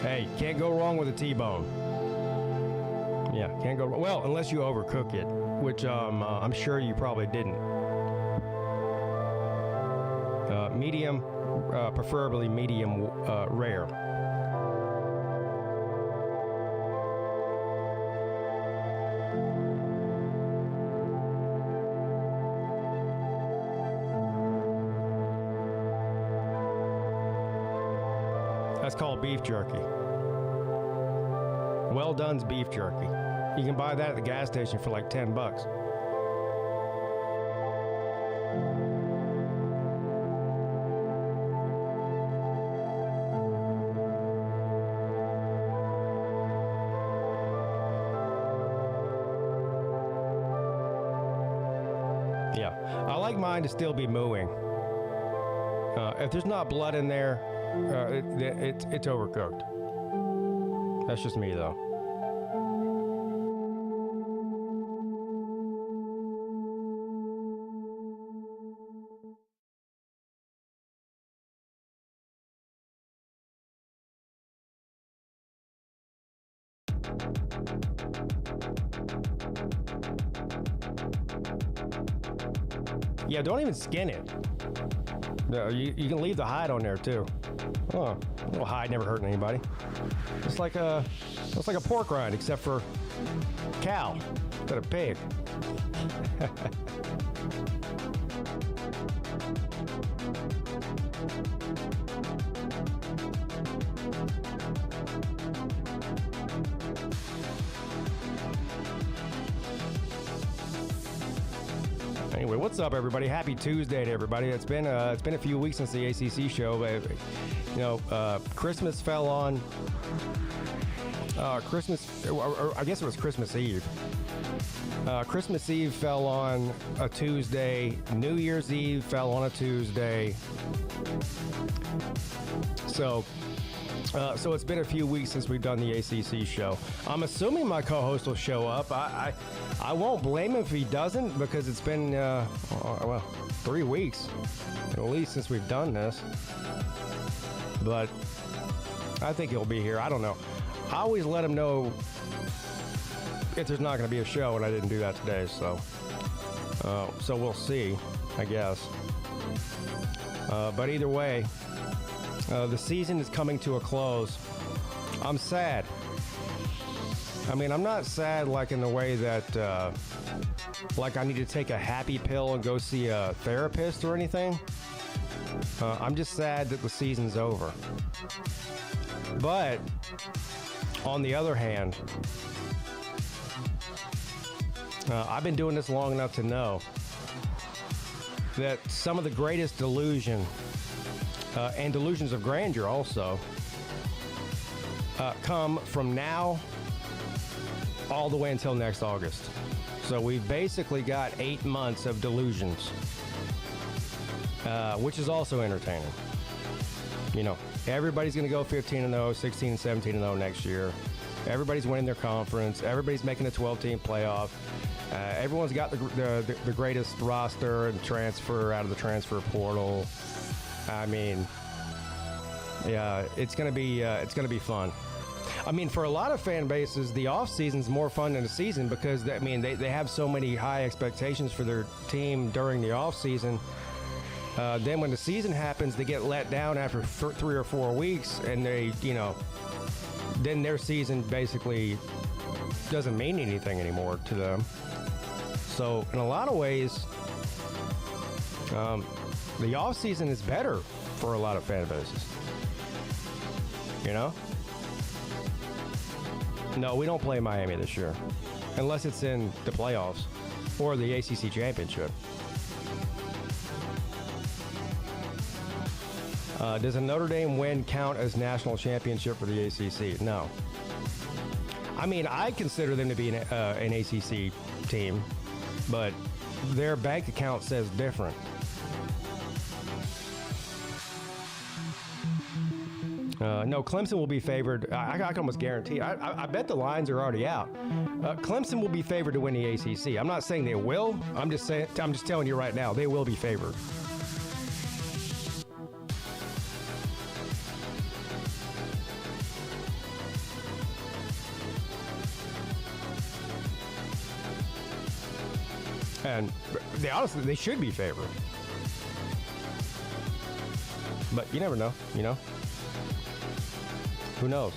Hey, can't go wrong with a T-bone. Yeah, can't go wrong. Well, unless you overcook it, which I'm sure you probably didn't. Medium, preferably medium rare. That's called beef jerky. Well Done's beef jerky. You can buy that at the gas station for like $10. Yeah, I like mine to still be mooing. If there's not blood in there, it's overcooked. That's just me, though. Yeah, don't even skin it. No, you can leave the hide on there too. Oh, a little hide never hurt anybody. It's like a pork rind, except for cow instead of pig. Anyway, what's up, everybody? Happy Tuesday to everybody. It's been a few weeks since the ACC show. Christmas fell on Christmas. Or I guess it was Christmas Eve. Christmas Eve fell on a Tuesday. New Year's Eve fell on a Tuesday. So it's been a few weeks since we've done the ACC show. I'm assuming my co-host will show up. I won't blame him if he doesn't, because it's been 3 weeks at least since we've done this. But I think he'll be here. I don't know. I always let him know if there's not going to be a show, and I didn't do that today. So we'll see, I guess. But either way, the season is coming to a close. I'm sad. I mean, I'm not sad like in the way that like I need to take a happy pill and go see a therapist or anything. I'm just sad that the season's over. But on the other hand, I've been doing this long enough to know that some of the greatest delusion and delusions of grandeur also come from now all the way until next August. So we've basically got 8 months of delusions, which is also entertaining. You know, everybody's going to go 15-0, 16 and 17-0 next year. Everybody's winning their conference. Everybody's making a 12-team playoff. Everyone's got the greatest roster and transfer out of the transfer portal. I mean, yeah, it's gonna be fun. I mean, for a lot of fan bases, the off season's more fun than the season because they have so many high expectations for their team during the off season. Then when the season happens, they get let down after 3 or 4 weeks, and then their season basically doesn't mean anything anymore to them. So in a lot of ways, the off season is better for a lot of fan bases. You know? No, we don't play Miami this year, unless it's in the playoffs or the ACC championship. Does a Notre Dame win count as national championship for the ACC? No. I mean, I consider them to be an ACC team, but their bank account says different. No, Clemson will be favored. I can almost guarantee. I bet the lines are already out. Clemson will be favored to win the ACC. I'm not saying they will. I'm just telling you right now, they will be favored. And they should be favored. But you never know, you know? Who knows?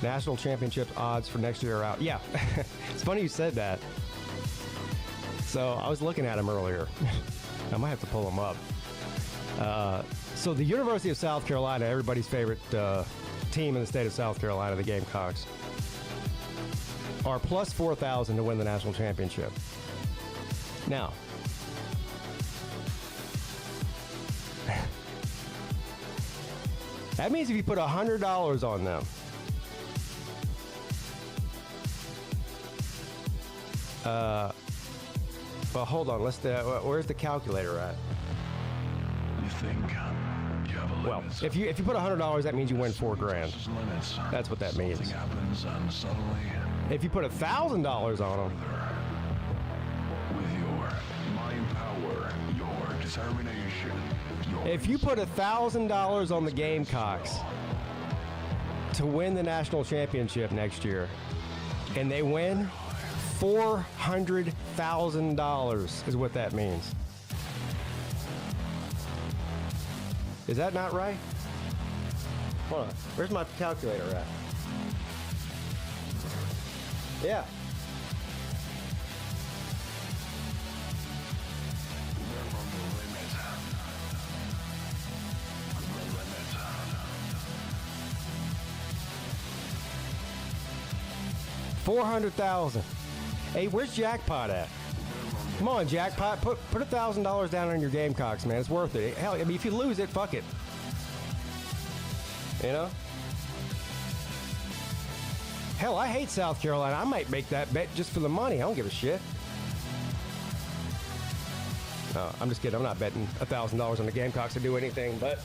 National championship odds for next year are out. Yeah, it's funny you said that. So I was looking at them earlier. I might have to pull them up. So the University of South Carolina, everybody's favorite team in the state of South Carolina, the Gamecocks, are plus 4,000 to win the national championship. Now, that means if you put $100 on them, well, hold on. Where's the calculator at? You think you have a limit? Well, if you put $100, that means you win $4,000. That's what that means. Something happens and suddenly, If you put $1,000 on them, with your mind power, your determination, if you put $1,000 on the Gamecocks to win the national championship next year, and they win, $400,000 is what that means. Is that not right? Hold on. Where's my calculator at? Yeah. $400,000. Hey, where's Jackpot at? Come on, Jackpot. Put $1,000 down on your Gamecocks, man. It's worth it. Hell, I mean, if you lose it, fuck it. You know? Hell, I hate South Carolina. I might make that bet just for the money. I don't give a shit. No, I'm just kidding. I'm not betting $1,000 on the Gamecocks to do anything. But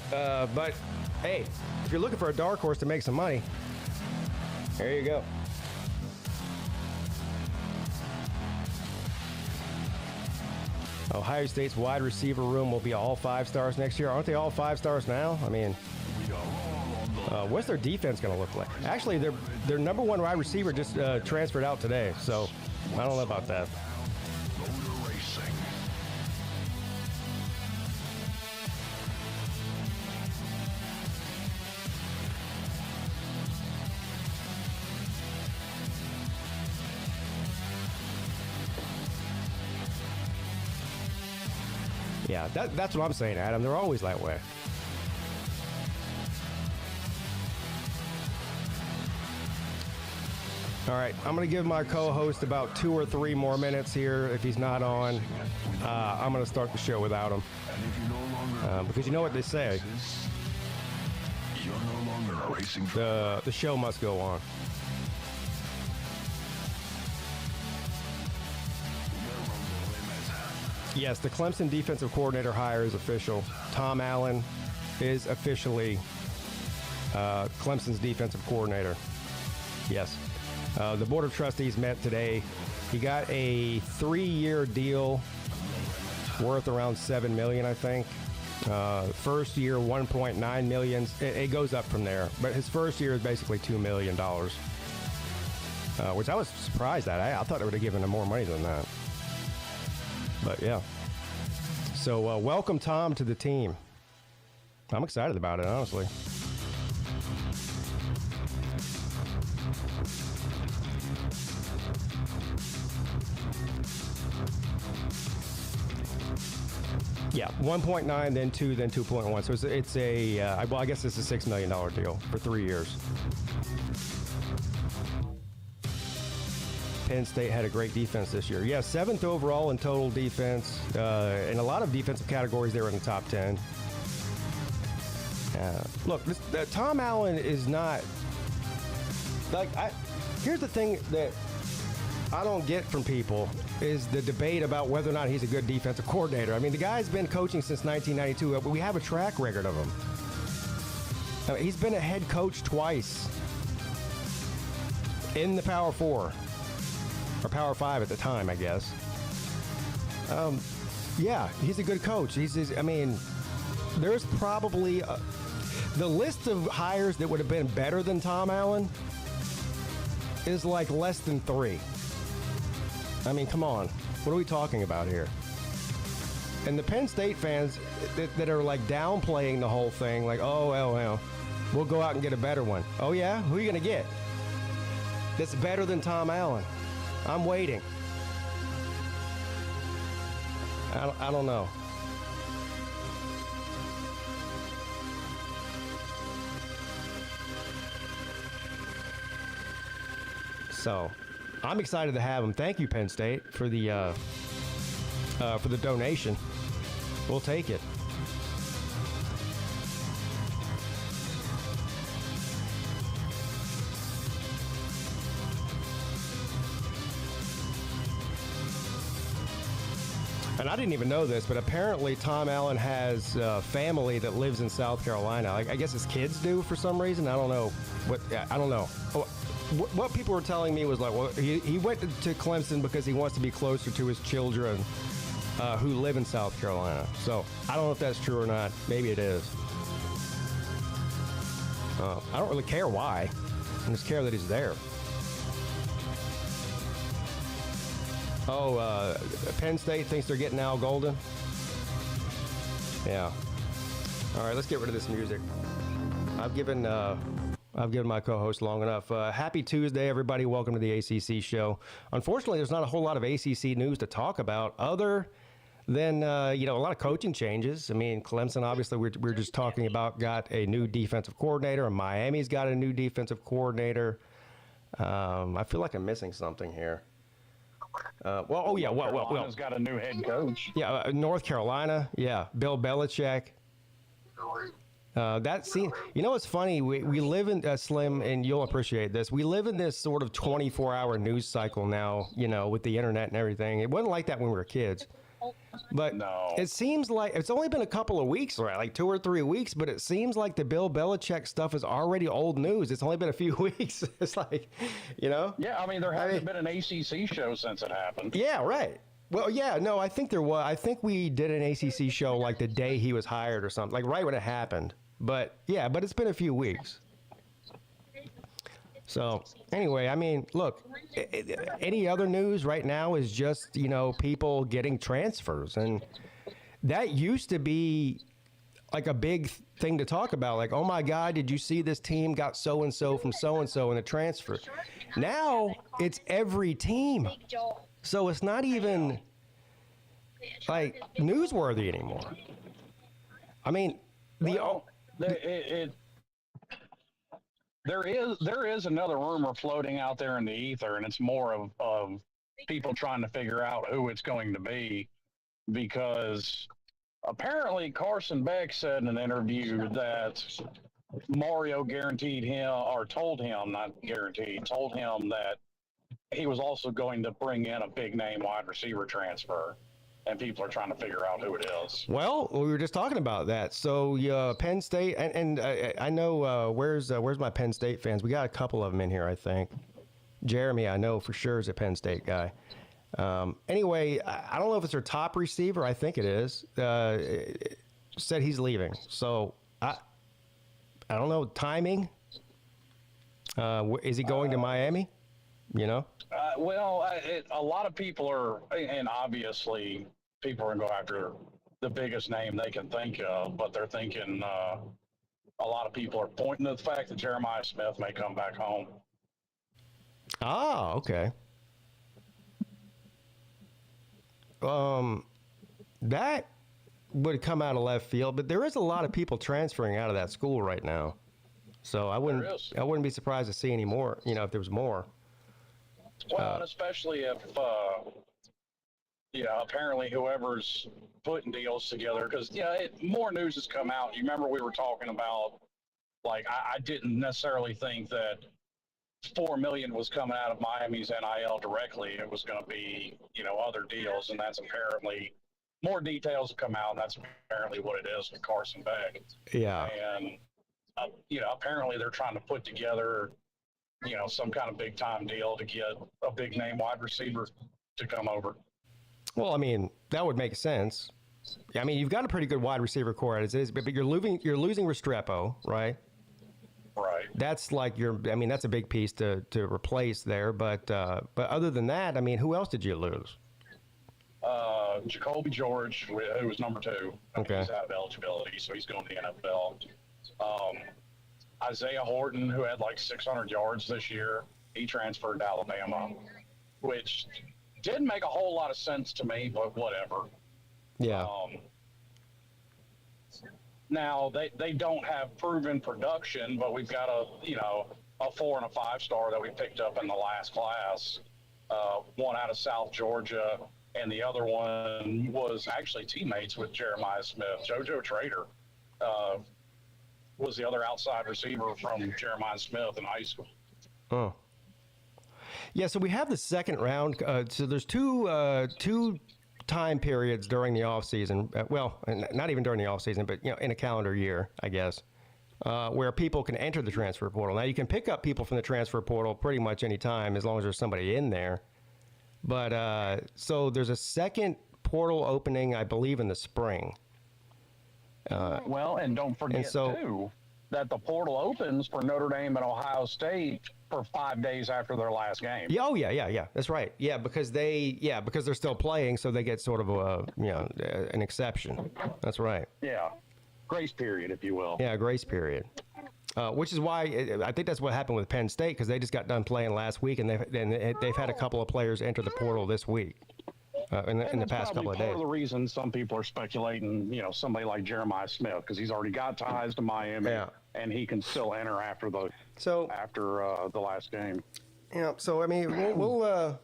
hey, if you're looking for a dark horse to make some money, there you go. Ohio State's wide receiver room will be all 5 stars next year. Aren't they all 5 stars now? I mean, what's their defense going to look like? Actually, their number 1 wide receiver just transferred out today, so I don't know about that. Yeah, that's what I'm saying, Adam. They're always that way. All right, I'm going to give my co-host about 2 or 3 more minutes here. If he's not on, I'm going to start the show without him. Because you know what they say. The show must go on. Yes, the Clemson defensive coordinator hire is official. Tom Allen is officially Clemson's defensive coordinator. Yes. The Board of Trustees met today. He got a 3-year deal worth around $7 million, I think. First year, $1.9 million. It goes up from there. But his first year is basically $2 million, which I was surprised at. I thought they would have given him more money than that. But yeah, so welcome Tom to the team. I'm excited about it, honestly. Yeah, 1.9, then 2, then 2.1. So it's a, well, I guess it's a $6 million deal for 3 years. Penn State had a great defense this year. Yeah, 7th overall in total defense. In a lot of defensive categories, they were in the top 10. Look, Tom Allen is not... here's the thing that I don't get from people is the debate about whether or not he's a good defensive coordinator. I mean, the guy's been coaching since 1992. We have a track record of him. I mean, he's been a head coach twice in the Power 4. Or Power 5 at the time, I guess. Yeah, he's a good coach. I mean, there's probably the list of hires that would have been better than Tom Allen is like less than 3. I mean, come on. What are we talking about here? And the Penn State fans that are like downplaying the whole thing, like, oh, well, we'll go out and get a better one. Oh, yeah? Who are you going to get? That's better than Tom Allen. I'm waiting. I don't know. So, I'm excited to have him. Thank you, Penn State, for the donation. We'll take it. And I didn't even know this, but apparently Tom Allen has family that lives in South Carolina. I guess his kids do for some reason. I don't know. I don't know. What people were telling me was like, well, he went to Clemson because he wants to be closer to his children who live in South Carolina. So I don't know if that's true or not. Maybe it is. I don't really care why. I just care that he's there. Oh, Penn State thinks they're getting Al Golden. Yeah. All right, let's get rid of this music. I've given my co-host long enough. Happy Tuesday, everybody. Welcome to the ACC show. Unfortunately, there's not a whole lot of ACC news to talk about other than, a lot of coaching changes. I mean, Clemson, obviously, we're just talking about, got a new defensive coordinator, and Miami's got a new defensive coordinator. I feel like I'm missing something here. Carolina's got a new head coach. Yeah, North Carolina. Yeah, Bill Belichick. That scene, what's funny? We live in Slim, and you'll appreciate this. We live in this sort of 24-hour news cycle now, with the internet and everything. It wasn't like that when we were kids. But no. It seems like it's only been a couple of weeks, right? Like 2 or 3 weeks, but it seems like the Bill Belichick stuff is already old news. It's only been a few weeks. It's like, Yeah, I mean, there hasn't been an ACC show since it happened. Yeah, right. Well, yeah, no, I think there was. I think we did an ACC show like the day he was hired or something, like right when it happened. But, yeah, it's been a few weeks. So, anyway, I mean, look, any other news right now is just, people getting transfers. And that used to be like a big thing to talk about. Like, oh, my God, did you see this team got so-and-so from so-and-so in a transfer? Now it's every team. So it's not even, like, newsworthy anymore. I mean, There is another rumor floating out there in the ether, and it's more of people trying to figure out who it's going to be, because apparently Carson Beck said in an interview that Mario guaranteed him, or told him, not guaranteed, told him that he was also going to bring in a big name wide receiver transfer. And people are trying to figure out who it is. Well, we were just talking about that. So Penn State, and I know where's my Penn State fans? We got a couple of them in here, I think. Jeremy, I know for sure, is a Penn State guy. Anyway, I don't know if it's their top receiver. I think it is. Said he's leaving. So I don't know timing. Is he going to Miami? A lot of people are, and obviously people are going to go after the biggest name they can think of, but they're thinking a lot of people are pointing to the fact that Jeremiah Smith may come back home. Ah, okay. That would come out of left field, but there is a lot of people transferring out of that school right now. So I wouldn't be surprised to see any more, if there was more. Well, and especially if, apparently whoever's putting deals together, because, more news has come out. You remember we were talking about, like, I didn't necessarily think that $4 million was coming out of Miami's NIL directly. It was going to be, other deals, and that's apparently more details have come out, and that's apparently what it is with Carson Beck. Yeah. And, apparently they're trying to put together some kind of big time deal to get a big name wide receiver to come over. Well, I mean, that would make sense. I mean, you've got a pretty good wide receiver core as is, but you're losing Restrepo, right? Right. that's like that's a big piece to replace there. But other than that, I mean, who else did you lose? Jacoby George, who was number 2. Okay. He's out of eligibility, so he's going to the NFL. Isaiah Horton, who had like 600 yards this year, he transferred to Alabama, which didn't make a whole lot of sense to me, but whatever. Yeah. Now they don't have proven production, but we've got a 4 and a 5-star that we picked up in the last class. One out of South Georgia, and the other one was actually teammates with Jeremiah Smith. JoJo Trader was the other outside receiver from Jeremiah Smith in high school. Oh. Yeah, so we have the second round. So there's two time periods during the off season. Well, not even during the off season, but in a calendar year, I guess, where people can enter the transfer portal. Now you can pick up people from the transfer portal pretty much any time as long as there's somebody in there. But so there's a second portal opening, I believe, in the spring. Well, and don't forget too that the portal opens for Notre Dame and Ohio State for 5 days after their last game. Yeah, oh yeah. That's right. Yeah, because they're still playing, so they get sort of an exception. That's right. Yeah, grace period, if you will. Yeah, grace period. Which is why I think that's what happened with Penn State, because they just got done playing last week, and they've had a couple of players enter the portal this week. In the past couple of days. Part of the reason some people are speculating, somebody like Jeremiah Smith, because he's already got ties to Miami, and he can still enter after the last game. Yeah. So I mean, we'll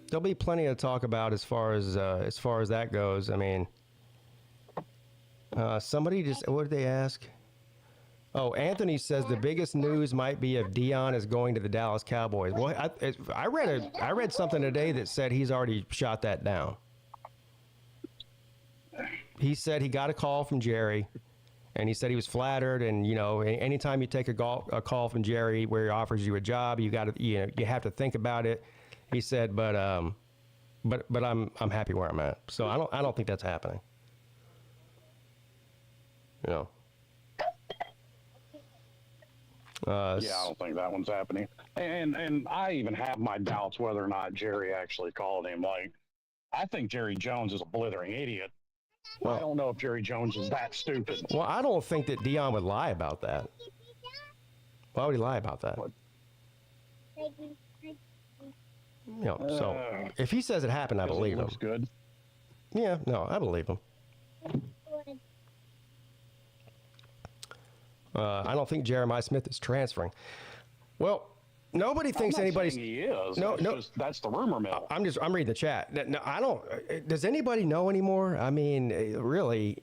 there'll be plenty to talk about as far as that goes. I mean, somebody just, what did they ask? Oh, Anthony says the biggest news might be if Deion is going to the Dallas Cowboys. Well, I read something today that said he's already shot that down. He said he got a call from Jerry, and he said he was flattered. And anytime you take a call from Jerry where he offers you a job, you have to think about it. He said, but I'm happy where I'm at. So I don't think that's happening. I don't think that one's happening. And I even have my doubts whether or not Jerry actually called him. Like, I think Jerry Jones is a blithering idiot. Well, I don't know if Jerry Jones is that stupid. Well, I don't think that Deion would lie about that. Why would he lie about that? So if he says it happened, I believe him. Looks good. Yeah, no, I believe him. I don't think Jeremiah Smith is transferring. Well, nobody thinks anybody's. He is. That's the rumor mill. I'm reading the chat. No, I don't. Does anybody know anymore? I mean, really.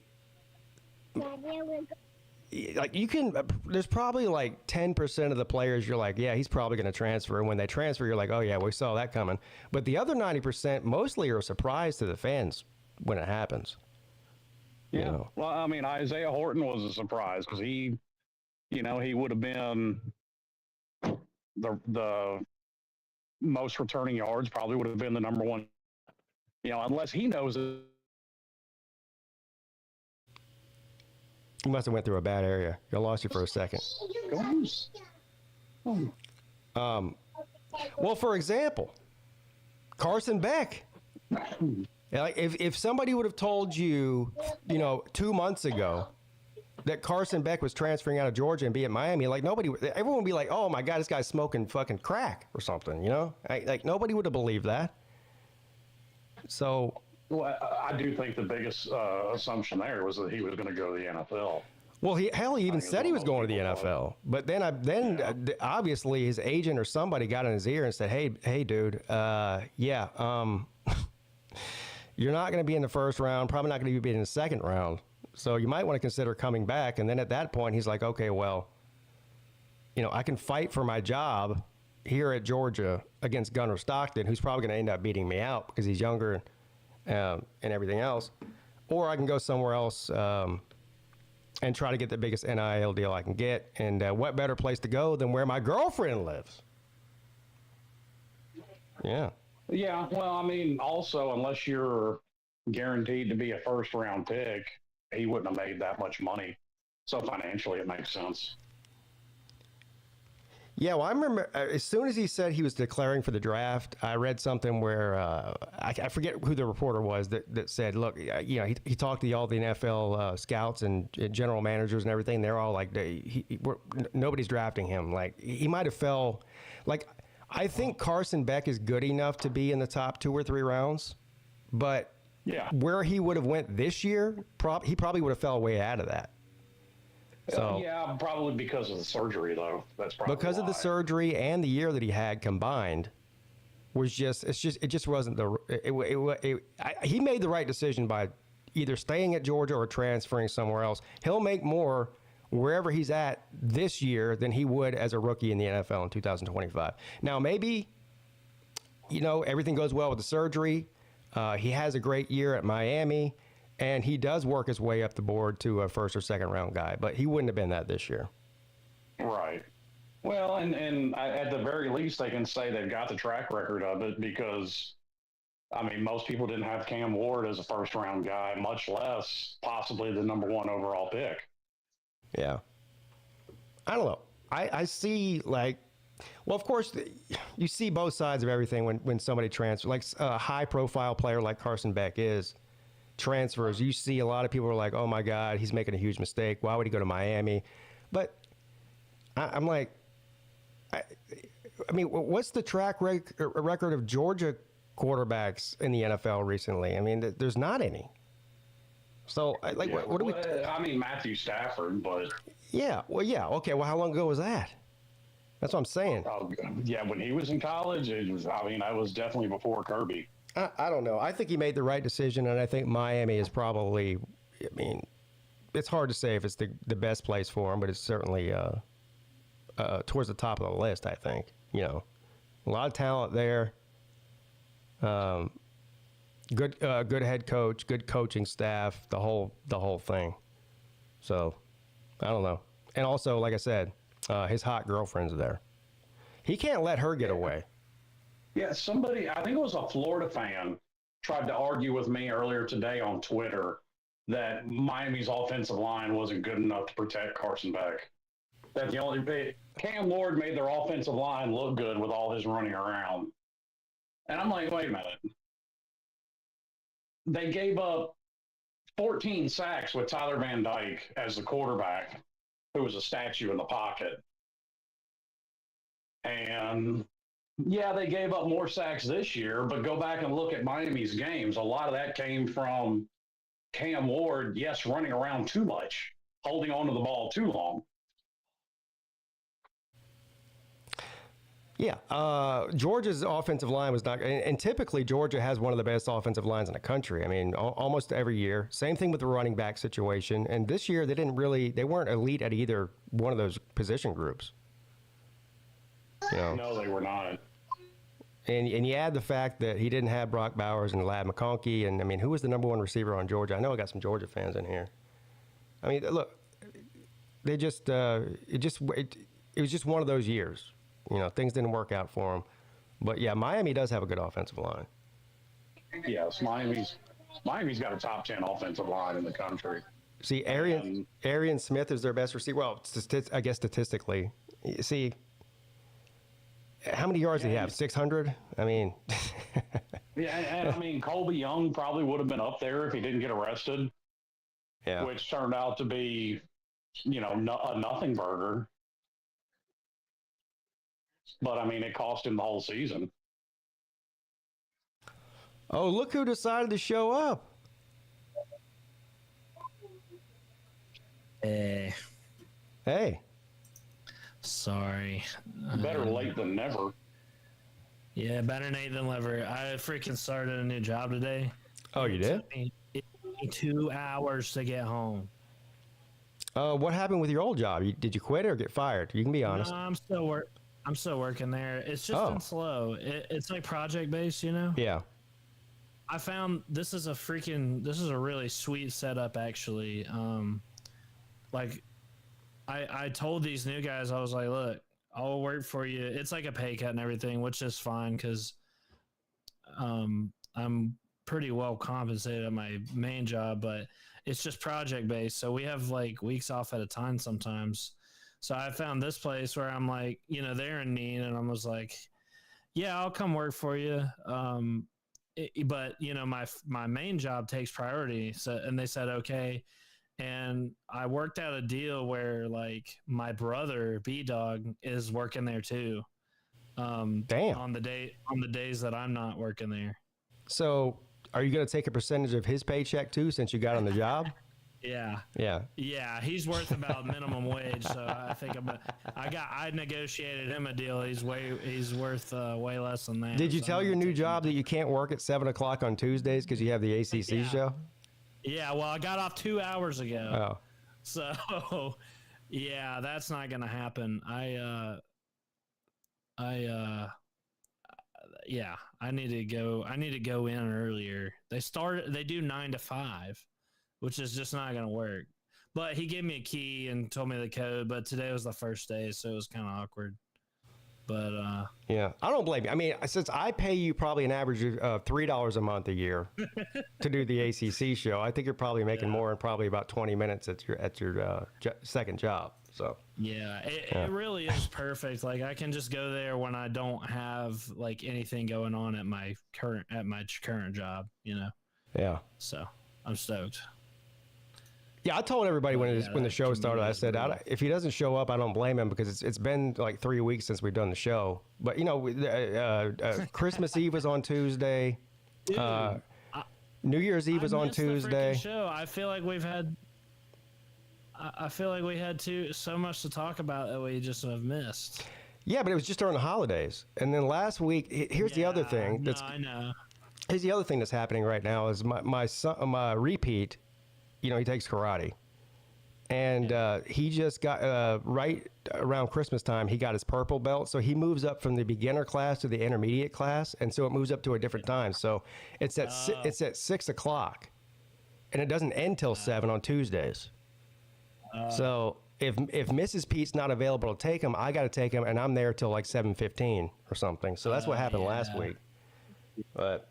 Like you can. There's probably like 10% of the players you're like, yeah, he's probably going to transfer. And when they transfer, you're like, oh yeah, we saw that coming. But the other 90% mostly are a surprise to the fans when it happens. Yeah. Well, I mean, Isaiah Horton was a surprise because he would have been the most returning yards, probably would have been the number one, unless he knows it. You must have went through a bad area. I lost you for a second. Well, for example, Carson Beck. Like if somebody would have told you, 2 months ago that Carson Beck was transferring out of Georgia and be at Miami, like everyone would be like, oh my God, this guy's smoking fucking crack or something, Like nobody would have believed that. So. Well, I do think the biggest assumption there was that he was going to go to the NFL. Well, he even said he was going to the NFL, but then obviously his agent or somebody got in his ear and said, hey, dude, you're not going to be in the first round, probably not going to be in the second round. So you might want to consider coming back. And then at that point, he's like, okay, well, I can fight for my job here at Georgia against Gunnar Stockton, who's probably going to end up beating me out because he's younger and everything else. Or I can go somewhere else and try to get the biggest NIL deal I can get. And what better place to go than where my girlfriend lives? Yeah. Yeah, well, I mean, also, unless you're guaranteed to be a first-round pick, he wouldn't have made that much money. So financially, it makes sense. Yeah, well, I remember as soon as he said he was declaring for the draft, I read something where I forget who the reporter was that said, look, he talked to all the NFL scouts and general managers and everything. They're all like, nobody's drafting him. Like, he might have fell. Like, I think Carson Beck is good enough to be in the top 2 or 3 rounds, but where he would have went this year, he probably would have fell way out of that. So yeah, probably because of the surgery, though. That's probably because of the surgery and the year that he had combined was it just wasn't he made the right decision by either staying at Georgia or transferring somewhere else. He'll make more wherever he's at this year than he would as a rookie in the NFL in 2025. Now, maybe, everything goes well with the surgery. He has a great year at Miami. And he does work his way up the board to a first or second round guy, but he wouldn't have been that this year. Right. Well, and at the very least, they can say they've got the track record of it because, I mean, most people didn't have Cam Ward as a first round guy, much less possibly the number 1 overall pick. Yeah. I don't know. I see, like, well, of course, you see both sides of everything when somebody transfers, like a high profile player like Carson Beck transfers. You see a lot of people are like, oh my God, he's making a huge mistake. Why would he go to Miami? But I'm like, I mean, what's the track record of Georgia quarterbacks in the NFL recently? I mean, there's not any. So, what do we? I mean, Matthew Stafford, but. Yeah. Well, yeah. Okay. Well, how long ago was that? That's what I'm saying. Yeah, when he was in college, that was definitely before Kirby. I don't know. I think he made the right decision, and I think Miami is probably, it's hard to say if it's the best place for him, but it's certainly towards the top of the list, I think. A lot of talent there. Good head coach, good coaching staff, the whole thing. So, I don't know. And also, like I said, his hot girlfriend's there. He can't let her get away. Yeah, somebody, I think it was a Florida fan, tried to argue with me earlier today on Twitter that Miami's offensive line wasn't good enough to protect Carson Beck. That Cam Ward made their offensive line look good with all his running around. And I'm like, wait a minute. They gave up 14 sacks with Tyler Van Dyke as the quarterback, who was a statue in the pocket. And yeah, they gave up more sacks this year, but go back and look at Miami's games. A lot of that came from Cam Ward, running around too much, holding onto the ball too long. Yeah, Georgia's offensive line was not, and typically Georgia has one of the best offensive lines in the country. I mean, almost every year. Same thing with the running back situation. And this year, they weren't elite at either one of those position groups. No, they were not. And you add the fact that he didn't have Brock Bowers and Ladd McConkey, and I mean, who was the number 1 receiver on Georgia? I know I got some Georgia fans in here. I mean, look, they just it was just one of those years. Things didn't work out for him. But yeah, Miami does have a good offensive line. Yes, Miami's got a top 10 offensive line in the country. See, Arian Smith is their best receiver. Well, I guess statistically, see. How many yards did he have? 600? I mean. Yeah, and I mean, Colby Young probably would have been up there if he didn't get arrested. Yeah. Which turned out to be, a nothing burger. But, I mean, it cost him the whole season. Oh, look who decided to show up. Hey. Sorry. Better late than never. Yeah, better late than never. I freaking started a new job today. Oh, you did? It took me 2 hours to get home. What happened with your old job? Did you quit or get fired? You can be honest. No, I'm still working there. It's just been slow. It's like project based, Yeah. I found this is a really sweet setup actually. I told these new guys, I was like, look, I'll work for you. It's like a pay cut and everything, which is fine because I'm pretty well compensated at my main job, but it's just project based. So we have like weeks off at a time sometimes. So I found this place where I'm like, they're in need, and I was like, yeah, I'll come work for you. But my main job takes priority. So, and they said, okay. And I worked out a deal where like my brother B-Dog is working there too. Damn. On the days that I'm not working there. So are you going to take a percentage of his paycheck too, since you got on the job? Yeah. He's worth about minimum wage, so I think I negotiated him a deal. He's worth way less than that. Did you tell your new job that you can't work at 7:00 on Tuesdays because you have the ACC show? Yeah. Well, I got off 2 hours ago. Oh. So, yeah, that's not going to happen. I need to go. I need to go in earlier. They do 9 to 5. Which is just not going to work. But he gave me a key and told me the code, but today was the first day, so it was kind of awkward. But, yeah, I don't blame you. I mean, since I pay you probably an average of $3 a month a year to do the ACC show, I think you're probably making more in probably about 20 minutes at your second job. So yeah, it really is perfect. Like I can just go there when I don't have like anything going on at my current job, Yeah. So I'm stoked. Yeah, I told everybody when the show started, I said, if he doesn't show up, I don't blame him because it's been like 3 weeks since we've done the show. But, Christmas Eve was on Tuesday. Dude, New Year's Eve was on Tuesday. Show. I feel like we had so much to talk about that we just have missed. Yeah, but it was just during the holidays. And then last week, here's the other thing. I know. Here's the other thing that's happening right now is my son, my repeat, he takes karate. And he just got, right around Christmas time, he got his purple belt. So he moves up from the beginner class to the intermediate class. And so it moves up to a different time. So it's at 6 o'clock. And it doesn't end till 7 on Tuesdays. So if Mrs. Pete's not available to take him, I got to take him. And I'm there till like 7:15 or something. So that's what happened last week. But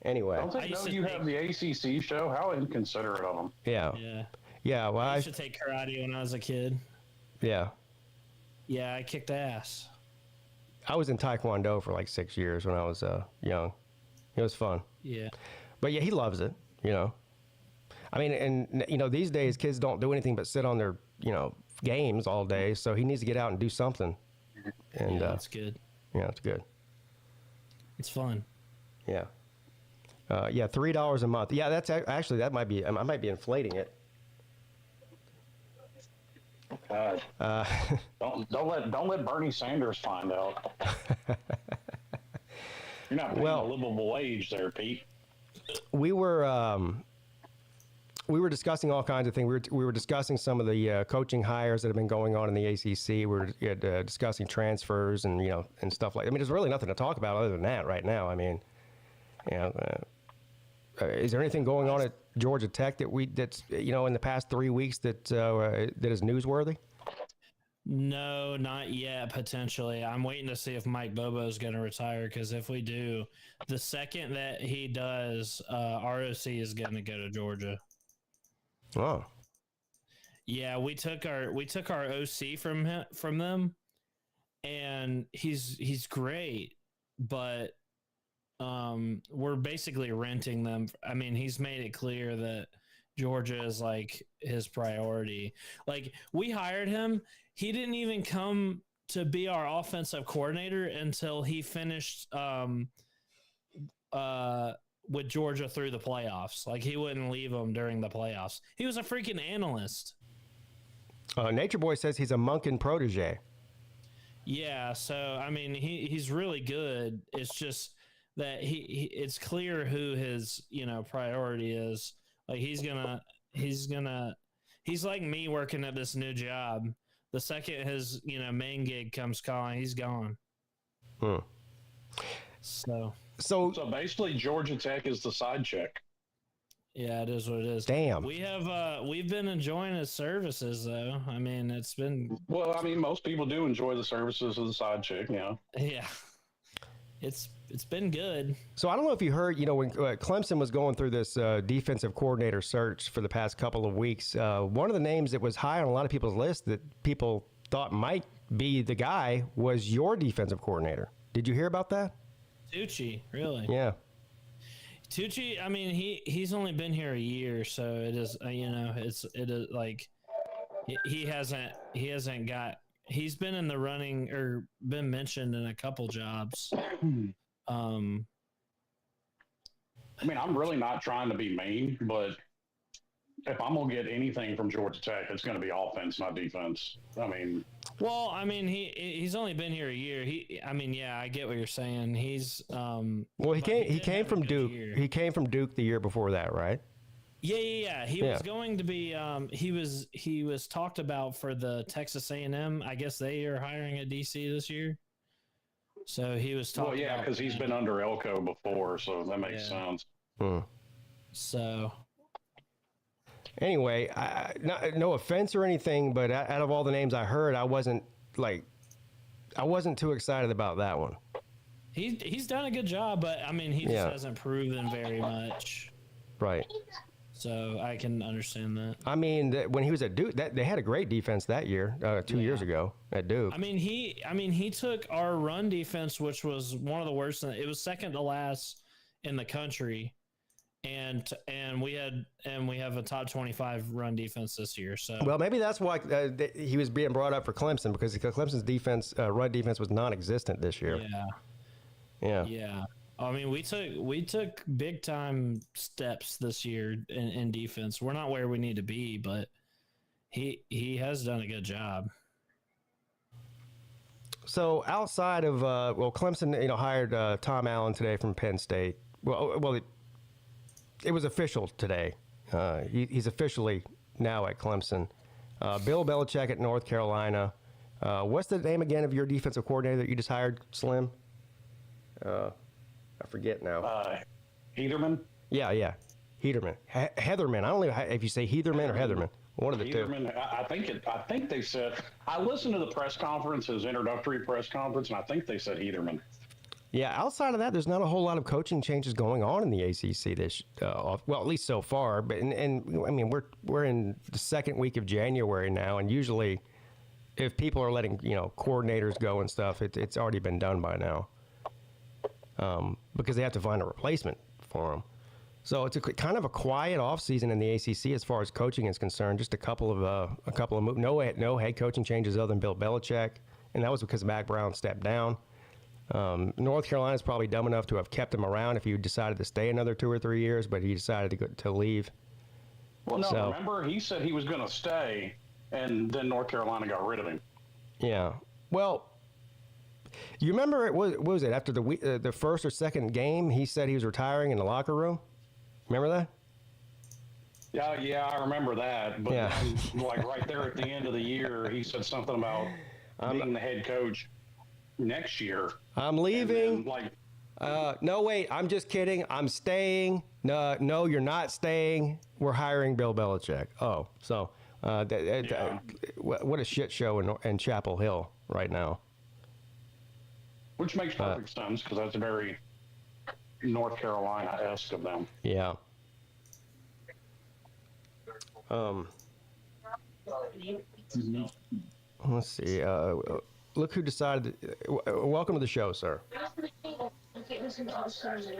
anyway. Don't they know you have the ACC show? How inconsiderate of them. Yeah. Yeah, well, I used to take karate when I was a kid. Yeah. Yeah, I kicked ass. I was in Taekwondo for like 6 years when I was young. It was fun. Yeah. But yeah, he loves it, I mean, and, these days kids don't do anything but sit on their, games all day. So he needs to get out and do something. And that's good. Yeah, it's good. It's fun. Yeah. Yeah, $3 a month. Yeah, that's actually, I might be inflating it. God. Don't let Bernie Sanders find out. You're not paying a livable wage there, Pete. We were discussing all kinds of things. We were discussing some of the coaching hires that have been going on in the ACC. We were discussing transfers and and stuff like. I mean, there's really nothing to talk about other than that right now. I mean, is there anything going on at Georgia Tech that's in the past 3 weeks that is newsworthy? No, not yet. Potentially, I'm waiting to see if Mike Bobo is going to retire. Because if we do, the second that he does, ROC is going to go to Georgia. Oh. Yeah, we took our OC from them, and he's great, but we're basically renting them. I mean, he's made it clear that Georgia is like his priority. Like, we hired him. He didn't even come to be our offensive coordinator until he finished with Georgia through the playoffs. Like, he wouldn't leave them during the playoffs. He was a freaking analyst. Nature Boy says he's a Monken protege. Yeah, so I mean, he's really good. It's just that it's clear who his priority is. Like, he's like me working at this new job. The second his main gig comes calling, he's gone. So basically, Georgia Tech is the side chick. Yeah, it is what it is. Damn. We've been enjoying his services though. I mean, it's been most people do enjoy the services of the side chick. Yeah, it's been good. So I don't know if you heard, when Clemson was going through this defensive coordinator search for the past couple of weeks, one of the names that was high on a lot of people's list that people thought might be the guy was your defensive coordinator. Did you hear about that? Tucci, really? Yeah. Tucci, I mean, he's only been here a year, so it is, it is like he hasn't got. He's been in the running or been mentioned in a couple jobs. I mean, I'm really not trying to be mean, but if I'm gonna get anything from Georgia Tech, it's gonna be offense, not defense. I mean, well, I mean, he's only been here a year. Yeah, I get what you're saying. He's well, he came from Duke. Year. He came from Duke the year before that, right? Yeah. He was going to be. He was talked about for the Texas A&M. I guess they are hiring a DC this year. So he was talking. Well, yeah, because he's been under Elko before, so that makes sense. So. Anyway, no offense or anything, but out of all the names I heard, I wasn't too excited about that one. He's done a good job, but I mean, he just hasn't proven very much. Right. So I can understand that. I mean, when he was at Duke, they had a great defense that year, 2 years ago at Duke. I mean, he took our run defense, which was one of the worst. It was second to last in the country, and we have a top 25 run defense this year. So well, maybe that's why he was being brought up for Clemson, because Clemson's defense, run defense, was non-existent this year. Yeah. I mean, we took big time steps this year in defense. We're not where we need to be, but he has done a good job. So outside of Clemson, hired Tom Allen today from Penn State. Well, it was official today. He's officially now at Clemson. Bill Belichick at North Carolina. What's the name again of your defensive coordinator that you just hired, Slim? I forget now. Heatherman? Yeah. Heatherman. Heatherman. I don't know if you say Heatherman or Heatherman. One of the Heatherman, two. I think they said, I listened to the press conference, his introductory press conference, and I think they said Heatherman. Yeah, outside of that, there's not a whole lot of coaching changes going on in the ACC this, at least so far. But and I mean, we're in the second week of January now, and usually, if people are letting coordinators go and stuff, it's already been done by now. Because they have to find a replacement for them. So it's kind of a quiet offseason in the ACC as far as coaching is concerned. Just a couple of moves. No head coaching changes other than Bill Belichick, and that was because Mac Brown stepped down. North Carolina's probably dumb enough to have kept him around if he decided to stay another 2 or 3 years, but he decided to leave. Well, no, remember he said he was going to stay, and then North Carolina got rid of him. Yeah. Well, you remember what was it after the first or second game? He said he was retiring in the locker room. Remember that? Yeah, I remember that. But then, right there at the end of the year, he said something about being the head coach next year. I'm leaving. No, wait. I'm just kidding. I'm staying. No, you're not staying. We're hiring Bill Belichick. Oh, so what a shit show in Chapel Hill right now. Which makes perfect sense, because that's very North Carolina-esque of them. Yeah. Let's see. Look who decided. Welcome to the show, sir.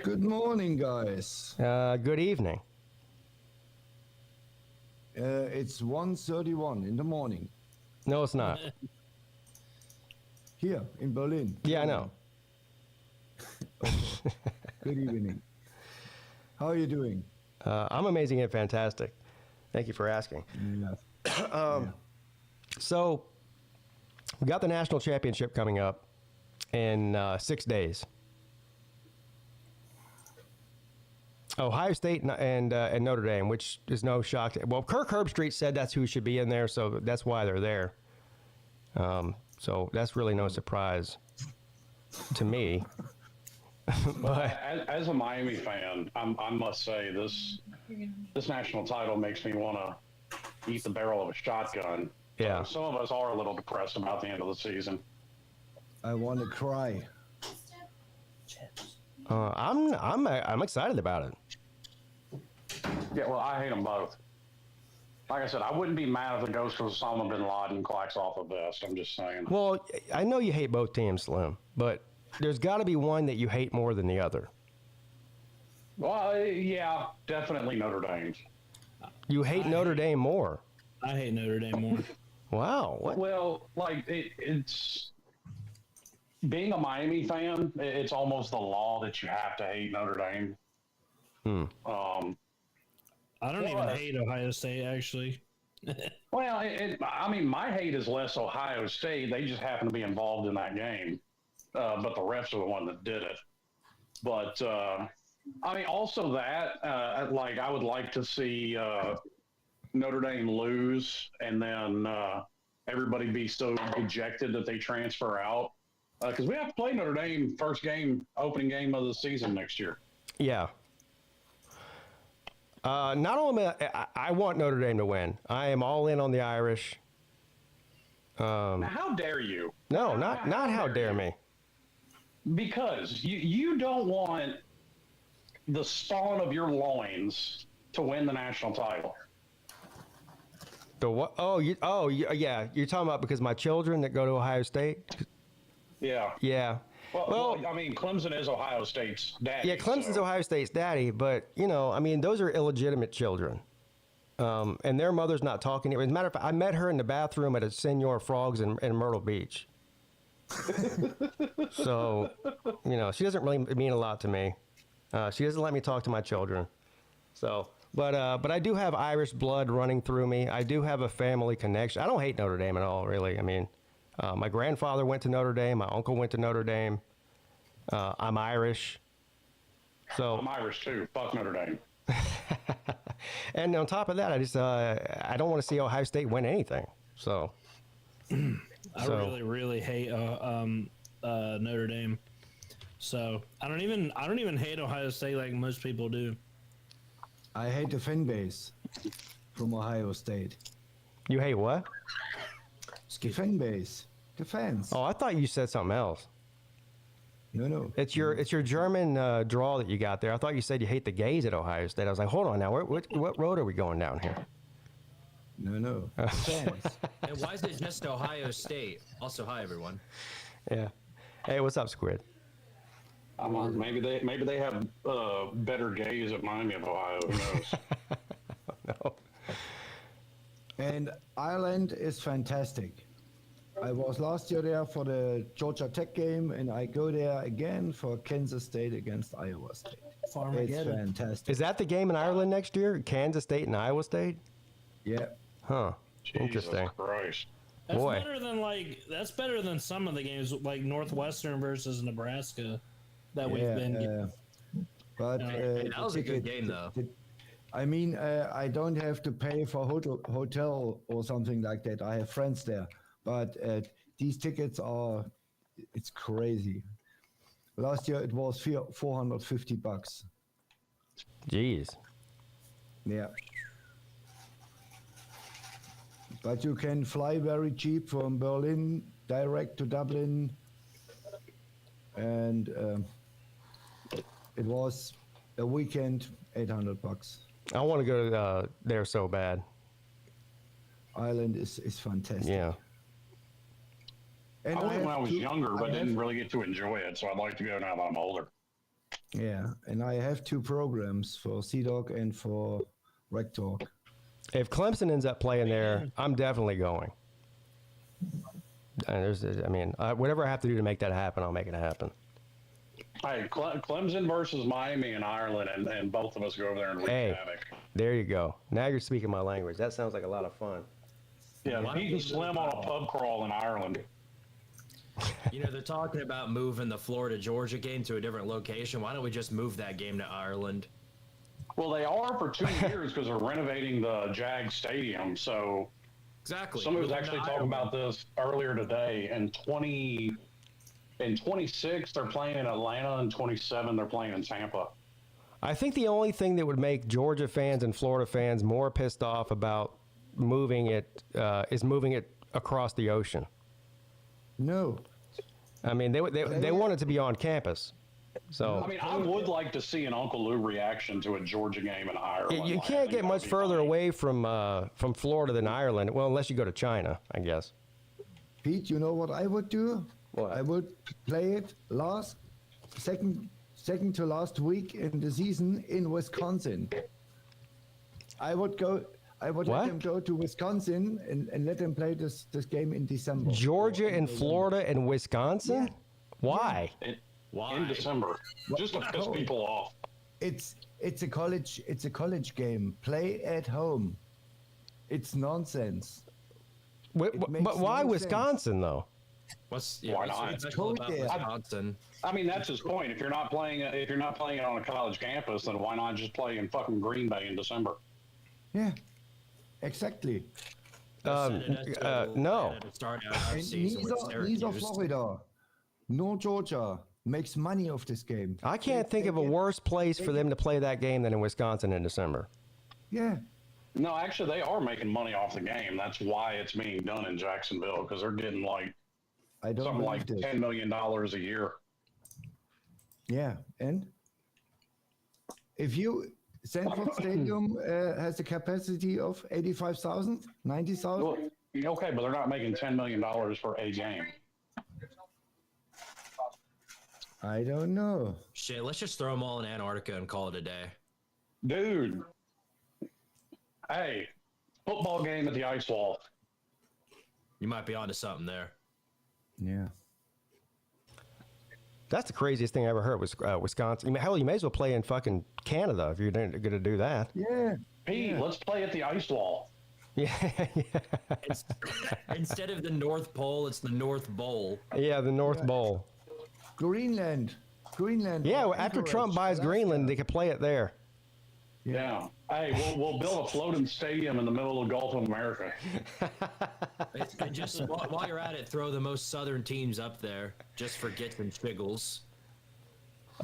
Good morning, guys. Good evening. It's 1:31 in the morning. No, it's not. Here in Berlin. Yeah, I know. Good evening. How are you doing? I'm amazing and fantastic. Thank you for asking. So, we got the national championship coming up in 6 days. Ohio State and Notre Dame, which is no shock. Well, Kirk Herbstreit said that's who should be in there, so that's why they're there. So that's really no surprise to me. But as a Miami fan, I must say this national title makes me want to eat the barrel of a shotgun. Yeah. So some of us are a little depressed about the end of the season. I want to cry. I'm excited about it. Yeah, well, I hate them both. like I said, I wouldn't be mad if the ghost of Osama bin Laden clacks off a vest. I'm just saying. Well, I know you hate both teams, Slim, but there's got to be one that you hate more than the other. Well, yeah, definitely Notre Dame. You hate Notre Dame more. I hate Notre Dame more. Wow. What? Well, like it's being a Miami fan. It's almost the law that you have to hate Notre Dame. I don't even hate Ohio State, actually. Well, I mean, my hate is less Ohio State. They just happen to be involved in that game, but the refs are the one that did it. But I mean, also that, like, I would like to see Notre Dame lose and then everybody be so dejected that they transfer out. Because we have to play Notre Dame first game, opening game of the season next year. Yeah. Not only I want Notre Dame to win. I am all in on the Irish. Now, how dare you? No, not how dare me. Because you don't want the spawn of your loins to win the national title. The what? Yeah. You're talking about because my children that go to Ohio State. Yeah. Yeah. Well, I mean, Clemson is Ohio State's daddy. Yeah, Clemson's Ohio State's daddy, but, you know, I mean, those are illegitimate children. And their mother's not talking to you. As a matter of fact, I met her in the bathroom at a Senor Frogs in Myrtle Beach. So, you know, she doesn't really mean a lot to me. She doesn't let me talk to my children. So, but I do have Irish blood running through me. I do have a family connection. I don't hate Notre Dame at all, really. I mean, my grandfather went to Notre Dame. My uncle went to Notre Dame. I'm Irish. So I'm Irish too. Fuck Notre Dame. And on top of that, I just I don't want to see Ohio State win anything. So I really hate Notre Dame. So I don't even hate Ohio State like most people do. I hate the fan base from Ohio State. You hate what? The fan base. The fans. Oh, I thought you said something else. No. It's your German draw that you got there. I thought you said you hate the gays at Ohio State. I was like, hold on now, what road are we going down here? No. Fans. And why is it just Ohio State? Also, hi everyone. Yeah. Hey, what's up, Squid? Maybe they have better gays at Miami of Ohio. Who knows? No. And Ireland is fantastic. I was last year there for the Georgia Tech game, and I go there again for Kansas State against Iowa State. It's fantastic. Is that the game in Ireland next year? Kansas State and Iowa State? Yeah. Huh. Interesting. Jesus Christ. That's better than some of the games like Northwestern versus Nebraska that we've been. But that was a good game though. I mean, I don't have to pay for hotel or something like that. I have friends there. But these tickets it's crazy. Last year it was $450. Jeez. Yeah. But you can fly very cheap from Berlin direct to Dublin. And it was a weekend, $800. I want to go there so bad. Ireland is fantastic. Yeah. And I went when I was younger, but didn't really get to enjoy it. So I'd like to go now that I'm older. Yeah, and I have 2 programs for CDOC and for Rec Talk. If Clemson ends up playing there, I'm definitely going. And whatever I have to do to make that happen, I'll make it happen. Hey, Clemson versus Miami and Ireland, and both of us go over there and wreak havoc. There you go. Now you're speaking my language. That sounds like a lot of fun. Yeah, Peete and Slim on a pub crawl in Ireland. You know, they're talking about moving the Florida-Georgia game to a different location. Why don't we just move that game to Ireland? Well, they are for 2 years because they're renovating the Jag Stadium. So Exactly. Somebody was actually talking about this earlier today. In 26, they're playing in Atlanta. In 27, they're playing in Tampa. I think the only thing that would make Georgia fans and Florida fans more pissed off about moving it is moving it across the ocean. No. I mean, they want it to be on campus. So I mean, I would like to see an Uncle Lou reaction to a Georgia game in Ireland. you Like, I can't think get that much would be further funny. away from Florida than Ireland. Well, unless you go to China, I guess. Pete, you know what I would do? What? I would play it second to last week in the season in Wisconsin. I would What? let them go to Wisconsin and let them play this game in December. Georgia and Florida and Wisconsin? Why? In December, just to piss people off. It's a college game. Play at home. It's nonsense. But makes why no Wisconsin though? Why not? What's special about Cold there. Wisconsin? I mean, that's his point. If you're not playing it on a college campus, then why not just play in fucking Green Bay in December? Yeah, exactly. No. And neither Florida nor Georgia makes money off this game. I can't think of a worse place for them to play that game than in Wisconsin in December. Yeah. No, actually, they are making money off the game. That's why it's being done in Jacksonville, because they're getting like I don't something believe like this. $10 million a year. Yeah, and if Sanford Stadium has a capacity of 85,000, 90,000. Well, okay, but they're not making $10 million for a game. I don't know. Shit, let's just throw them all in Antarctica and call it a day. Dude. Hey, football game at the ice wall. You might be onto something there. Yeah. That's the craziest thing I ever heard was Wisconsin. I mean, hell, you may as well play in fucking Canada if you're going to do that. Yeah. Pete, let's play at the ice wall. Yeah, Instead of the North Pole, it's the North Bowl. yeah, the North Bowl. Greenland. Yeah, or after Anchorage, Trump buys Alaska. Greenland, they could play it there. Yeah. Hey, we'll build a floating stadium in the middle of the Gulf of America. And just while you're at it, throw the most southern teams up there just for gits and shiggles.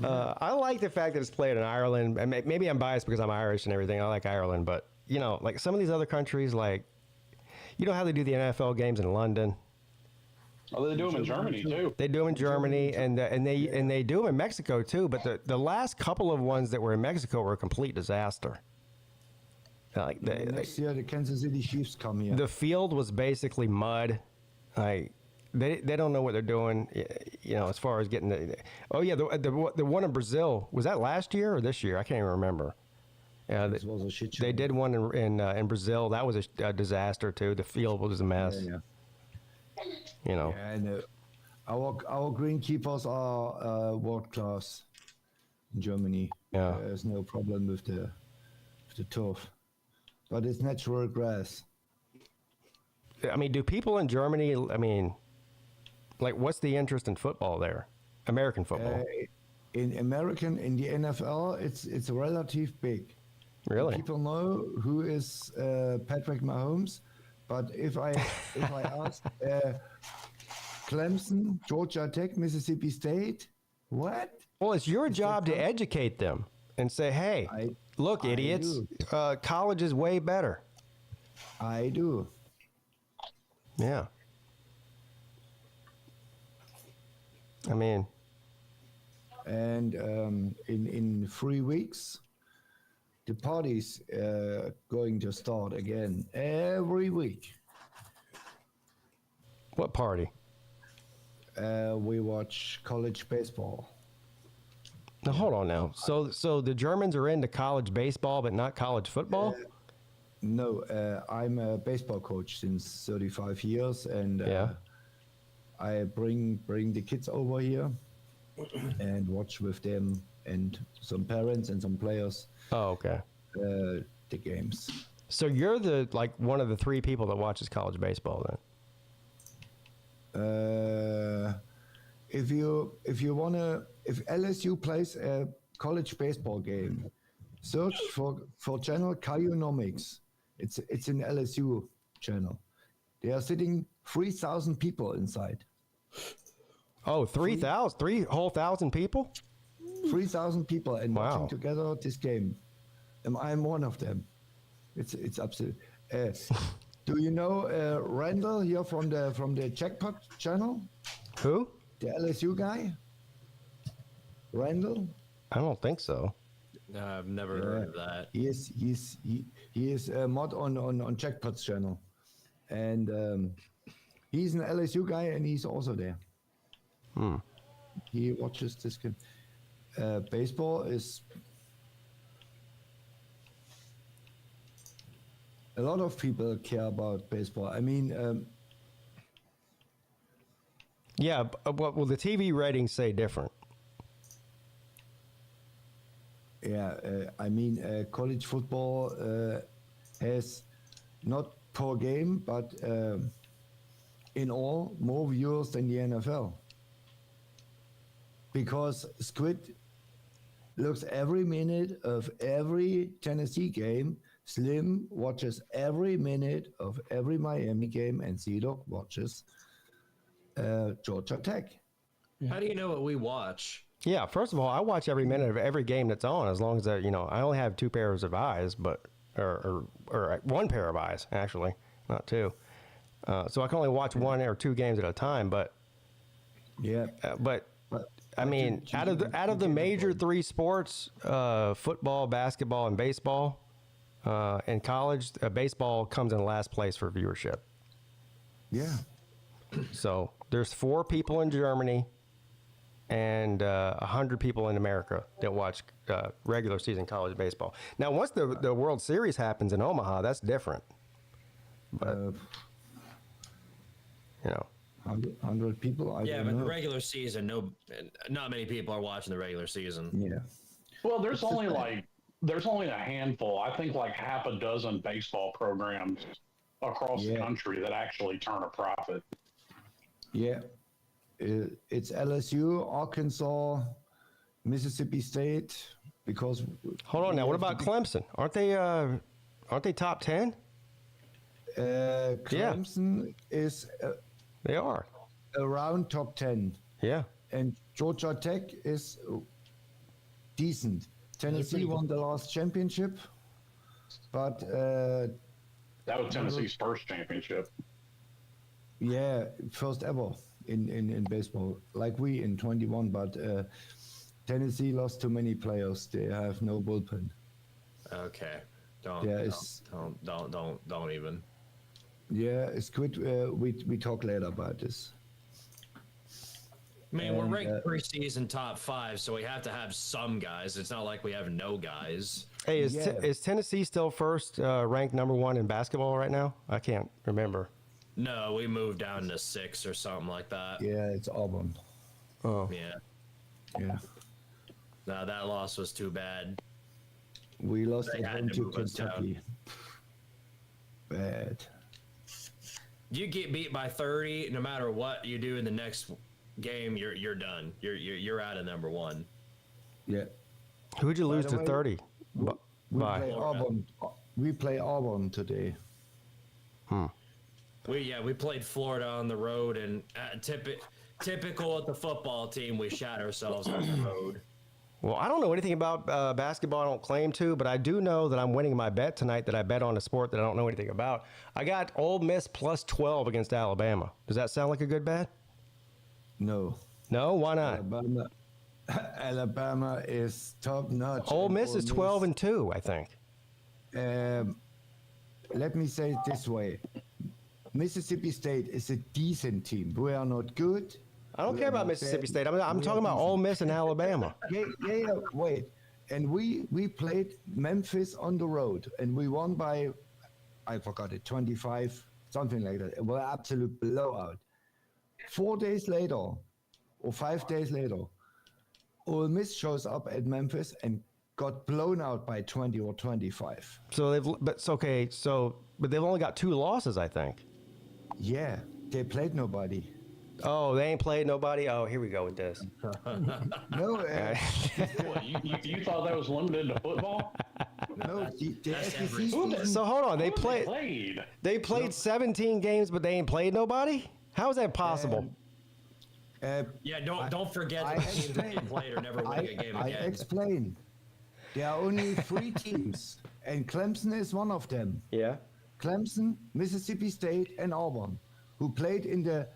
I like the fact that it's played in Ireland. And maybe I'm biased because I'm Irish and everything. I like Ireland, but you know, like some of these other countries, like you know how they do the NFL games in London. Oh, they do them in Germany too. They do them in Germany, and they do them in Mexico too. But the last couple of ones that were in Mexico were a complete disaster. Like Next year, the Kansas City Chiefs come here. the field was basically mud. Like they don't know what they're doing. You know, as far as getting the. Oh yeah, the one in Brazil, was that last year or this year? I can't even remember. Yeah, This was a shit show. they did one in Brazil. That was a disaster too. The field was a mess. Yeah. You know. And our greenkeepers are world class in Germany. Yeah. There's no problem with the turf, but it's natural grass. I mean, do people in Germany? I mean, like, what's the interest in football there? American football, In the NFL, it's relative big. really? People know who is Patrick Mahomes, but if I ask Clemson, Georgia Tech, Mississippi State, what? Well, it's your job to educate them and say, "Hey, look, idiots, college is way better." I do. Yeah. I mean, And in 3 weeks, the party's going to start again every week. what party? We watch college baseball. Now, hold on now. So the Germans are into college baseball, but not college football? No, I'm a baseball coach since 35 years, and Yeah. I bring the kids over here and watch with them and some parents and some players Oh, okay. the games. So you're one of the three people that watches college baseball then? If LSU plays a college baseball game, search for channel Kyonomics. It's an LSU channel. They are sitting 3,000 people inside. Oh, 3,000? 3,000 people? 3,000 people and Wow. watching together this game. And I'm one of them. It's absolute. Do you know Randall here from the Jackpot channel? Who? The LSU guy? Randall? I don't think so. No, I've never heard of that. He is a mod on Jackpot's channel, and he's an LSU guy, and he's also there. He watches this game. Baseball is a lot of people care about baseball. I mean, Yeah, well, the TV ratings say different. college football has not per game, but in all more viewers than the NFL. Because Squid looks every minute of every Tennessee game. Slim watches every minute of every Miami game, and C-Dog watches Georgia Tech. How do you know what we watch? Yeah, first of all, I watch every minute of every game that's on, as long as I only have two pairs of eyes, or one pair of eyes actually, not two. So I can only watch one or two games at a time. But Yeah, but I mean, out of the major three sports, football, basketball, and baseball, in college, baseball comes in last place for viewership. yeah. So there's 4 people in Germany and 100 people in America that watch regular season college baseball. Now, once the World Series happens in Omaha, that's different. But, 100 people. I Yeah, don't but the know. regular season, not many people are watching the regular season. Yeah. Well, there's only a handful. I think like half a dozen baseball programs across the country that actually turn a profit. Yeah, it's LSU, Arkansas, Mississippi State. Because hold on now, what about Clemson? Aren't they top 10? Clemson is They are. around top 10, Yeah. and Georgia Tech is decent. Tennessee won the last championship, but That was Tennessee's first championship. yeah, first ever in baseball, like we in 21. But Tennessee lost too many players. They have no bullpen. Okay, don't even. Yeah, it's good. We talk later about this. I mean, we're ranked preseason top 5, so we have to have some guys. It's not like we have no guys. Hey, is Tennessee still first ranked number 1 in basketball right now? I can't remember. No, we moved down to 6 or something like that. Yeah, it's Auburn. Oh. Yeah. Yeah, No, that loss was too bad. we lost They at had home to to move us down. Kentucky. Bad. You get beat by 30, no matter what you do in the next game, you're done. You're out of number 1. Yeah. Who'd you lose the to way, 30? We By? play Auburn. We play Auburn today. We played Florida on the road, and typical at the football team, we shot ourselves on the road. Well, I don't know anything about basketball. I don't claim to, but I do know that I'm winning my bet tonight that I bet on a sport that I don't know anything about. I got Ole Miss plus 12 against Alabama. Does that sound like a good bet? No. No? Why not? Alabama is top notch. Ole and Miss is 12-2, I think. Let me say it this way. Mississippi State is a decent team. We are not good. I don't We care are about not Mississippi bad. State. I'm We talking are about decent. Ole Miss and Alabama. Yeah, wait. And we played Memphis on the road, and we won by, I forgot it, 25, something like that. It was an absolute blowout. 4 days later, or 5 days later, Ole Miss shows up at Memphis and got blown out by 20 or 25. So but they've only got 2 losses, I think. Yeah, they played nobody. Oh, they ain't played nobody. Oh, here we go with this. No, What, you thought that was limited to football? no, the That's SEC every season. So hold on, Who played? They played 17 games, but they ain't played nobody. How is that possible? Yeah, don't forget I the teams that explained. you played or never win a game I again. explained. There are only 3 teams, and Clemson is one of them. Yeah. Clemson, Mississippi State, and Auburn, who played in the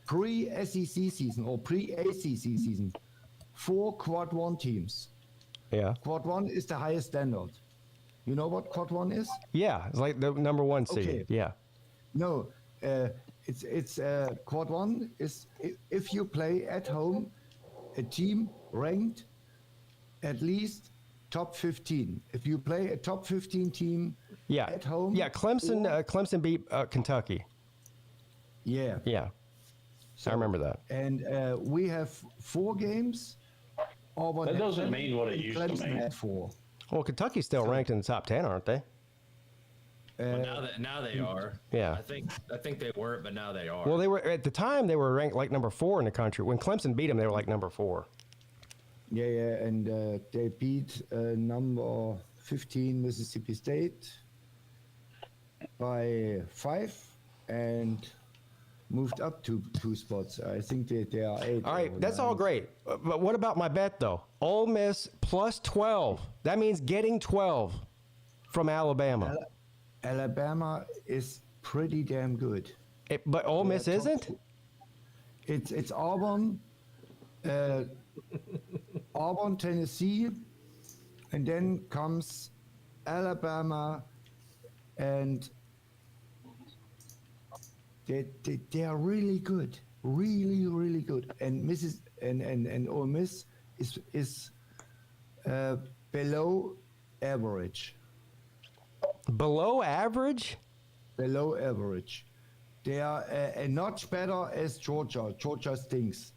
pre-SEC season or pre-ACC season 4 Quad 1 teams. Yeah. Quad 1 is the highest standard. You know what Quad 1 is? Yeah. It's like the number 1 seed. Okay. Yeah. No, it's Quad 1 is if you play at home a team ranked at least top 15. If you play a top 15 team Yeah. at home. Yeah. Clemson beat Kentucky. Yeah. Yeah. I remember that. And we have 4 games. Auburn That had doesn't 7, mean what it and used to Clemson mean. had 4. Well, Kentucky's still ranked in the top 10, aren't they? Well, now they are. Yeah. I think they weren't, but now they are. Well, they were at the time they were ranked like number 4 in the country. When Clemson beat them, they were like number 4. Yeah, and they beat number 15 Mississippi State by 5 and moved up 2 spots. I think they are 8. All right, or that's 9. all great. But what about my bet though? Ole Miss plus 12. That means getting 12 from Alabama. Alabama is pretty damn good. But Ole Miss top isn't? It's Auburn, Auburn, Tennessee, and then comes Alabama, and they are really good, really good. And Ole Miss is below average. Below average? Below average. They are a notch better as Georgia. Georgia stinks.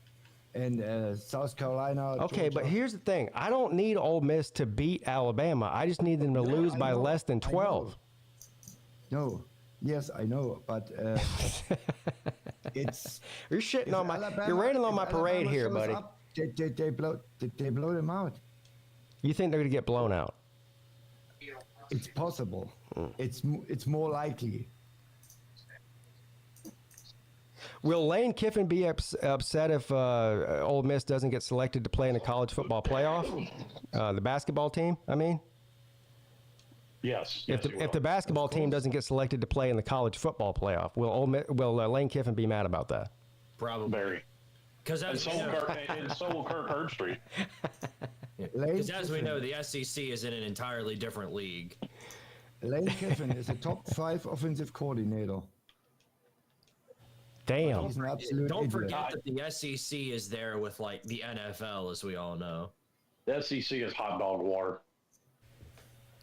And South Carolina. Okay, but Georgia. here's the thing. I don't need Ole Miss to beat Alabama. I just need them to lose I by know, less than I 12. No. Yes, I know, but it's. You're shitting if on my. Alabama- You're raining on if my parade Alabama here, shows buddy. up, they blow them out. You think they're going to get blown out? It's possible. It's more likely. Will Lane Kiffin be upset if Ole Miss doesn't get selected to play in the college football playoff? The basketball team, I mean? Yes. If the basketball team doesn't get selected to play in the college football playoff, will Lane Kiffin be mad about that? Probably. Very. Because And so will Kirk Herbstreit. as we know, the SEC is in an entirely different league. Lane Kiffin is a top 5 offensive coordinator. Damn. He's an absolute Don't idiot. forget that the SEC is there with like the NFL, as we all know. The SEC is hot dog water.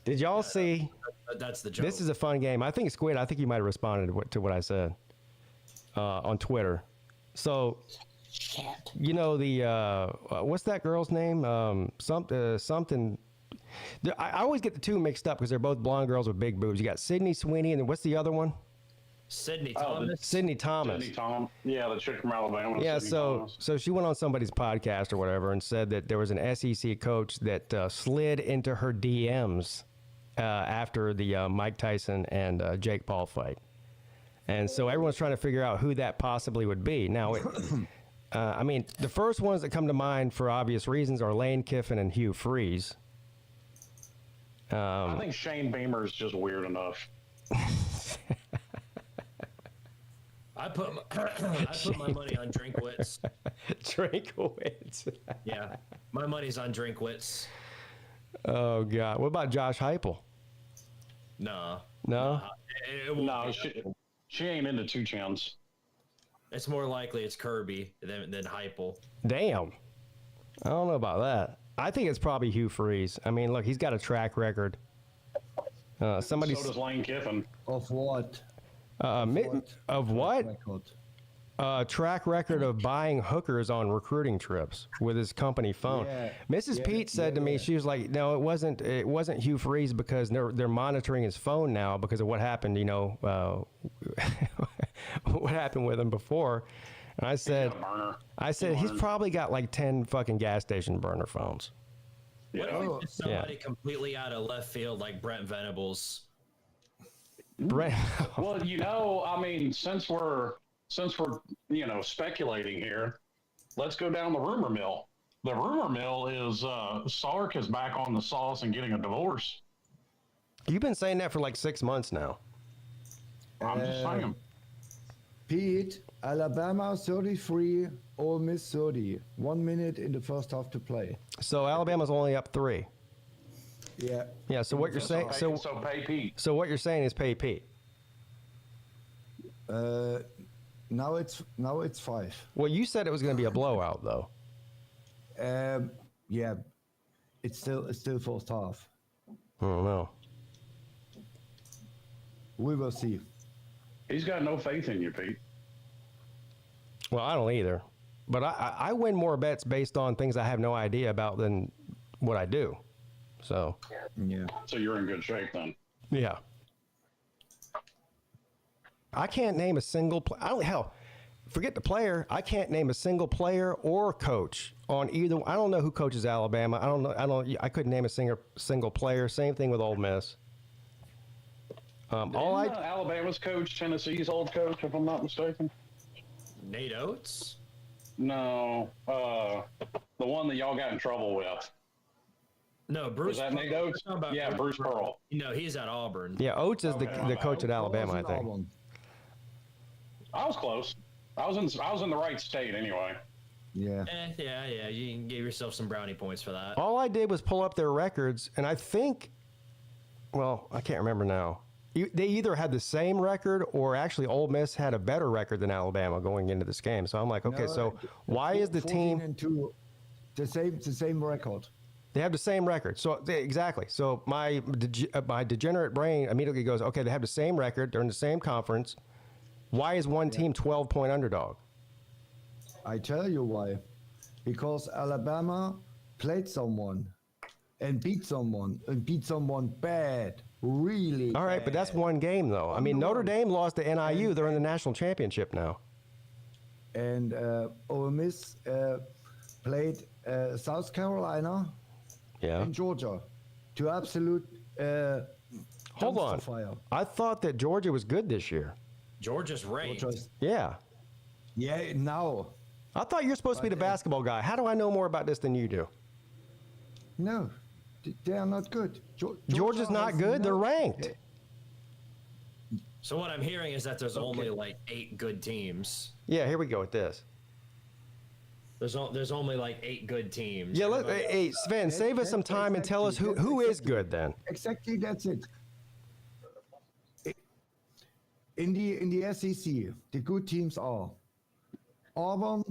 Did y'all see? That's the joke. This is a fun game. I think Squid, I think you might have responded to what I said on Twitter. So, you know, the, what's that girl's name? Something. I always get the two mixed up because they're both blonde girls with big boobs. You got Sydney Sweeney, and what's the other one? Sydney Thomas. Sydney Thomas. Sydney Tom. Yeah, the chick from Alabama. Yeah, Sydney so Thomas. so she went on somebody's podcast or whatever and said that there was an SEC coach that slid into her DMs after the Mike Tyson and Jake Paul fight. And so everyone's trying to figure out who that possibly would be. Now, I mean, the first ones that come to mind for obvious reasons are Lane Kiffin and Hugh Freeze. I think Shane Beamer is just weird enough. I put my money on Drinkwitz. Drinkwitz. Yeah, my money's on Drinkwitz. Oh, God. What about Josh Heupel? No. No? It won't No, be. she ain't into two chins. It's more likely it's Kirby than Heupel. Damn. I don't know about that. I think it's probably Hugh Freeze. I mean, look, he's got a track record. Somebody. So does Lane Kiffin. Of what? Of what? Record. Track record of buying hookers on recruiting trips with his company phone. Yeah, Mrs. Peete said to me, she was like, "No, it wasn't Hugh Freeze because they're monitoring his phone now because of what happened. You know, what happened with him before." And I said, he's probably got like 10 fucking gas station burner phones. Yeah. What if somebody completely out of left field like Brent Venables? Brent. Well, you know, I mean, since we're speculating here, let's go down the rumor mill. The rumor mill is Sark is back on the sauce and getting a divorce. You've been saying that for like 6 months now. I'm just saying. Pete, Alabama 33, Ole Miss 30. 1 minute in the first half to play. So Alabama's only up 3. Yeah. Yeah. So what you're saying? So pay Pete. So what you're saying is pay Pete. Now it's 5. Well, you said it was going to be a blowout, though. Yeah. It's still first half. I don't know. We will see. He's got no faith in you, Pete. Well, I don't either. But I win more bets based on things I have no idea about than what I do. So. Yeah. So you're in good shape then. Yeah. I can't name a single hell, forget the player. I can't name a single player or coach on either. I don't know who coaches Alabama. I couldn't name a single player. Same thing with Ole Miss. Alabama's coach Tennessee's old coach, if I'm not mistaken. Nate Oates? No, the one that y'all got in trouble with. No, Bruce. Was that Nate Oates? Yeah, Bruce Pearl. No, he's at Auburn. Yeah, Oates is the coach at Alabama, I think. I was close. I was in the right state anyway. Yeah. Yeah. You gave yourself some brownie points for that. All I did was pull up their records, and I think, well, I can't remember now. They either had the same record or actually Ole Miss had a better record than Alabama going into this game. So I'm like, okay, so why is the team... And 2, the same record. They have the same record. So exactly. So my degenerate brain immediately goes, okay, they have the same record. They're in the same conference. Why is one team 12-point underdog? I tell you why. Because Alabama played someone and beat someone bad. Really All right, bad. but that's one game, though. I mean, Notre Dame lost to NIU. They're in the national championship now. And Ole Miss played South Carolina and Georgia to absolute Hold on. fire. I thought that Georgia was good this year. Georgia's ranked. Yeah. Yeah, now. I thought you're supposed to be the basketball guy. How do I know more about this than you do? No, they are not good. Georgia's not good. They're ranked. So what I'm hearing is that there's only like 8 good teams. Yeah, here we go with this. There's only like 8 good teams. Yeah, hey, Sven, save us some time and tell us who is good then. Exactly, that's it. In the SEC, the good teams are Auburn,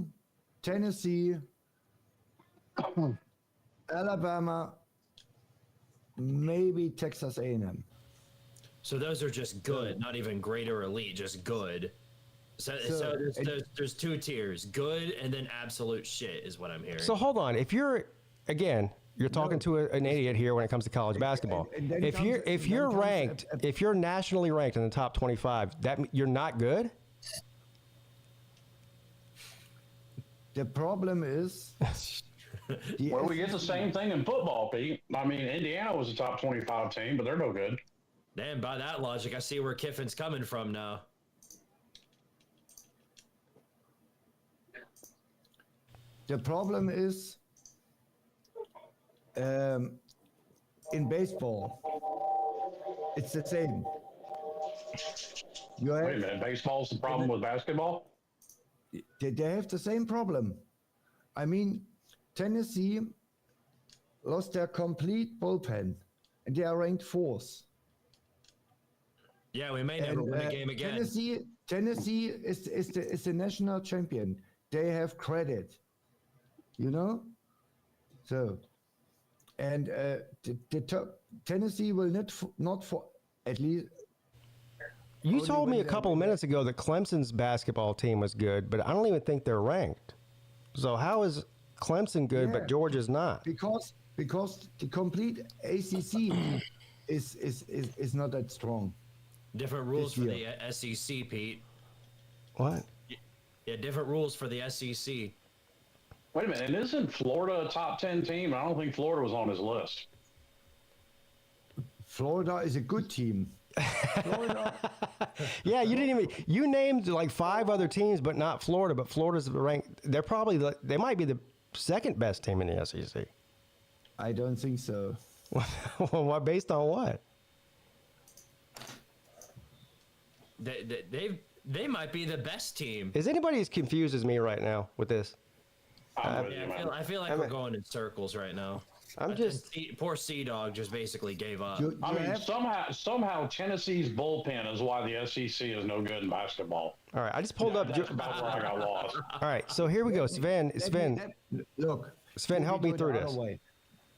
Tennessee, Alabama, maybe Texas A&M. So those are just good, not even great or elite, just good. So there's 2 tiers, good and then absolute shit is what I'm hearing. So hold on. If you're, again, you're talking to an idiot here when it comes to college basketball. If you're nationally ranked in the top 25, that you're not good? The problem is... Well, we get the same thing in football, Pete. I mean, Indiana was a top 25 team, but they're no good. Damn, by that logic, I see where Kiffin's coming from now. The problem is in baseball, it's the same. Wait a minute, baseball's the problem with basketball? They have the same problem. I mean, Tennessee lost their complete bullpen, and they are ranked 4th. Yeah, we may never win a game again. Tennessee is the national champion. They have credit, you know. So, and the top Tennessee will not for at least. You told me a couple of minutes ago that Clemson's basketball team was good, but I don't even think they're ranked. So how is Clemson good, but Georgia's not? Because the complete ACC is not that strong. Different rules for the SEC, Pete. What? Yeah, different rules for the SEC. Wait a minute, and isn't Florida a top 10 team? I don't think Florida was on his list. Florida is a good team. Florida. Yeah, you named like 5 other teams, but not Florida. But Florida's ranked. They might be the second best team in the SEC. I don't think so. Well, based on what? They've They might be the best team. Is anybody as confused as me right now with this? I'm with Yeah, you, man. I feel like we're going in circles right now. I'm just. Poor Sea Dog just basically gave up. I mean, somehow Tennessee's bullpen is why the SEC is no good in basketball. All right, I just pulled up. That's about where I got lost. All right, so here we go. Sven, Look, Sven, help me through this. Way.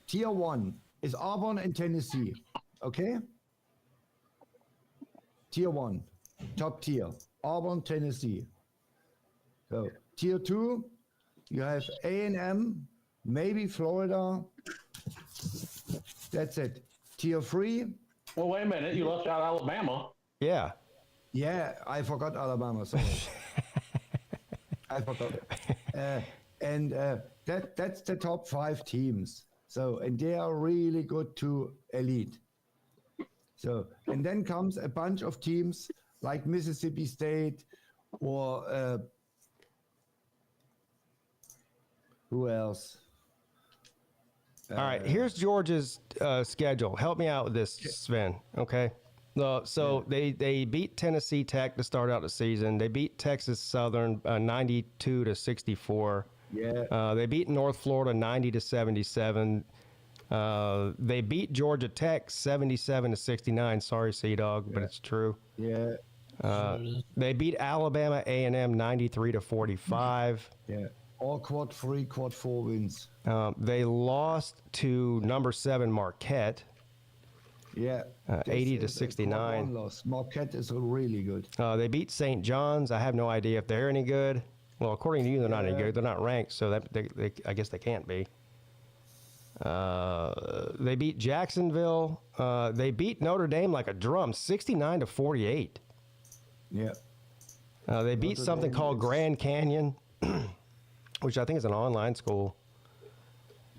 Tier 1 is Auburn and Tennessee. Okay? Tier 1, top tier, Auburn, Tennessee. So, tier 2, you have A&M, maybe Florida. That's it. Tier 3. Well, wait a minute. You left out Alabama. Yeah. Yeah, I forgot Alabama. Sorry. I forgot it. That's the top 5 teams. So, and they are really good to elite. So, and then comes a bunch of teams like Mississippi State or who else? All right, here's Georgia's schedule. Help me out with this, Sven. Okay. So they beat Tennessee Tech to start out the season. They beat Texas Southern 92-64. Yeah. They beat North Florida 90-77. They beat Georgia Tech 77-69. Sorry, Sea Dog, but it's true. Yeah. They beat Alabama A&M 93-45. Yeah. All quad 3, quad 4 wins. They lost to number 7 Marquette. Yeah. 80-69. Loss. Marquette is really good. They beat St. John's. I have no idea if they're any good. Well, according to you, they're not any good. They're not ranked, so that I guess they can't be. They beat Jacksonville. They beat Notre Dame like a drum, 69-48. Yeah. They beat Notre something Dame called is- Grand Canyon, which I think is an online school.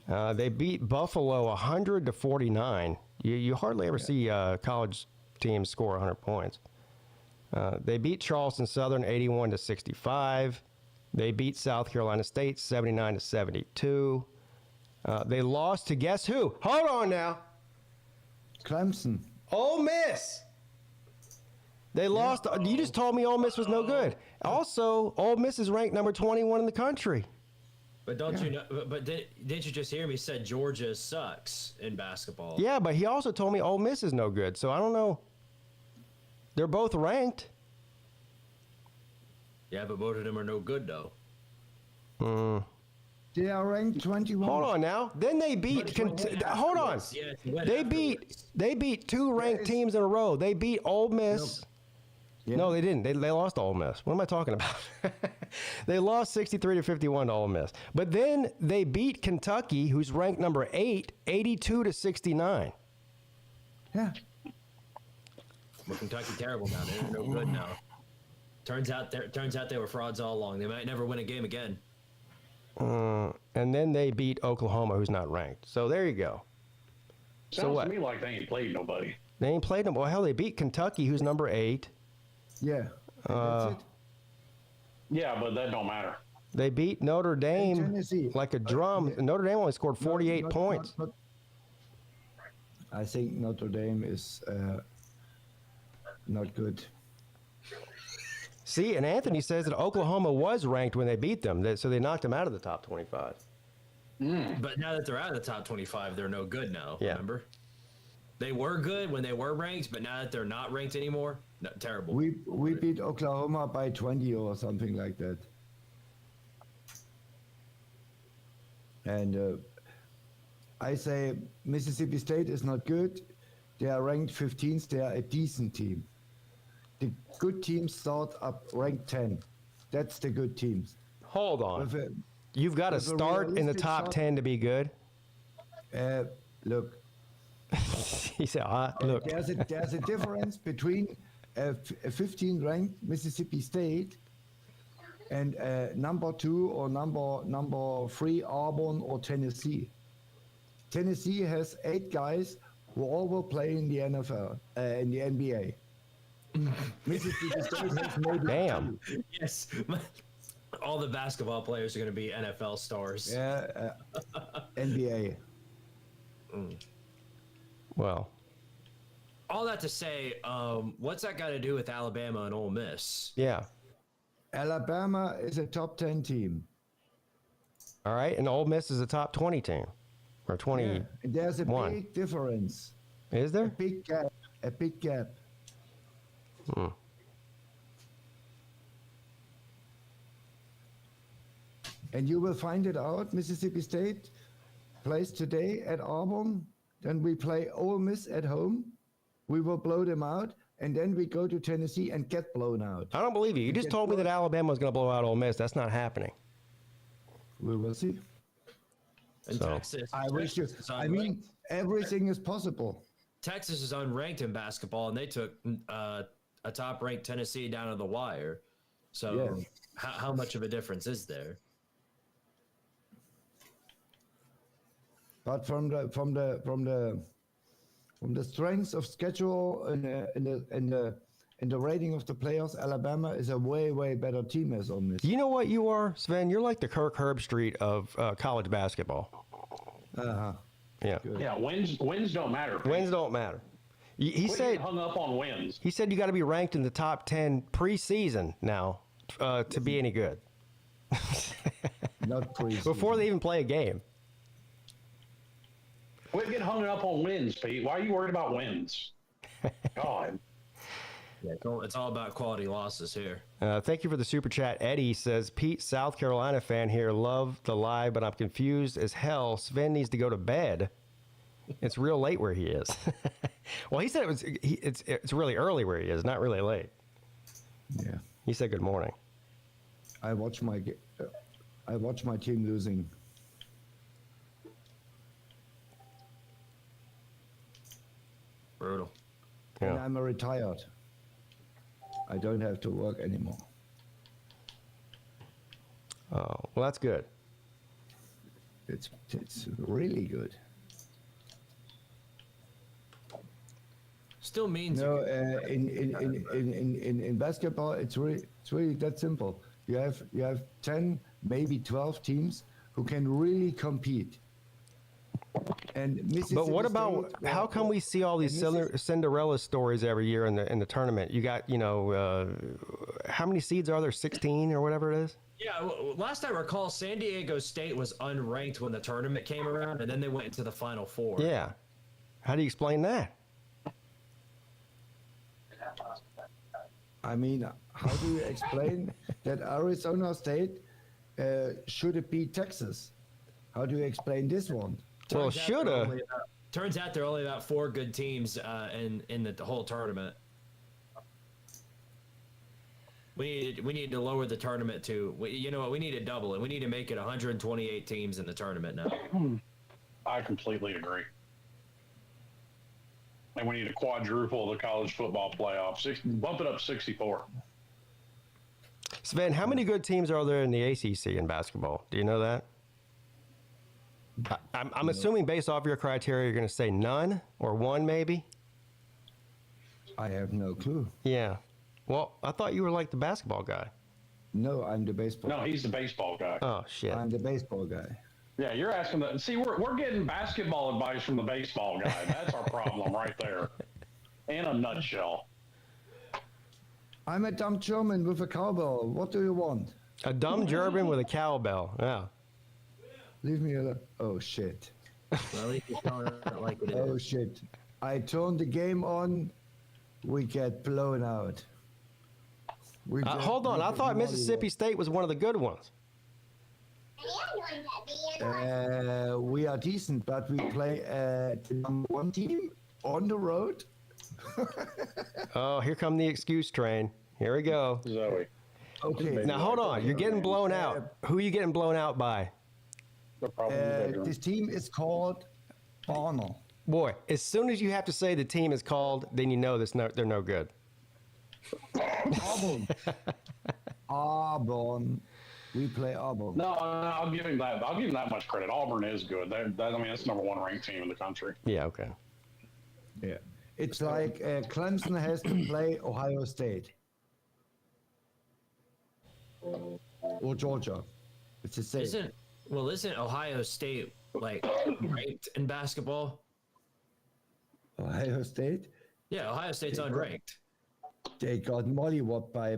They beat Buffalo 100-49. You hardly ever see college teams score 100 points. They beat Charleston Southern 81-65. They beat South Carolina State 79-72. They lost to guess who? Hold on now. Clemson. Ole Miss. They lost. You just told me Ole Miss was no good. Also, Ole Miss is ranked number 21 in the country. But don't you know? But didn't you just hear me said Georgia sucks in basketball? Yeah, but he also told me Ole Miss is no good. So I don't know. They're both ranked. Yeah, but both of them are no good though. They are ranked 21. Hold on now. Then they beat. Hold on. Yeah, They beat 2 ranked teams in a row. They beat Ole Miss. Yeah. No, they didn't. They lost to Ole Miss. What am I talking about? They lost 63-51 to Ole Miss. But then they beat Kentucky, who's ranked number 8, 82-69. Yeah. Well, Kentucky terrible now. They're no good now. Turns out they were frauds all along. They might never win a game again. And then they beat Oklahoma, who's not ranked. So there you go. Sounds what? to me like they ain't played nobody. They ain't played them. Well, hell, they beat Kentucky, who's number 8. Yeah. That's it. Yeah, but that don't matter. They beat Notre Dame Tennessee. like a drum. Notre Dame only scored 48 points. I think Notre Dame is not good. See, and Anthony says that Oklahoma was ranked when they beat them, so they knocked them out of the top 25. But now that they're out of the top 25, they're no good now. Yeah. Remember? They were good when they were ranked, but now that they're not ranked anymore, no, terrible. We beat Oklahoma by 20 or something like that. And I say Mississippi State is not good. They are ranked 15th. They are a decent team. The good teams start up ranked 10. That's the good teams. Hold on. With a- You've got to with a start in the realistic top shot- 10 to be good. Look, He said, look. there's a difference between a 15 ranked Mississippi State and number 2 or number 3 Auburn or Tennessee. Tennessee has 8 guys who all will play in the NFL, in the NBA. Mississippi State has maybe Damn. Yes. All the basketball players are going to be NFL stars. NBA. Well, all that to say, what's that got to do with Alabama and Ole Miss? Yeah. Alabama is a top 10 team. All right. And Ole Miss is a top 20 team. Or 20. Yeah. And there's a big difference. Is there? A big gap. A big gap. Hmm. And you will find it out. Mississippi State plays today at Auburn. Then we play Ole Miss at home. We will blow them out. And then we go to Tennessee and get blown out. I don't believe you. You just told me that Alabama was going to blow out Ole Miss. That's not happening. We will see. And So- Texas. I wish you. Texas is I unranked. mean, everything is possible. Texas is unranked in basketball, and they took a top-ranked Tennessee down to the wire. So, Yeah. how much of a difference is there? But from the strength of schedule and the rating of the players, Alabama is a way better team as Ole Miss. You know what you are, Sven? You're like the Kirk Herbstreit of college basketball. Uh-huh. Yeah. Yeah, wins don't matter. Wins don't matter. He Quit said getting hung up on wins. he said you got to be ranked in the top 10 preseason now to be any good. Not preseason. Before they even play a game. Quit getting hung up on wins, Pete. Why are you worried about wins? God. Yeah, it's all about quality losses here. Thank you for the super chat. Eddie says, Pete, South Carolina fan here. Love the live, but I'm confused as hell. Sven needs to go to bed. It's real late where he is. Well, he said it's really early where he is, not really late. Yeah. He said good morning. I watch my team losing. Brutal. And Yeah. I'm retired. I don't have to work anymore. Oh, well, that's good. It's really good. Still means No, in basketball, it's really that simple. You have 10, maybe 12 teams who can really compete. And Mississippi But what about State, how come we see all these Cinderella stories every year in the tournament? You got how many seeds are there? 16 or whatever it is. Yeah, last I recall, San Diego State was unranked when the tournament came around, and then they went into the Final Four. Yeah. How do you explain that? I mean, how do you explain that Arizona State should have beat Texas? How do you explain this one? Well, Turns out shoulda. there are only about- Turns out there are only about 4 good teams in the whole tournament. We need to lower the tournament to. You know what? We need to double it. We need to make it 128 teams in the tournament now. I completely agree. And we need to quadruple the college football playoffs. Bump it up 64. Sven, how many good teams are there in the ACC in basketball? Do you know that? I'm assuming based off your criteria, you're going to say none or one maybe? I have no clue. Yeah. Well, I thought you were like the basketball guy. No, I'm the baseball. No, he's the baseball guy. Oh, shit. I'm the baseball guy. Yeah, you're asking that. See, we're getting basketball advice from the baseball guy. That's our problem right there. In a nutshell. I'm a dumb German with a cowbell. What do you want? A dumb German with a cowbell. Yeah. Leave me alone. Oh, shit. Well, at least you're telling it like it Oh, is. shit. I turn the game on. We get blown out. Hold on. I thought Mississippi State was one of the good ones. We are decent, but we play the number 1 team on the road. Oh, here come the excuse train. Here we go. Zoe. Okay. Now, hold on. You're getting blown out. Who are you getting blown out by? The problem is This team is called Barner. Boy, as soon as you have to say the team is called, then you know they're no good. Auburn. Auburn. We play Auburn. No, I'll give him that. I'll give him that much credit. Auburn is good. I mean, that's number 1 ranked team in the country. Yeah, okay. Yeah. It's like Clemson has to play Ohio State. Or Georgia. It's the same. Isn't Ohio State like ranked in basketball? Ohio State? Yeah, Ohio State's unranked. They got mollywopped by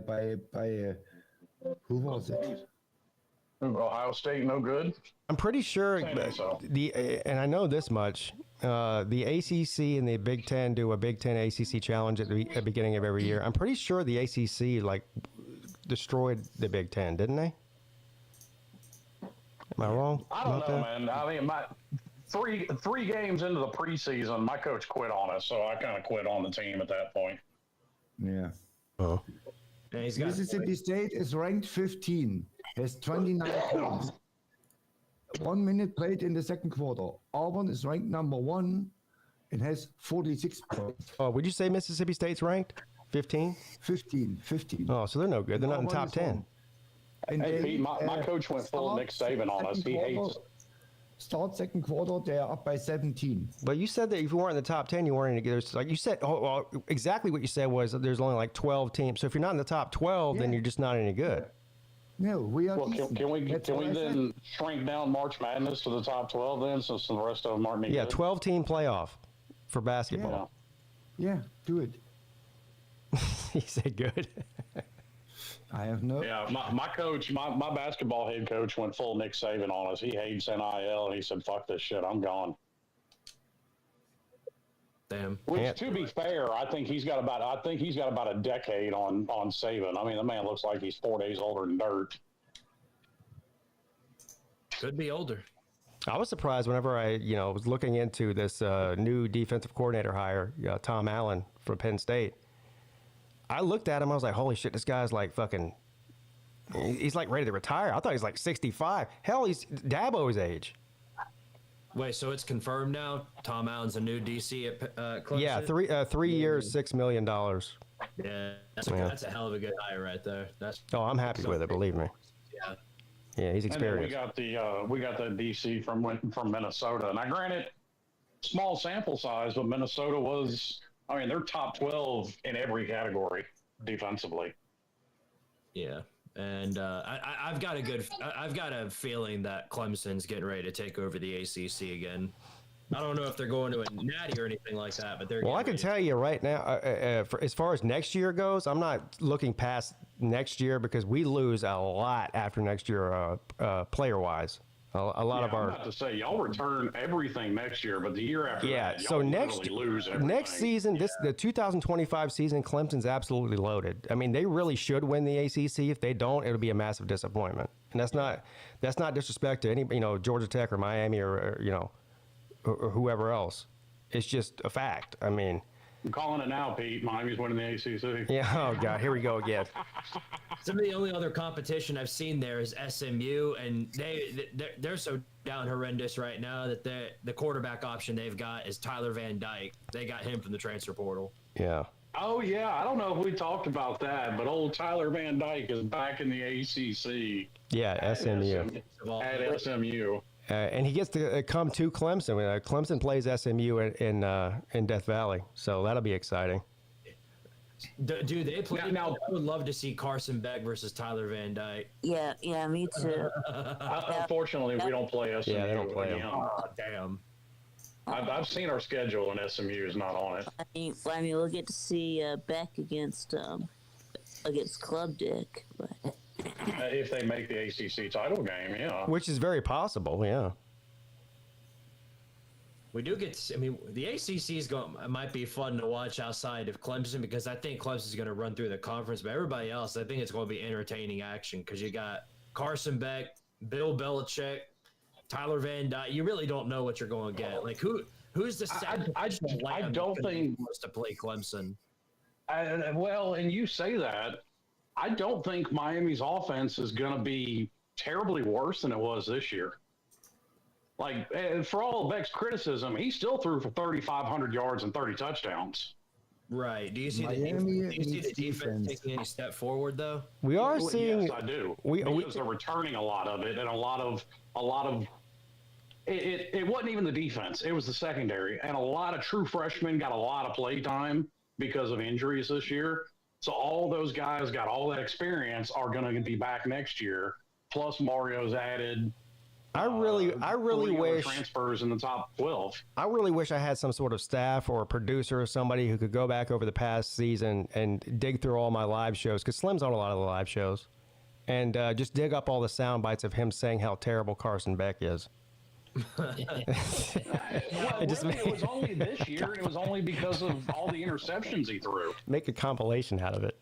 who was it? Ohio State, no good. I'm pretty sure So. and I know this much. The ACC and the Big Ten do a Big Ten ACC challenge at the beginning of every year. I'm pretty sure the ACC destroyed the Big Ten, didn't they? Am I wrong? I don't know, man. I mean, my three games into the preseason, my coach quit on us, so I kind of quit on the team at that point. Yeah. Oh. And he's got Mississippi State is ranked 15, has 29 points. 1 minute played in the second quarter. Auburn is ranked number 1 and has 46 points. Oh, would you say Mississippi State's ranked 15? 15. Oh, so they're no good. They're not in the top 10. And Hey, then, Pete, my coach went full Nick Saban on us. He hates. Start second quarter, they're up by 17. But you said that if you weren't in the top 10, you weren't any good. Like you said, exactly what you said was that there's only like 12 teams. So if you're not in the top 12, then you're just not any good. No, we are. Well, can we then shrink down March Madness to the top 12 then, since the rest of them aren't any Yeah, good? 12-team playoff for basketball. Yeah, do it. He said good. I have no. Yeah, my coach, my basketball head coach went full Nick Saban on us. He hates NIL, and he said, "Fuck this shit, I'm gone." damn. Which, to be fair, I think he's got about a decade on Saban. I mean, the man looks like he's 4 days older than dirt. Could be older. I was surprised whenever I, was looking into this new defensive coordinator hire, Tom Allen from Penn State. I looked at him. I was like, holy shit, this guy's like fucking, he's like ready to retire. I thought he's like 65. Hell, he's Dabo's age. Wait, so it's confirmed now? Tom Allen's a new DC at Clemson? Yeah, 3 years, $6 million. Yeah, that's a hell of a good hire right there. Oh, I'm happy with it, believe me. Yeah. Yeah, he's And then experienced. we got the DC from Minnesota. Now, granted, small sample size, but Minnesota was, I mean, they're top 12 in every category defensively. Yeah. And I've got a feeling that Clemson's getting ready to take over the ACC again. I don't know if they're going to a natty or anything like that, but they're. Well, I can tell you right now, as far as next year goes, I'm not looking past next year because we lose a lot after next year, player-wise. A lot of our. I'm about to say y'all return everything next year, but the year after that, so y'all next literally lose everything. next season, the 2025 season, Clemson's absolutely loaded. I mean, they really should win the ACC. If they don't, it'll be a massive disappointment. And that's not disrespect to any, Georgia Tech or Miami or or whoever else. It's just a fact. I mean, I'm calling it now, Pete. Miami's winning the ACC. yeah. Oh God, here we go again. Some of the only other competition I've seen there is SMU, and they're so down horrendous right now that the quarterback option they've got is Tyler Van Dyke. They got him from the transfer portal. Yeah. Oh yeah, I don't know if we talked about that, but old Tyler Van Dyke is back in the ACC. Yeah, SMU. At SMU. And he gets to come to Clemson. Clemson plays SMU in Death Valley, so that'll be exciting. Do they play? Now, I would love to see Carson Beck versus Tyler Van Dyke. Yeah, me too. Unfortunately, we don't play SMU. Yeah, they don't play 'em. Oh, damn. I've seen our schedule, and SMU is not on it. I mean, we'll get to see Beck against Club Dick, but If they make the ACC title game, yeah. Which is very possible, yeah. We do get. I mean, the ACC might be fun to watch outside of Clemson because I think Clemson's going to run through the conference, but everybody else, I think it's going to be entertaining action because you got Carson Beck, Bill Belichick, Tyler Van Dyke. You really don't know what you're going to get. Like who's the second? I don't think to play Clemson. Well, and you say that. I don't think Miami's offense is going to be terribly worse than it was this year. Like, for all of Beck's criticism, he still threw for 3,500 yards and 30 touchdowns. Right. Do you see Miami the defense taking any step forward though? We are seeing. Yes, I do. Because they're returning a lot of it, and a lot of. It wasn't even the defense; it was the secondary, and a lot of true freshmen got a lot of play time because of injuries this year. So all those guys got all that experience are going to be back next year. Plus Mario's added. I really three wish transfers in the top 12. I really wish I had some sort of staff or a producer or somebody who could go back over the past season and dig through all my live shows, because Slim's on a lot of the live shows, and just dig up all the sound bites of him saying how terrible Carson Beck is. Well, it was only this year. It was only because of all the interceptions he threw. Make a compilation out of it.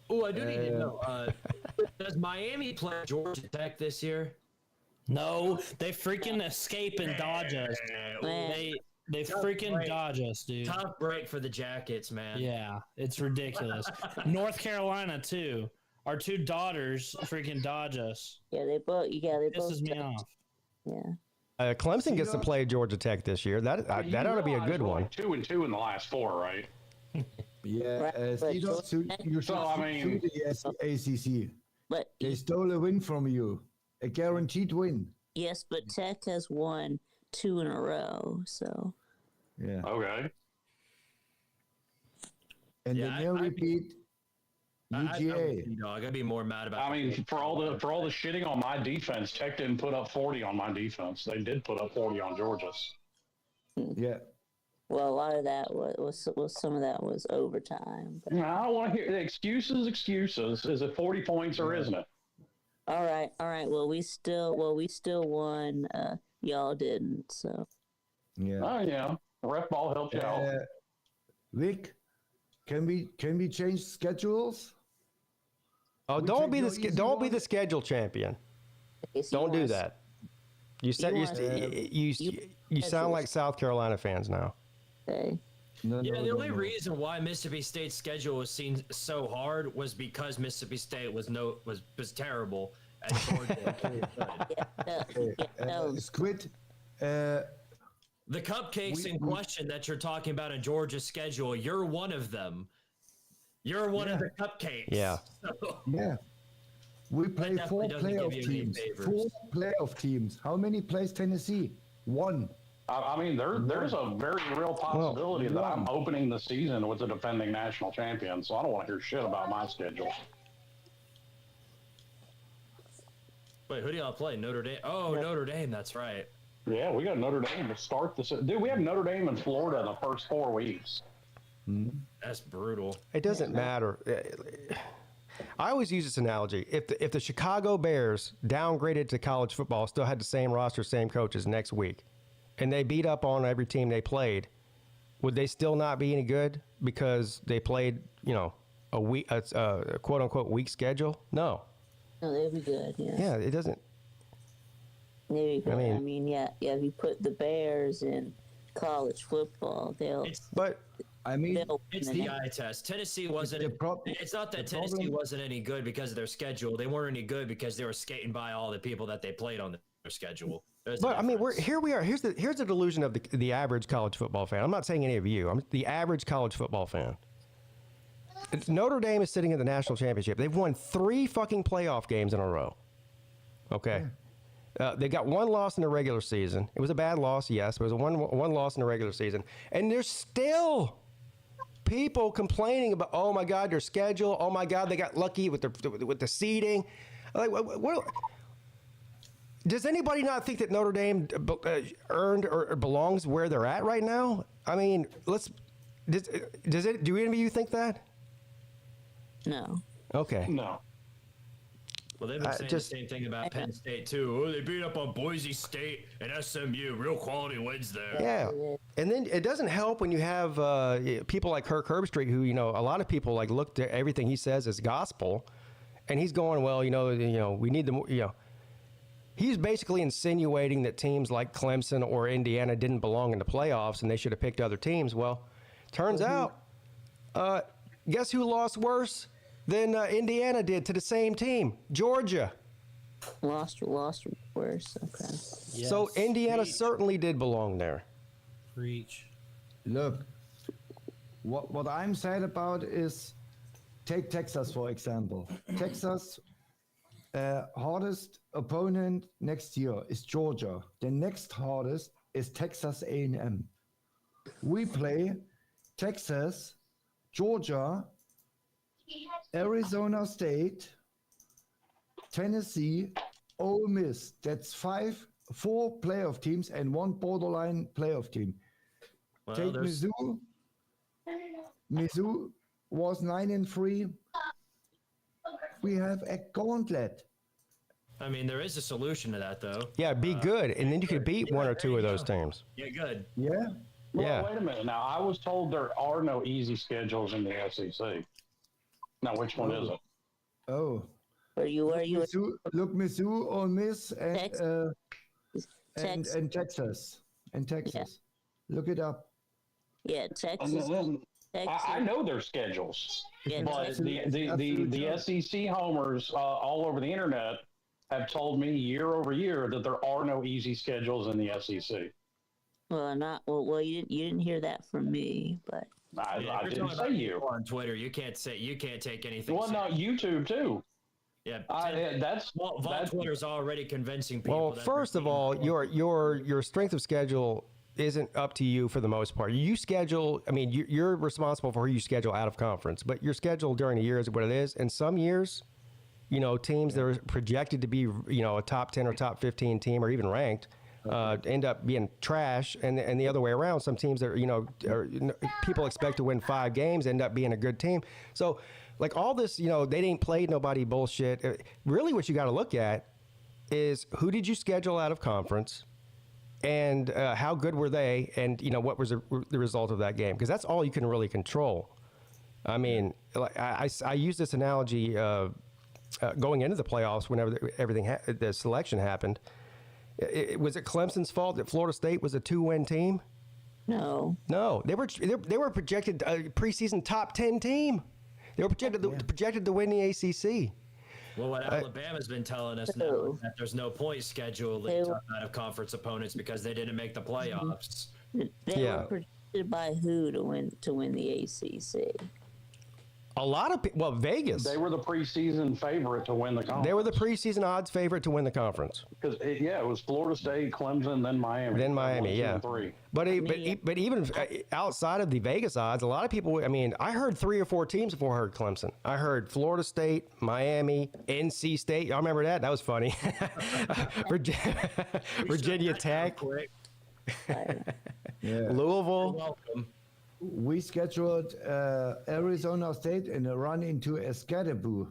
Oh, I do need to know. Does Miami play Georgia Tech this year? No, they freaking escape and dodge us. They freaking dodge us, dude. Tough break for the Jackets, man. Yeah, it's ridiculous. North Carolina too. Our two daughters freaking dodge us. Yeah, they both. Yeah, they both. Pisses me off. Yeah. Clemson gets to play Georgia Tech this year. That ought to be a good one. 2-2 in the last 4, right? Yeah, Right, you should I mean- sue the ACC. But They stole a win from you, a guaranteed win. yes, but Tech has won 2 in a row. So Yeah, Okay. and Yeah, they nearly beat I UGA. gotta be more mad about. I mean, for all the shitting on my defense, Tech didn't put up 40 on my defense. They did put up 40 on Georgia's. Yeah, well, a lot of that was some of that was overtime. But, I don't want to hear the excuses. Is it 40 points or isn't it? all right. Well, we still won. Y'all didn't. So yeah. Oh yeah, ref ball helped you out. Vic, can we change schedules? Oh, We don't take be your the easy don't be one. the schedule champion. okay, so Don't do that. You said you you sound like South Carolina fans now. Okay. No, Yeah, no, the no, only no. reason why Mississippi State's schedule was seen so hard was because Mississippi State was terrible and Georgia was good. No, Squid. The cupcakes in question that you're talking about in Georgia's schedule, you're one of them. You're one of the cupcakes. Yeah. So, Yeah. We play definitely 4 doesn't give playoff you any teams. favors. 4 playoff teams. How many plays Tennessee? 1. I mean, there's a very real possibility that I'm opening the season with the defending national champion. So I don't want to hear shit about my schedule. wait, who do y'all play? Notre Dame. Oh, Notre Dame. That's right. Yeah, we got Notre Dame to start this. Dude, we have Notre Dame and Florida in the first 4 weeks. That's brutal. It doesn't matter. I always use this analogy. If the Chicago Bears downgraded to college football, still had the same roster, same coaches next week, and they beat up on every team they played, would they still not be any good because they played, a week, a quote unquote weak schedule? No. no, they'd be good. Yeah. Yeah, it doesn't. They'd be good. mean- I mean, yeah. If you put the Bears in college football, they'll But I mean, It's win the it. eye test. Tennessee wasn't. It's not that the Tennessee problem- wasn't any good because of their schedule. They weren't any good because they were skating by all the people that they played on their schedule. There's a But I mean, difference. here we are. Here's the delusion of the average college football fan. I'm not saying any of you. I'm the average college football fan. Notre Dame is sitting in the national championship. They've won 3 fucking playoff games in a row. Okay. They got 1 loss in the regular season. It was a bad loss, yes. But it was a one loss in the regular season, and there's still people complaining about, oh my God, their schedule. Oh my God, they got lucky with the seeding. Like, what does anybody not think that Notre Dame earned or belongs where they're at right now? I mean, do any of you think that? No. Okay. No. Well, they've been saying the same thing about Penn State too. Oh, they beat up on Boise State and SMU. Real quality wins there. Yeah, and then it doesn't help when you have people like Kirk Herbstreit, who a lot of people look to everything he says as gospel, and he's going, well, we need the He's basically insinuating that teams like Clemson or Indiana didn't belong in the playoffs and they should have picked other teams. Well, turns out, guess who lost worse than Indiana did to the same team? Georgia. Lost worse. Okay. So Indiana certainly did belong there. Preach. look, what I'm sad about is, take Texas for example. Texas hardest opponent next year is Georgia. The next hardest is Texas A&M. We play Texas, Georgia, Arizona State, Tennessee, Ole Miss. That's 5 4 playoff teams and 1 borderline playoff team. Well, Take Mizzou. Mizzou was 9-3. We have a gauntlet. I mean, there is a solution to that, though. Yeah, be good, and then you could beat one or two of those teams. Yeah, good. Yeah. Well, Yeah. wait a minute. Now, I was told there are no easy schedules in the SEC. Now, which one is it? Oh. Where you Mizzou, Ole Miss, and Texas. and Texas. And Texas. Look it up. Yeah, Texas. I know their schedules, Yeah, but Texas. the SEC homers all over the internet have told me year over year that there are no easy schedules in the SEC. Well, you didn't hear that from me, but I didn't say you. On Twitter, you can't take anything. Well, no, YouTube too. Yeah, That's Twitter's already convincing people. Well, that first they're of all, being- your strength of schedule isn't up to you for the most part. You schedule. I mean, you're responsible for who you schedule out of conference, but your schedule during the year is what it is. And some years, teams that are projected to be, a top 10 or top 15 team or even ranked, end up being trash. And the other way around, some teams that people expect to win 5 games end up being a good team. So, like all this, they ain't played nobody bullshit. Really, what you got to look at is who did you schedule out of conference, and how good were they, and what was the result of that game? Because that's all you can really control. I mean, like I use this analogy going into the playoffs whenever the selection happened. Was it Clemson's fault that Florida State was a 2-win team? no. No, they were projected a preseason top 10 team. They were projected to win the ACC. Well, what Alabama's been telling us now is that there's no point scheduling tough out of conference opponents because they didn't make the playoffs. They were predicted by who to win the ACC? A lot of Vegas. They were the preseason favorite to win the conference. They were the preseason odds favorite to win the conference. Because it was Florida State, Clemson, then Miami. Then Miami, 1, 2, yeah. and 3. But even outside of the Vegas odds, a lot of people. I mean, I heard 3 or 4 teams before I heard Clemson. I heard Florida State, Miami, NC State. Y'all remember that? That was funny. Virginia Tech, Louisville. Welcome. We scheduled Arizona State in a run into Escadaboo.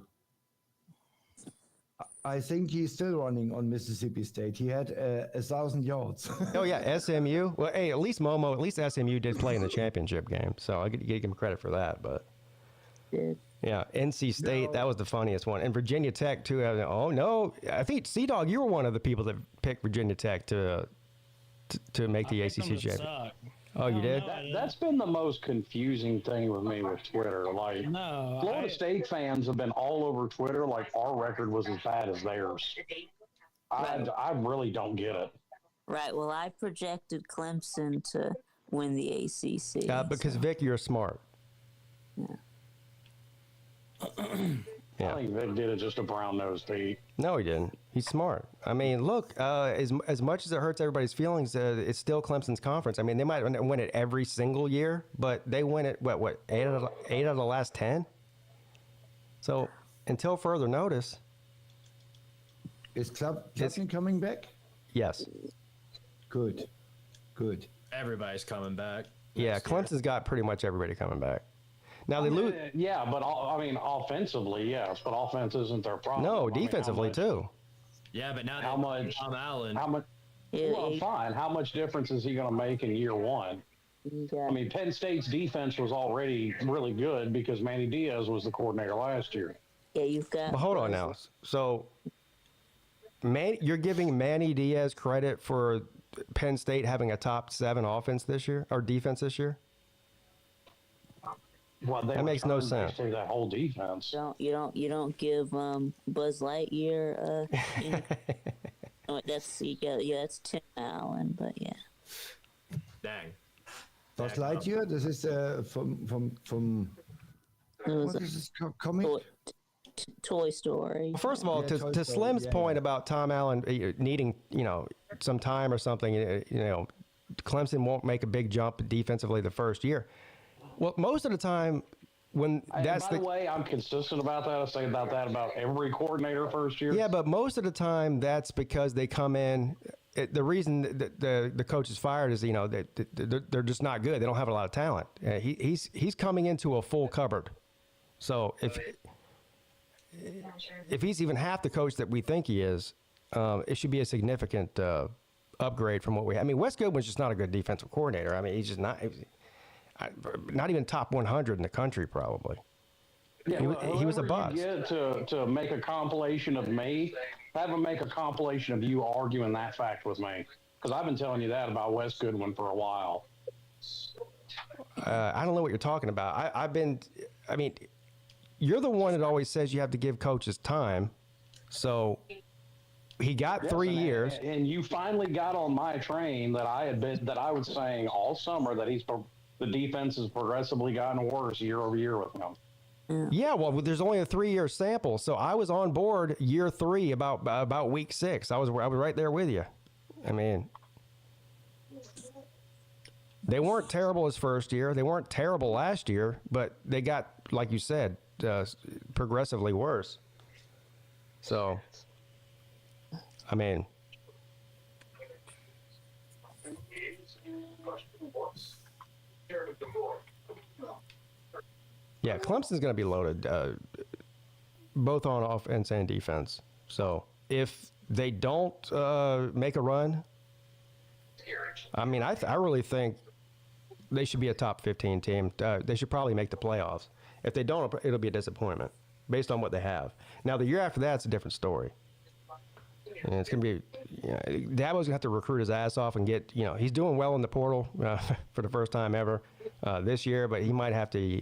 I think he's still running on Mississippi State. He had 1,000 yards. Oh yeah, SMU. Well, hey, at least SMU did play in the championship game, so I could give him credit for that. But yeah, NC State, that was the funniest one, and Virginia Tech too. Oh no, I think C-Dog, you were one of the people that picked Virginia Tech to make the ACC championship. Oh, you did? That's been the most confusing thing with me with Twitter. Like, Florida State fans have been all over Twitter like our record was as bad as theirs. I really don't get it. Right. Well, I projected Clemson to win the ACC. Because Vic, you're smart. I think Vic did it just to brown-nosed Pete. No, he didn't. He's smart. I mean, look, as much as it hurts everybody's feelings, it's still Clemson's conference. I mean, they might win it every single year, but they win it, what, 8 out of the last 10? So, until further notice. Is Clemson coming back? Yes. Good. Everybody's coming back. Yeah, Clemson's got pretty much everybody coming back. Now they lose. Yeah, but offensively, yes, but offense isn't their problem. No, defensively too. Yeah, but now how much? Tom Allen. How much? Well, fine. How much difference is he going to make in year one? I mean, Penn State's defense was already really good because Manny Diaz was the coordinator last year. Yeah, you've got. But hold on now. So, you're giving Manny Diaz credit for Penn State having a top 7 offense this year or defense this year? Well, that makes no sense. That whole defense. You don't give Buzz Lightyear. That's Tim Allen, but yeah. Dang. Buzz Lightyear. This is from what is this comic? Toy Story. Well, first of all, to Slim's point about Tom Allen needing some time or something, Clemson won't make a big jump defensively the first year. Well, most of the time, when that's by the way, I'm consistent about that. I say about that about every coordinator first year. Yeah, but most of the time, that's because they come in the reason that the coach is fired is, they're just not good. They don't have a lot of talent. He's coming into a full cupboard. So if he's even half the coach that we think he is, it should be a significant upgrade from what we have. I mean, Wes Goodwin's just not a good defensive coordinator. I mean, he's just not even top 100 in the country, probably. Yeah, he was a bust. Get to make a compilation of me, have him make a compilation of you arguing that fact with me, because I've been telling you that about Wes Goodwin for a while. I don't know what you're talking about. I mean, you're the one that always says you have to give coaches time. So he got 3 years, and you finally got on my train that I was saying all summer that the defense has progressively gotten worse year over year with him. Yeah, well, there's only a 3-year sample, so I was on board year 3 about week 6. I was right there with you. I mean, they weren't terrible his first year. They weren't terrible last year, but they got, like you said, progressively worse. So, I mean, yeah, Clemson's going to be loaded, both on offense and defense. So if they don't make a run, I mean, I really think they should be a top 15 team. They should probably make the playoffs. If they don't, it'll be a disappointment based on what they have. Now, the year after that, it's a different story. And it's going to be, Dabo's going to have to recruit his ass off and get, he's doing well in the portal for the first time ever this year, but he might have to,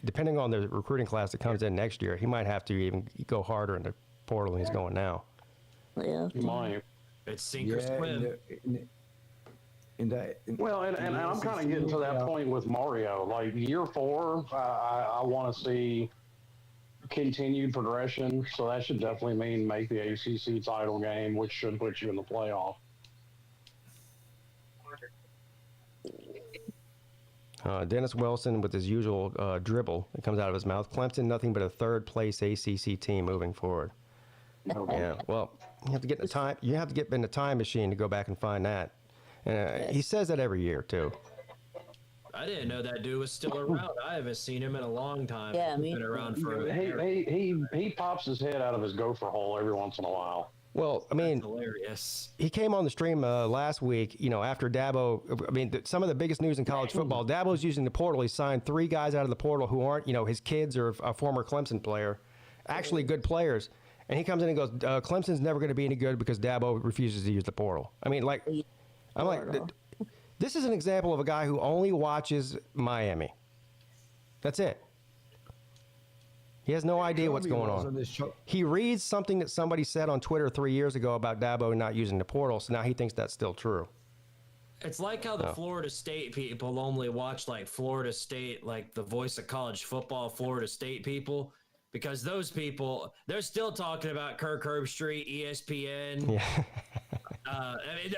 depending on the recruiting class that comes in next year, he might have to even go harder in the portal than he's going now. Yeah. He might. It's sink or swim. And I'm kind of getting to that point with Mario. Like year 4, I want to see continued progression. So that should definitely mean make the ACC title game, which should put you in the playoff. Dennis Wilson with his usual dribble that comes out of his mouth. Clemson, nothing but a third-place ACC team moving forward. Okay. Yeah, well, you have to get in the time machine to go back and find that. He says that every year too. I didn't know that dude was still around. I haven't seen him in a long time. Yeah, He's been around for he pops his head out of his gopher hole every once in a while. Well, I mean, That's hilarious. he came on the stream last week, after Dabo. I mean, some of the biggest news in college football, Dabo's using the portal. He signed 3 guys out of the portal who aren't, his kids or a former Clemson player, actually good players. And he comes in and goes, Clemson's never going to be any good because Dabo refuses to use the portal. I mean, I'm like, this is an example of a guy who only watches Miami. That's it. He has no idea what's going on. He reads something that somebody said on Twitter 3 years ago about Dabo not using the portal, so now he thinks that's still true. It's like how the Florida State people only watch Florida State, the voice of college football, Florida State people, because those people, they're still talking about Kirk Herbstreit, ESPN. Yeah. I mean,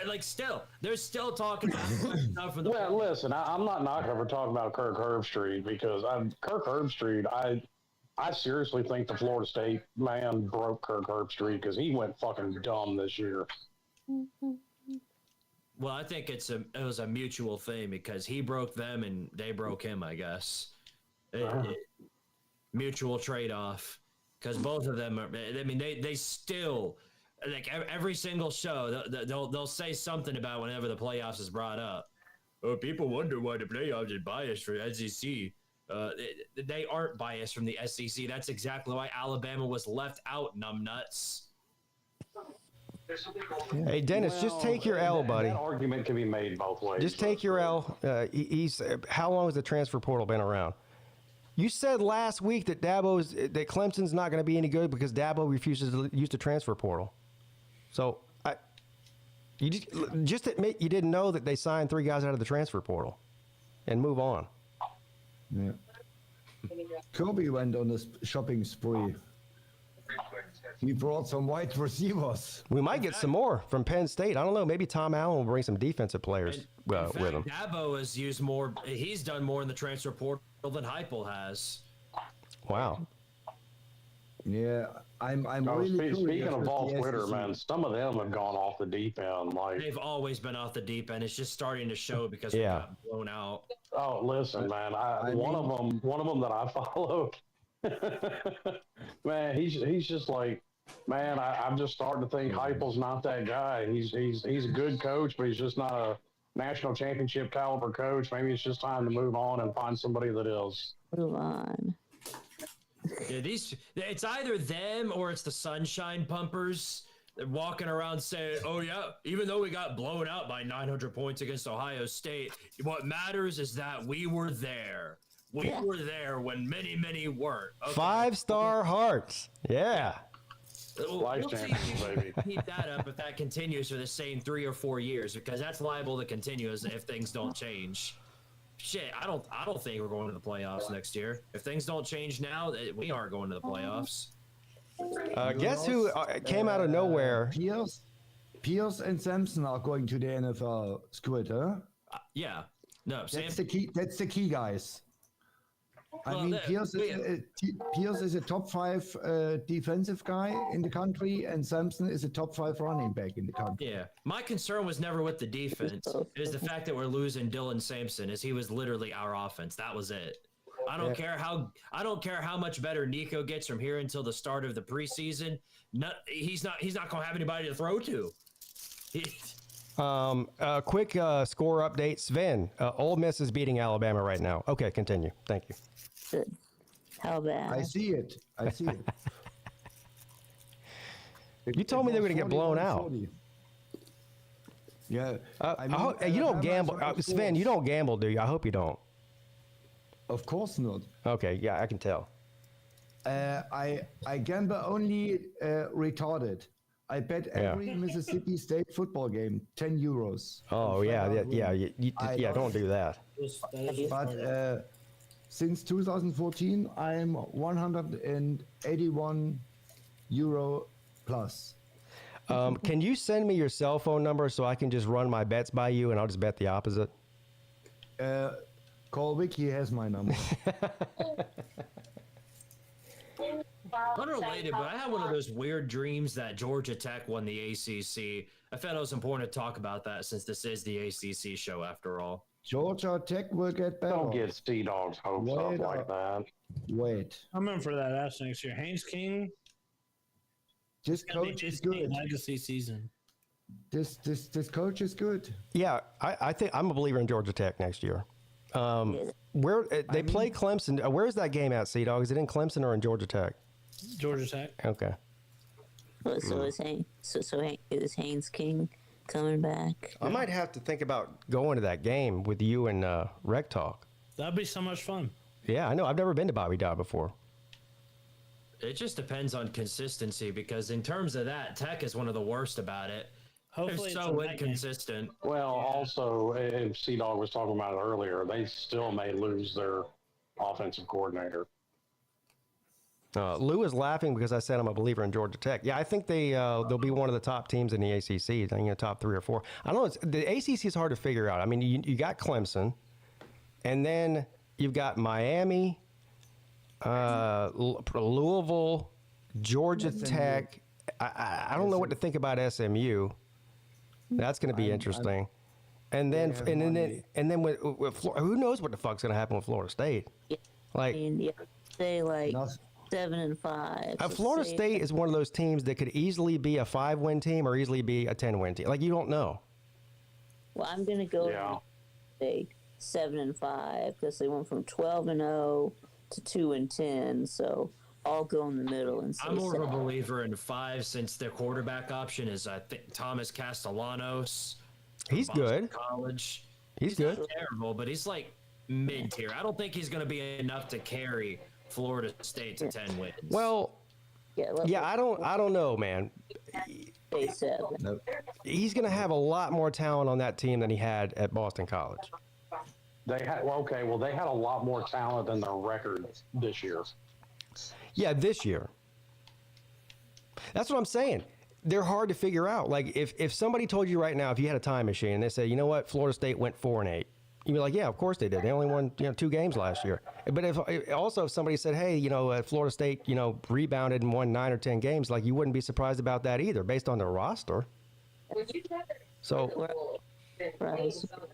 they're still talking about stuff from the. Well, listen, I'm not ever talking about Kirk Herbstreit because Kirk Herbstreit, I seriously think the Florida State man broke Kirk Herbstreit because he went fucking dumb this year. Well, I think it was a mutual thing because he broke them and they broke him, I guess. Mutual trade-off because both of them are. I mean, they still. Every single show, they'll say something about whenever the playoffs is brought up. Oh, people wonder why the playoffs is biased for SEC. They aren't biased from the SEC. That's exactly why Alabama was left out, numbnuts. Hey, Dennis, just take your L, buddy. That argument can be made both ways. Just take your L. How long has the transfer portal been around? You said last week that that Clemson's not going to be any good because Dabo refuses to use the transfer portal. So you just admit you didn't know that they signed 3 guys out of the transfer portal, and move on. Yeah. Kobe went on a shopping spree. He brought some wide receivers. We might get some more from Penn State. I don't know. Maybe Tom Allen will bring some defensive players with him. Dabo has used more. He's done more in the transfer portal than Heupel has. Wow. Yeah, I'm Oh, really curious speaking of with Vol the Twitter, SEC. man, some of them have gone off the deep end. Like, They've always been off the deep end. It's just starting to show because we Yeah. got blown out. oh, listen, man, I one mean- of them that I follow, man, he's just like, man, I'm just starting to think Heupel's not that guy. He's a good coach, but he's just not a national championship caliber coach. Maybe it's just time to move on and find somebody that is. Move on. Yeah, it's either them or it's the sunshine pumpers that walking around saying, "Oh yeah, even though we got blown out by 900 points against Ohio State, what matters is that we were there. We were there when many weren't." Okay. 5-star hearts. Yeah. Life We'll see champions, if we baby. can keep that up if that continues for the same 3 or 4 years, because that's liable to continue if things don't change. Shit, I don't think we're going to the playoffs next year. If things don't change now, we aren't going to the playoffs. Guess who came out of nowhere? Pierce and Sampson are going to the NFL squad, huh? Yeah, no, That's the key. That's the key, guys. Well, I mean, Pierce is a top 5 defensive guy in the country, and Sampson is a top 5 running back in the country. Yeah, my concern was never with the defense. It was the fact that we're losing Dylan Sampson, as he was literally our offense. That was it. I don't care how much better Nico gets from here until the start of the preseason. He's not going to have anybody to throw to. Quick score update. Sven, Ole Miss is beating Alabama right now. Okay, continue. Thank you. Good. How bad? I see it. You told me they were going to get blown out. 41-40. Yeah. You don't Alabama gamble. is one of the Sven, schools. you don't gamble, do you? I hope you don't. Of course not. Okay, yeah, I can tell. I gamble only retarded. I bet every Mississippi State football game 10 euros. Oh, yeah. Don't do that. But since 2014, I'm 181 euro plus. Can you send me your cell phone number so I can just run my bets by you and I'll just bet the opposite? Call Vicky has my number. Unrelated, but I had one of those weird dreams that Georgia Tech won the ACC. I felt it was important to talk about that since this is the ACC show after all. Georgia Tech will get better. Don't get Sea Dog's hopes up like that. Wait. I'm in for that ass next year. Haynes King. This coach is good. Legacy season. This coach is good. Yeah, I think I'm a believer in Georgia Tech next year. Where they play Clemson. Where is that game at, Sea Dog? Is it in Clemson or in Georgia Tech? Georgia Tech. Okay. So is Haynes King coming back? I might have to think about going to that game with you and Rec Talk. That'd be so much fun. Yeah, I know. I've never been to Bobby Dodd before. It just depends on consistency, because in terms of that, Tech is one of the worst about it. Hopefully, They're so inconsistent. Well, also, if Sea Dog was talking about it earlier, they still may lose their offensive coordinator. Lou is laughing because I said I'm a believer in Georgia Tech. Yeah, I think they'll be one of the top teams in the ACC. I think top 3 or 4. I don't know. The ACC is hard to figure out. I mean, you got Clemson, and then you've got Miami, Louisville, Georgia Tech. I don't know what to think about SMU. That's going to be interesting. And then with who knows what the fuck's going to happen with Florida State? Yeah. Like, I mean, say 7-5. So Florida State is one of those teams that could easily be a 5-win team or easily be a 10-win team. Like, you don't know. Well, I'm gonna go say 7-5 because they went from 12-0 to 2-10. So I'll go in the middle and say I'm more of a 7. believer in 5 since their quarterback option is, I think, Thomas Castellanos. He's Boston good. College. He's good. Not terrible, but he's like mid-tier. I don't think he's going to be enough to carry Florida State to 10 wins. Well, I don't know, man. Say 7. Nope. He's going to have a lot more talent on that team than he had at Boston College. They had they had a lot more talent than their record this year. Yeah, this year. That's what I'm saying. They're hard to figure out. Like, if somebody told you right now, if you had a time machine and they said, you know what, Florida State went 4-8, You'd be like, yeah, of course they did. They only won 2 games last year. But if somebody said, hey, Florida State, rebounded and won 9 or 10 games, like you wouldn't be surprised about that either, based on their roster. So.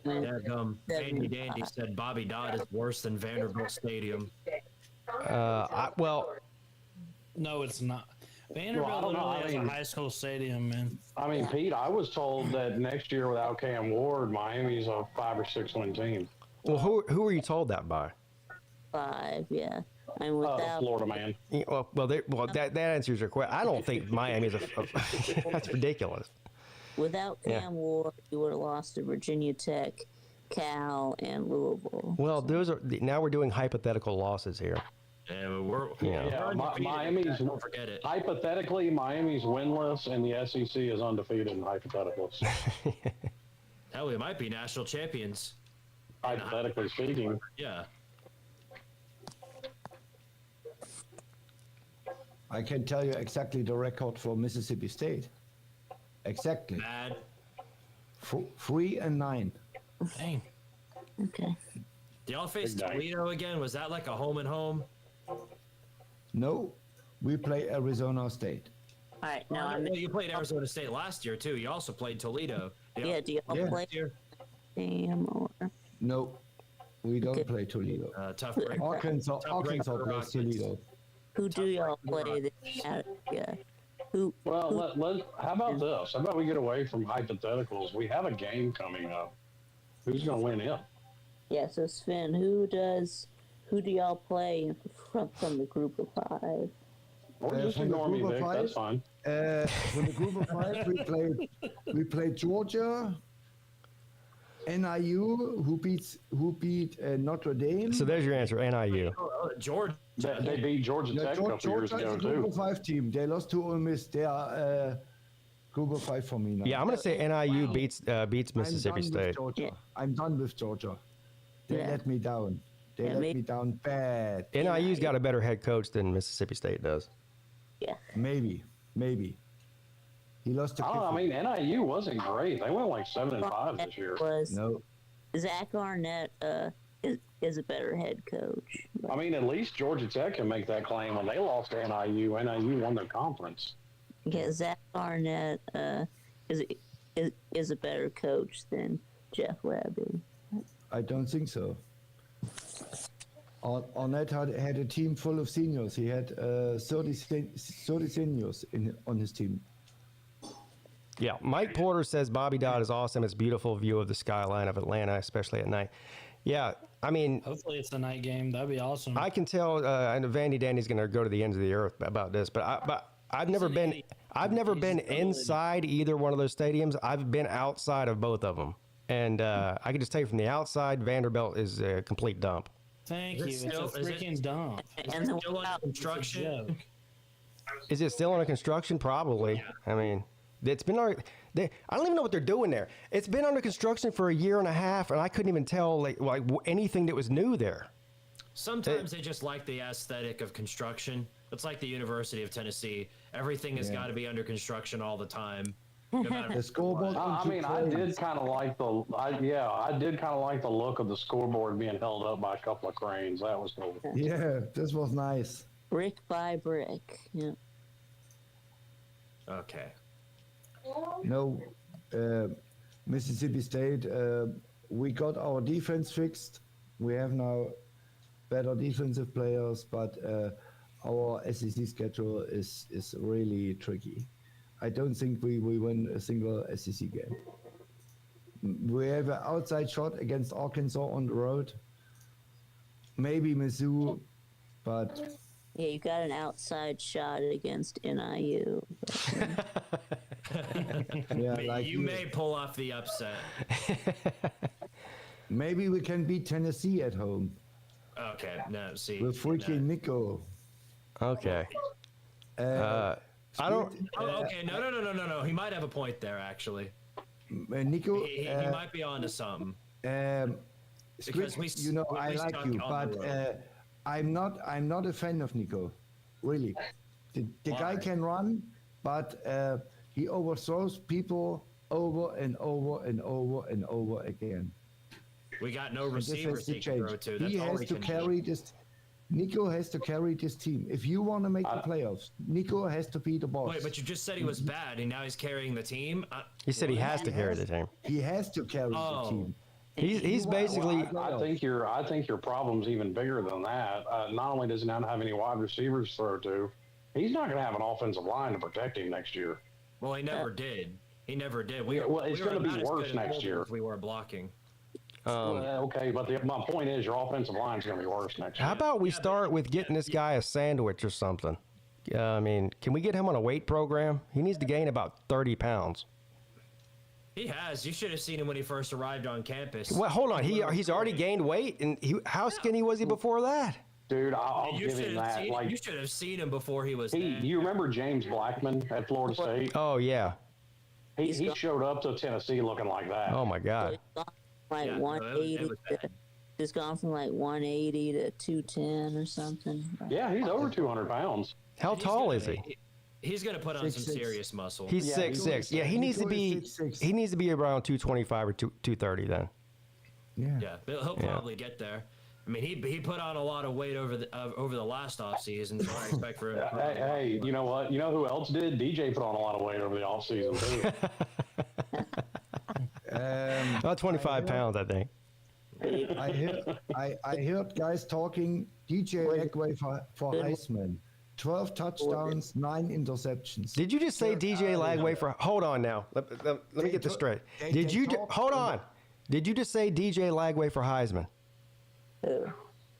Andy Dandy said Bobby Dodd is worse than Vanderbilt Stadium. No, it's not. Vanderbilt literally has a high school stadium, man. I mean, Pete, I was told that next year without Cam Ward, Miami's a 5 or 6 win team. Well, who are you told that by? 5, yeah. And without Florida man. Yeah, that answers your question. I don't think Miami's that's ridiculous. Without Cam Ward, you would have lost to Virginia Tech, Cal, and Louisville. Well, now we're doing hypothetical losses here. Miami's, don't forget it. Hypothetically, Miami's winless, and the SEC is undefeated in hypotheticals. Hell, we might be national champions. Hypothetically speaking. Yeah. I can tell you exactly the record for Mississippi State. Exactly. Bad. 3-9. Dang. Okay. Do y'all face Toledo again? Was that like a home and home? No, we play Arizona State. All right. Now, you played Arizona State last year, too. You also played Toledo. do y'all play Damn or? No, we don't play Toledo. Tough break. Arkansas plays Toledo. Who do y'all play this? Yeah. How about this? How about we get away from hypotheticals? We have a game coming up. Who's going to win it? Yeah, so Sven, who do y'all play from the group of 5? Or just ignore me, Vic. That's fine. From the group of 5, we played Georgia, NIU, who beat Notre Dame. So there's your answer, NIU. Georgia. They beat Georgia Tech a couple years ago, too. Group of 5 team. They lost to Ole Miss. They are group of 5 for me now. Yeah, I'm going to say NIU beats Mississippi State. I'm done with Georgia. They let me down. They let me down bad. NIU's got a better head coach than Mississippi State does. Yeah. Maybe. He lost to I mean, NIU wasn't great. They went like 7-5 this year. No. Zach Arnett is a better head coach. I mean, at least Georgia Tech can make that claim. When they lost to NIU won their conference. Yeah, Zach Arnett is a better coach than Jeff Labby. I don't think so. Arnett had a team full of seniors. He had 30 seniors on his team. Yeah, Mike Porter says Bobby Dodd is awesome. It's a beautiful view of the skyline of Atlanta, especially at night. Yeah, I mean, hopefully it's a night game. That'd be awesome. I can tell. I know Vandy Dandy's going to go to the ends of the earth about this, but I've never been inside either one of those stadiums. I've been outside of both of them, and I can just tell you from the outside, Vanderbilt is a complete dump. Thank you. It's a freaking dump. And still under construction. Is it still under construction? Probably. Yeah. I mean, it's been. I don't even know what they're doing there. It's been under construction for a year and a half, and I couldn't even tell like anything that was new there. Sometimes they just like the aesthetic of construction. It's like the University of Tennessee. Everything has got to be under construction all the time. No the scoreboard. I mean, I did kind of like the look of the scoreboard being held up by a couple of cranes. That was cool. Yeah, this was nice. Brick by brick. Yeah. Okay. No, Mississippi State. We got our defense fixed. We have now better defensive players, but our SEC schedule is really tricky. I don't think we win a single SEC game. We have an outside shot against Arkansas on the road. Maybe Mizzou, but... Yeah, you got an outside shot against NIU. Yeah, like you may pull off the upset. Maybe we can beat Tennessee at home. Okay, no, see. With freaking Nico. Okay. I don't. Oh, okay, no. He might have a point there, actually. Nico. He might be onto something. Because I like you, but I'm not a fan of Nico. Really, the guy can run, but he overthrows people over and over and over and over again. We got no And this has receivers to he can throw change. to. That's He all has he to can carry do. this. Nico has to carry this team. If you want to make the playoffs, Nico has to be the boss. Wait, but you just said he was bad, and now he's carrying the team. He said he has to carry the team. He has to carry Oh. the team. He's basically. I think your problem's even bigger than that. Not only does he not have any wide receivers to throw to, he's not going to have an offensive line to protect him next year. Well, he never did. He never did. Well, it's gonna be worse next year. If we were blocking. Okay, but my point is your offensive line is going to be worse next year. How about we start with getting this guy a sandwich or something? I mean, can we get him on a weight program? He needs to gain about 30 pounds. He has. You should have seen him when he first arrived on campus. Well, hold on. He's already gained weight, and how skinny was he before that? Dude, I'll You give him that. you should have seen him before he was. You remember James Blackman at Florida State? Oh yeah. He showed up to Tennessee looking like that. Oh my God. Like Yeah, no, 180. it was bad. It's gone from like 180 to 210 or something. Yeah, he's over 200 pounds. How He's tall gonna- is he? He's going to put on some 6'6". serious muscle. He's Yeah, 6'6". Yeah, he needs to Nico be. is 6'6". He needs to be around 225 or 230 then. Yeah. Yeah, he'll probably get there. I mean, he put on a lot of weight over the last offseason, so I expect for him. to put on a lot of Hey, weight. you know what? You know who else did? DJ put on a lot of weight over the offseason, too. About 25 pounds, I think. I heard guys talking DJ Lagway for Heisman. 12 touchdowns, 9 interceptions. Did you just say DJ Lagway for? Hold on now. Let me get this straight. Did you hold on? Did you just say DJ Lagway for Heisman?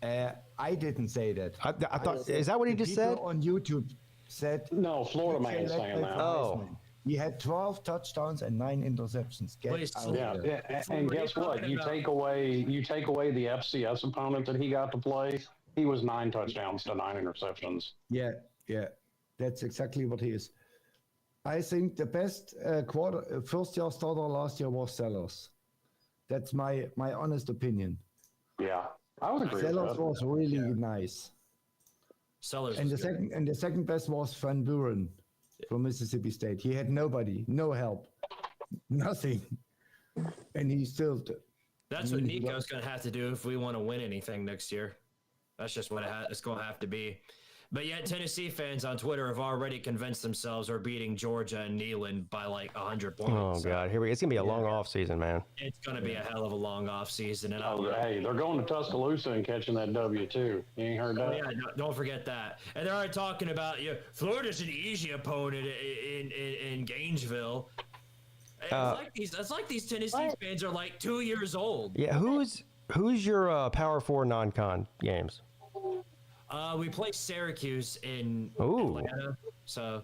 I didn't say that. I thought. Is that what he The just people said? on YouTube said No, Florida DJ man's saying Lagway that. for Oh. Heisman. He had 12 touchdowns and 9 interceptions. Get Wait, out Yeah, there. and What are you guess what? talking You about? take away the FCS opponent that he got to play. He was 9 touchdowns to 9 interceptions. Yeah, that's exactly what he is. I think the best first year starter last year was Sellers. That's my honest opinion. Yeah, I would agree with Sellers that. was really nice. Sellers And was good. the second best was Van Buren from Mississippi State. He had nobody, no help, nothing, and he still. That's what Nico's going to have to do if we want to win anything next year. That's just what it's going to have to be. But yet, Tennessee fans on Twitter have already convinced themselves we're beating Georgia and Neyland by like 100 points. Oh So God, here we. It's gonna be a long off season, man. it's going to be a hell of a long off season. And Hey, they're going to Tuscaloosa and catching that W too. You ain't heard that? yeah, don't forget that. And they're already talking about Florida's an easy opponent in Gainesville. It's like these Tennessee fans are like 2 years old. Yeah, who's your Power 4 non-con games? We play Syracuse in Ooh. Atlanta, so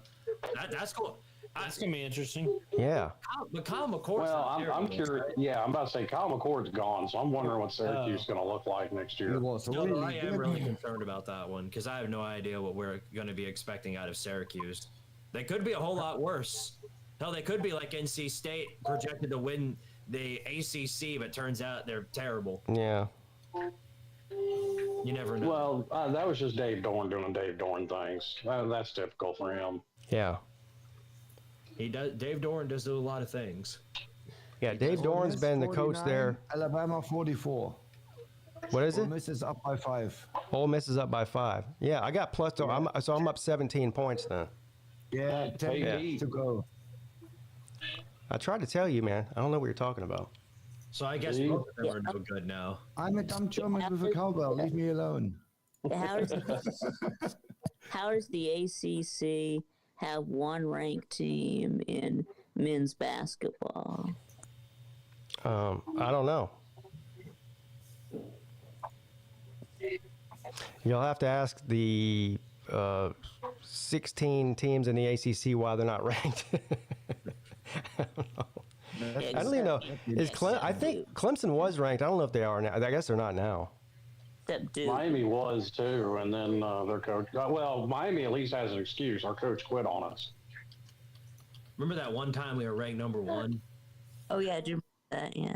that's cool. That's gonna be interesting. Yeah. But Kyle McCord's Well, not there I'm anymore, curious. right? Yeah, I'm about to say Kyle McCord's gone, so I'm wondering what Syracuse is going to look like next He year. was No, really I am good. really concerned about that one because I have no idea what we're going to be expecting out of Syracuse. They could be a whole lot worse. Hell, they could be like NC State, projected to win the ACC, but turns out they're terrible. Yeah. You never know. Well, that was just Dave Dorn doing Dave Dorn things. That's typical for him. Yeah. He does. Dave Dorn does do a lot of things. Yeah. Dave Dorn's Miss been the coach 49, there. Alabama 44. What is Ole it? Miss is up by 5. Ole Miss is up by 5. Yeah, I got plus. So I'm up 17 points then. Yeah, 10 Hey, minutes to go. I tried to tell you, man. I don't know what you're talking about. So I guess See? both of them are no good now. I'm a dumb German with a cowbell. Leave me alone. How does the ACC have one ranked team in men's basketball? I don't know. You'll have to ask the 16 teams in the ACC why they're not ranked. I don't even know. I think Clemson was ranked. I don't know if they are now. I guess they're not now. Except Duke. Miami was too, and then their coach. Well, Miami at least has an excuse. Our coach quit on us. Remember that one time we were ranked number 1? Oh yeah, I do remember that. Yeah,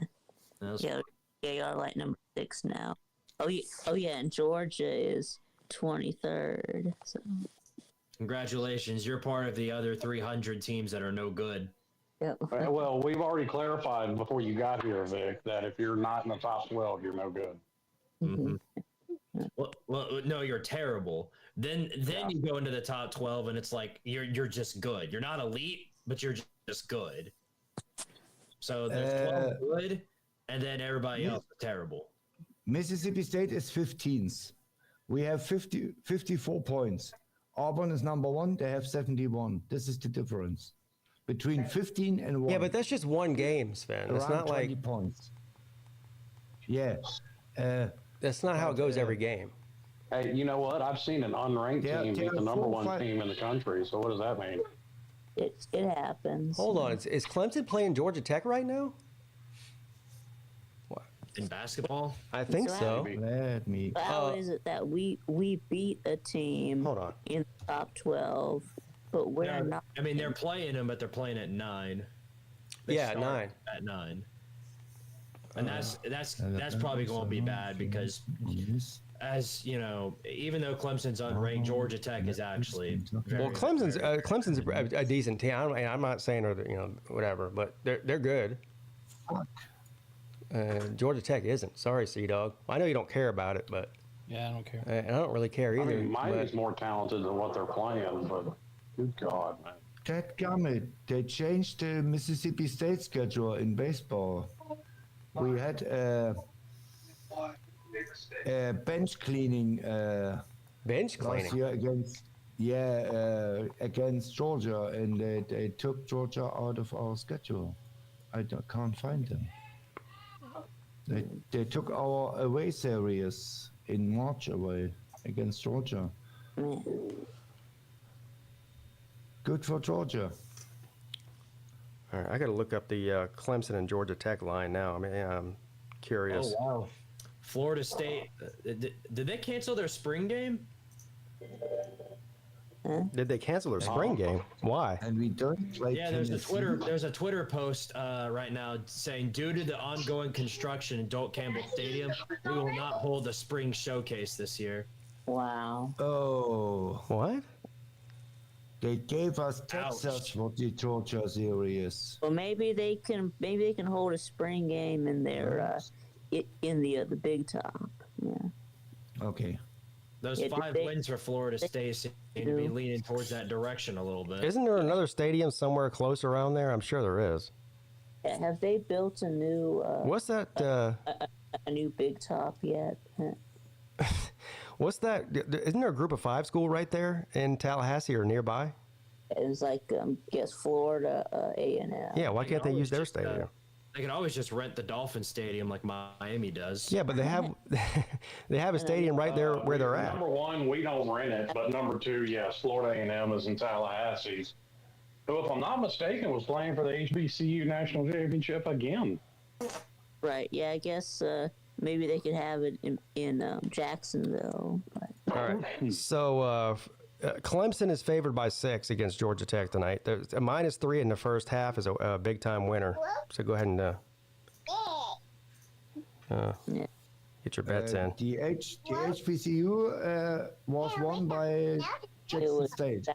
That was- yeah, they are like number 6 now. Oh yeah, and Georgia is 23rd. So Congratulations, you're part of the other 300 teams that are no good. Yep. Well, we've already clarified before you got here, Vic, that if you're not in the top 12, you're no good. Mm-hmm. Well, no, you're terrible. Then you go into the top 12, and it's like you're just good. You're not elite, but you're just good. So there's 12 good, and then everybody else is terrible. Mississippi State is 15th. We have 54 points. Auburn is number 1. They have 71. This is the difference between 15 and 1. Yeah, but that's just one game, Sven. It's not 20 like points. Yeah. that's not how it goes every game. Hey, you know what? I've seen an unranked team beat the number 1 team in the country. So what does that mean? It happens. Hold on, is Clemson playing Georgia Tech right now? What? In basketball? I think so. Let me. How is it that we beat a team Hold on. in the top 12, but we're not? I mean, they're playing them, but they're playing at 9. Yeah, 9. At 9. And that's probably going to be bad because, as you know, even though Clemson's unranked, Georgia Tech is actually very, Well, Clemson's a decent team. I'm not saying whatever, but they're good. Georgia Tech isn't. Sorry, Sea Dog. I know you don't care about it, but Yeah, I don't care. and I don't really care either. I mean, Miami's but- more talented than what they're playing, but good God, man. Dadgummit, they changed the Mississippi State schedule in baseball. We had a bench cleaning bench last cleaning. year against Georgia, and they took Georgia out of our schedule. Can't find them. They took our away series in March away against Georgia. Good for Georgia. All right, I got to look up the Clemson and Georgia Tech line now. I mean, I'm curious. Oh wow! Florida State did they cancel their spring game? Did they cancel their spring game? Why? And we don't play. Yeah, there's a Twitter post right now saying due to the ongoing construction in Doak Campbell Stadium, we will not hold a spring showcase this year. Wow. Oh, What? they gave us Texas for the Georgia series. Well, maybe they can hold a spring game in their in the Big Top. Yeah. Okay. Those Yeah, 5 wins for Florida State seem to be leaning towards that direction a little bit. Isn't there another stadium somewhere close around there? I'm sure there is. Have they built a new What's that? a new Big Top yet? What's that? Isn't there a Group of 5 school right there in Tallahassee or nearby? It's like guess Florida A&M. Yeah, why can't they always use their just, stadium? They can always just rent the Dolphin Stadium like Miami does. Yeah, but they have they have a stadium right there where they're at. Number 1, we don't rent it, but number 2, yes, Florida A&M is in Tallahassee. Who, if I'm not mistaken, was playing for the HBCU National Championship again. Right. Yeah, I guess maybe they could have it in Jacksonville. But. All right. So Clemson is favored by 6 against Georgia Tech tonight. There's a -3 in the first half is a big time winner. So go ahead and get your bets in. The HBCU was won by Jackson State.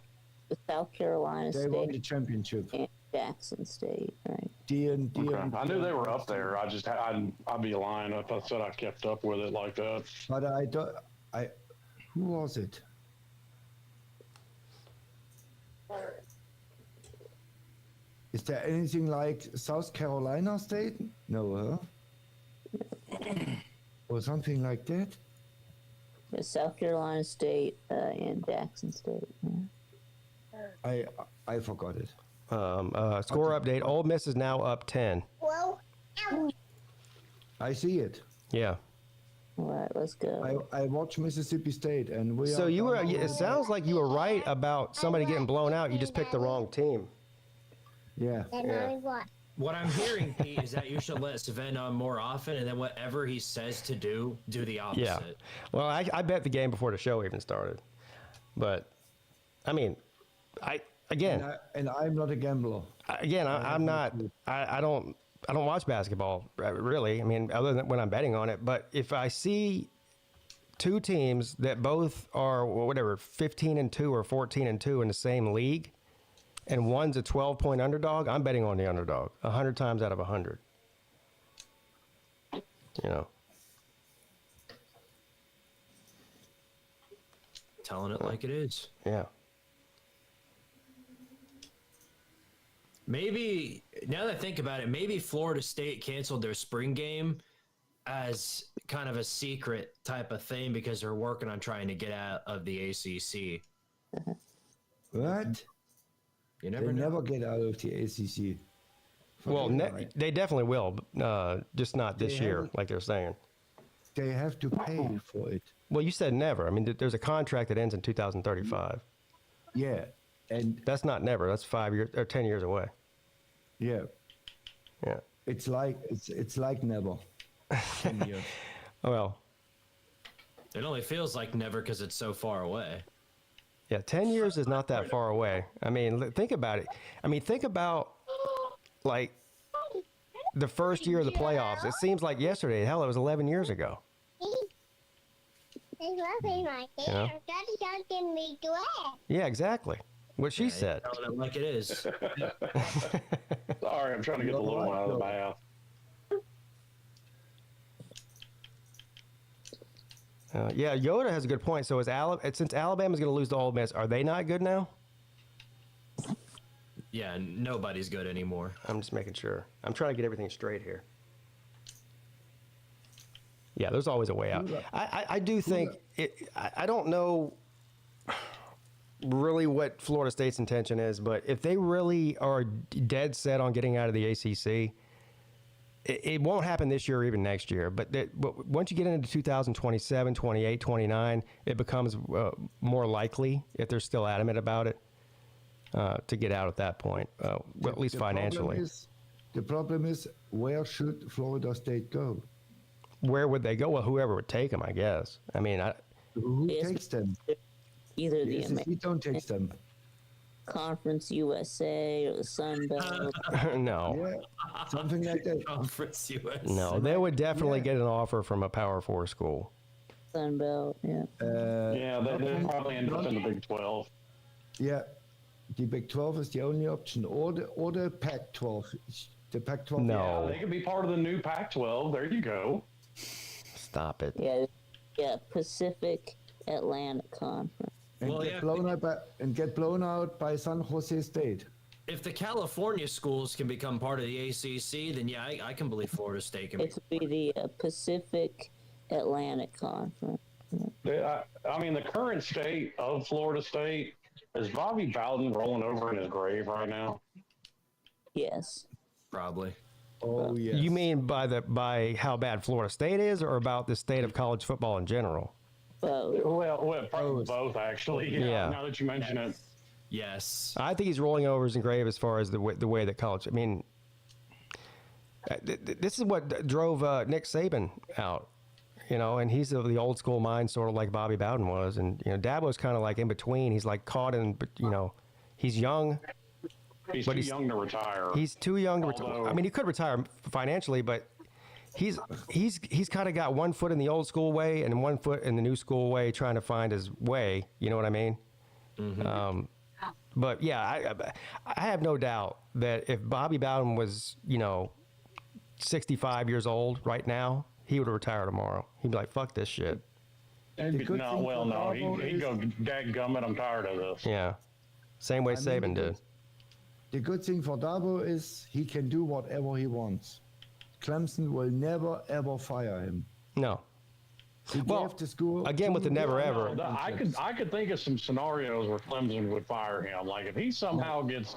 South Carolina They won the State championship. and Jackson State, right? I knew they were up there. I'd be lying if I said I kept up with it like that. But I don't. Who was it? Is there anything like South Carolina State? No, huh? Or something like that? South Carolina State and Jackson State. Yeah. I forgot it. Score update. Ole Miss is now up 10. I see it. Yeah. All right, let's go. I watch Mississippi State, and we. So are you were. down It sounds like you were right about somebody getting blown out. You just picked the wrong team. Yeah. What I'm hearing, Pete, is that you should let Sven on more often, and then whatever he says to do the opposite. Yeah. Well, I bet the game before the show even started, but I mean, And I'm not a gambler. I'm not. I don't watch basketball really. I mean, other than when I'm betting on it. But if I see two teams that both are 15-2 or 14-2 in the same league, and one's a 12-point underdog, I'm betting on the underdog 100 times out of 100. You know. Telling it like it is. Yeah. Maybe, now that I think about it, maybe Florida State canceled their spring game as kind of a secret type of thing because they're working on trying to get out of the ACC. What? You They never know. never get out of the ACC. Well, they definitely will, just not this They year, haven't- like they're saying. They have to pay for it. Well, you said never. I mean, there's a contract that ends in 2035. Yeah, and That's not never. That's 5 years or 10 years away. yeah, Yeah. it's like never. 10 years. Well, It only feels like never because it's so far away. yeah, 10 years is not that far away. I mean, think about it. I mean, think about like the first year of the playoffs. It seems like yesterday. Hell, it was 11 years ago. He's rubbing my You know? hair. Daddy don't give me wet. Yeah, exactly. What she said. Telling it like it is. Sorry, I'm trying to get the little one out of the bath. Yeah, Yoda has a good point. So since Alabama's going to lose to Ole Miss, are they not good now? Yeah, nobody's good anymore. I'm just making sure. I'm trying to get everything straight here. Yeah, there's always a way out. I do think I don't know really what Florida State's intention is, but if they really are dead set on getting out of the ACC, it won't happen this year or even next year. But once you get into 2027, 28, 29, it becomes more likely, if they're still adamant about it, to get out at that point, at least financially. The problem is, where should Florida State go? Where would they go? Well, whoever would take them, I guess. I mean, Who Yes. takes them? Either the The SEC American don't take them. Conference USA or the Sun Belt. no. Yeah, something like that. Conference US. No, they would definitely get an offer from a Power 4 school. Sun Belt, yeah. Yeah, they'll probably end up in the Big 12. Yeah, the Big 12 is the only option, or the Pac-12. The Pac-12. No. Yeah, they could be part of the new Pac-12. There you go. Stop it. Yeah, Pacific Atlantic Conference. And Well, get yeah. blown out by San Jose State. If the California schools can become part of the ACC, then yeah, I can believe Florida State can be. It could be the Pacific Atlantic Conference. I mean, the current state of Florida State, is Bobby Bowden rolling over in his grave right now? Yes. Probably. Oh yeah. You mean by how bad Florida State is, or about the state of college football in general? Both. Well, probably both, actually. Yeah. Now that you mention it. Yes. I think he's rolling over his grave as far as the way that college. I mean, this is what drove Nick Saban out, you know, and he's of the old school mind, sort of like Bobby Bowden was, and you know, Dabo's kind of like in between. He's like caught in, but you know, he's young. He's But too young to retire. He's too young to retire. Although- I mean, he could retire financially, but he's kind of got one foot in the old school way and one foot in the new school way, trying to find his way. You know what I mean? But yeah, I have no doubt that if Bobby Bowden was, you know, 65 years old right now, he would retire tomorrow. He'd be like, "Fuck this shit." He'd good thing for Dabo He'd go, "Dadgummit, I'm tired of this." Yeah, same way I mean, Saban did. The good thing for Dabo is he can do whatever he wants. Clemson will never ever fire him. No. He Well, gave the school again, with the never ever. I could think of some scenarios where Clemson would fire him. Like if he somehow gets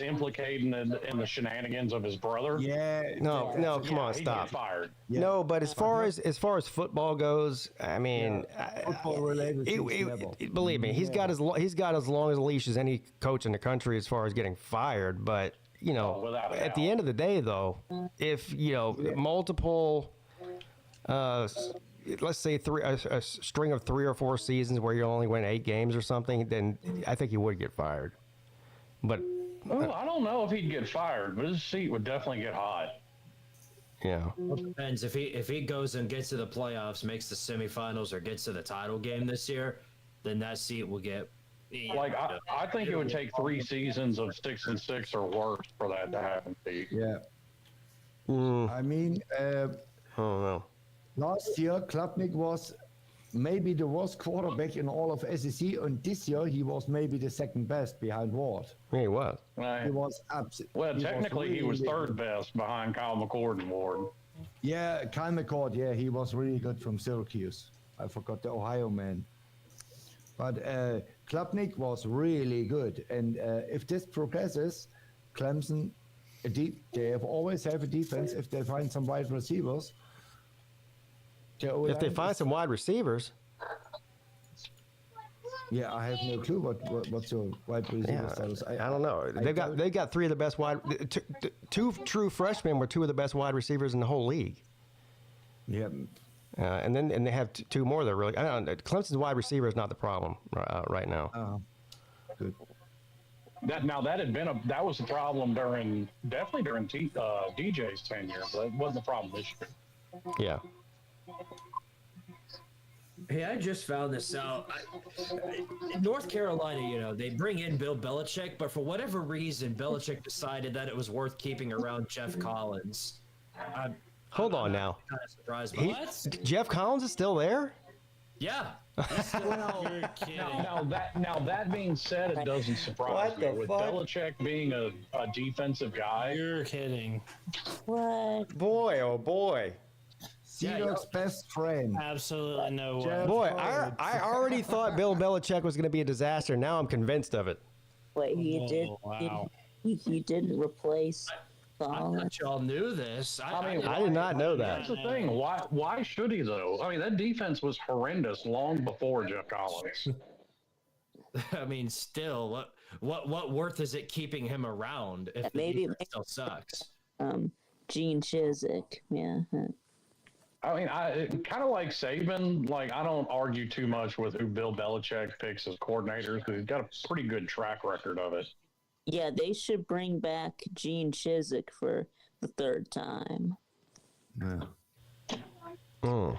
implicated in the shenanigans of his brother. Yeah. No, come on, he'd stop. get fired. Yeah. No, but as far as football goes, I mean, Football related things never. believe me, he's got as long as a leash as any coach in the country as far as getting fired. But you know, without a at the doubt. end of the day, though, if you know multiple, let's say a string of 3 or 4 seasons where you only win 8 games or something, then I think he would get fired. But Well, I don't know if he'd get fired, but his seat would definitely get hot. yeah, Depends if he goes and gets to the playoffs, makes the semifinals, or gets to the title game this year, then that seat will get Like I think it would take 3 seasons of 6-6 or worse for that to happen, Pete. Yeah. I mean, I don't know. last year, Klapnik was maybe the worst quarterback in all of SEC, and this year he was maybe the second best behind Ward. Yeah, he was. He was absolutely. Well, technically, he was third best behind Kyle McCord and Ward. Yeah, Kyle McCord. Yeah, he was really good from Syracuse. I forgot the Ohio man. But Klapnik was really good, and if this progresses, Clemson, they always have a defense. If they find some wide receivers, If they find some wide receivers, yeah, I have no clue what's your wide receiver status. I don't know. They've got 3 of the best two true freshmen were 2 of the best wide receivers in the whole league. Yeah. And they have 2 more that really. I don't know. Clemson's wide receiver is not the problem right now. Good. That was the problem definitely during DJ's tenure, but it wasn't the problem this year. Yeah. Hey, I just found this out. In North Carolina, they bring in Bill Belichick, but for whatever reason, Belichick decided that it was worth keeping around Jeff Collins. Hold on now. Kind of surprised. What? Jeff Collins is still there? Yeah. You're kidding. Now that being said, it doesn't surprise me. With Belichick being a defensive guy. You're kidding. What? Boy, oh boy. Seahawks' best friend. Absolutely no way. Jeff Boy, Collins. I already thought Bill Belichick was going to be a disaster. Now I'm convinced of it. Wait, Wow. he didn't replace I Collins. thought y'all knew this. I mean, I did not know that. That's the thing. Why should he though? I mean, that defense was horrendous long before Jeff Collins. I mean, still, what worth is it keeping him around if the defense still sucks? Gene Chizik, yeah. I mean, kind of like Saban. Like, I don't argue too much with who Bill Belichick picks as coordinators because he's got a pretty good track record of it. Yeah, they should bring back Gene Chizik for the 3rd time. Yeah.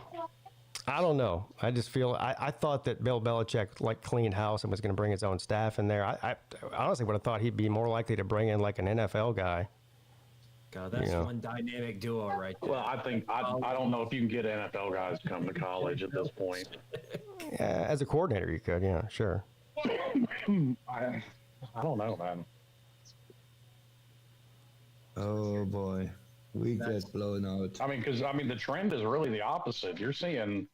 I don't know. I just feel I thought that Bill Belichick cleaned house and was going to bring his own staff in there. I honestly would have thought he'd be more likely to bring in an NFL guy. God, that's one dynamic duo right there. Well, I think I don't know if you can get NFL guys to come to college at this point. Yeah, as a coordinator, you could. Yeah, sure. I don't know, man. Oh boy, we get blown out. I mean, because the trend is really the opposite. You're seeing,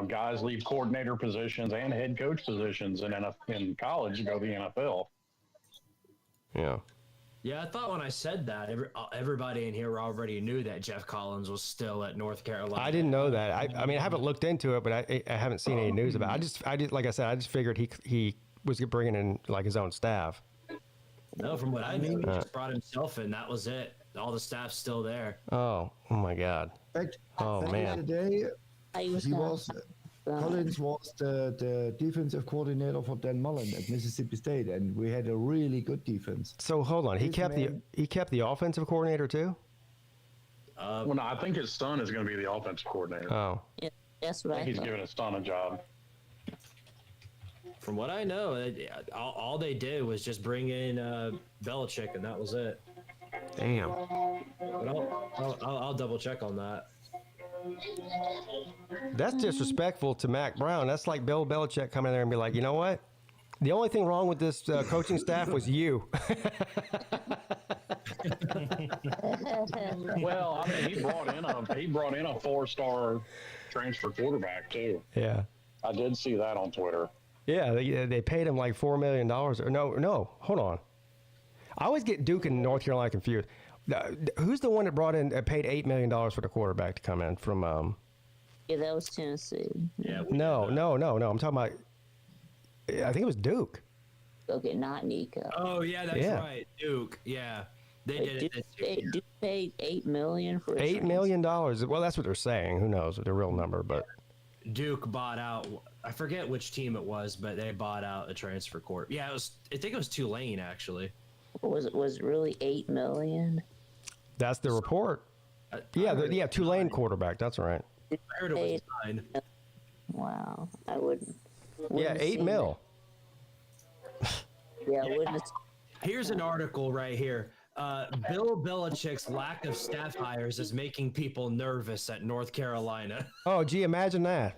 guys leave coordinator positions and head coach positions in college to go to the NFL. Yeah. Yeah, I thought when I said that, everybody in here already knew that Jeff Collins was still at North Carolina. I didn't know that. I mean, I haven't looked into it, but I haven't seen any news about it. I just like I said, I just figured he was bringing in his own staff. No, from what I knew, he just brought himself in. That was it. All the staff's still there. Oh my God. Back Man. in the day, Collins was the defensive coordinator for Dan Mullen at Mississippi State, and we had a really good defense. So hold on, he kept the offensive coordinator too. Well, no, I think his son is going to be the offensive coordinator. Oh, Yeah, that's right. He's giving his son a job. From what I know, all they did was just bring in Belichick, and that was it. damn. But I'll double check on that. That's disrespectful to Mac Brown. That's like Bill Belichick coming in there and be like, you know what? The only thing wrong with this coaching staff was you. Well, I mean, he brought in a 4-star transfer quarterback too. Yeah. I did see that on Twitter. Yeah, they paid him like $4 million. Or no, hold on. I always get Duke and North Carolina confused. Who's the one that paid $8 million for the quarterback to come in from? Yeah, that was Tennessee. Yeah. No. I'm talking about. I think it was Duke. Okay, not Nico. Oh yeah, that's right, Duke. Yeah, they did it. Duke paid $8 million for $8 million. Well, that's what they're saying. Who knows the real number? But Duke bought out. I forget which team it was, but they bought out a transfer court. Yeah, it was. I think it was Tulane actually. Was it really $8 million? that's the report. Yeah, Tulane quarterback. That's right. I heard it was 9. Wow, I wouldn't. Yeah, $8 million. Yeah, wouldn't it? Here's an article right here. Bill Belichick's lack of staff hires is making people nervous at North Carolina. Oh, gee, imagine that.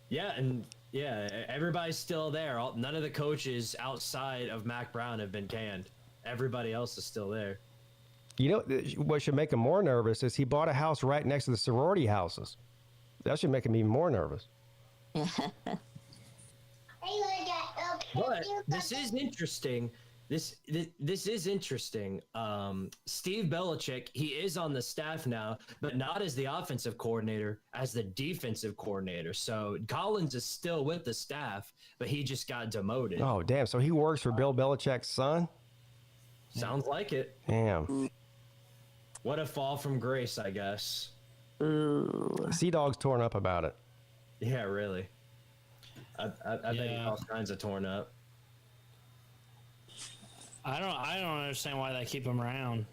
Yeah, everybody's still there. None of the coaches outside of Mac Brown have been canned. Everybody else is still there. You know what should make him more nervous is he bought a house right next to the sorority houses. That should make him even more nervous. But this is interesting. This is interesting. Steve Belichick, he is on the staff now, but not as the offensive coordinator, as the defensive coordinator. So Collins is still with the staff, but he just got demoted. Oh, damn. So he works for Bill Belichick's son? Sounds like it. Damn. What a fall from grace, I guess. Sea Dog's torn up about it. Yeah, really. I think all kinds of torn up. I don't understand why they keep him around.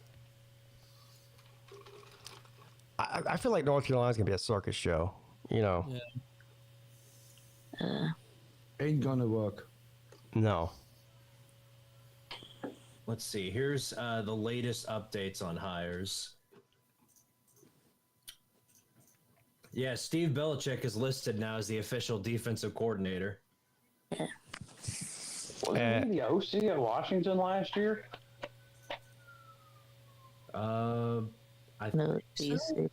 I feel like North Carolina's going to be a circus show, you know. Yeah. Ain't gonna work. No. Let's see. Here's the latest updates on hires. Yeah, Steve Belichick is listed now as the official defensive coordinator. Wasn't he the OC at Washington last year? I No, think so. DC.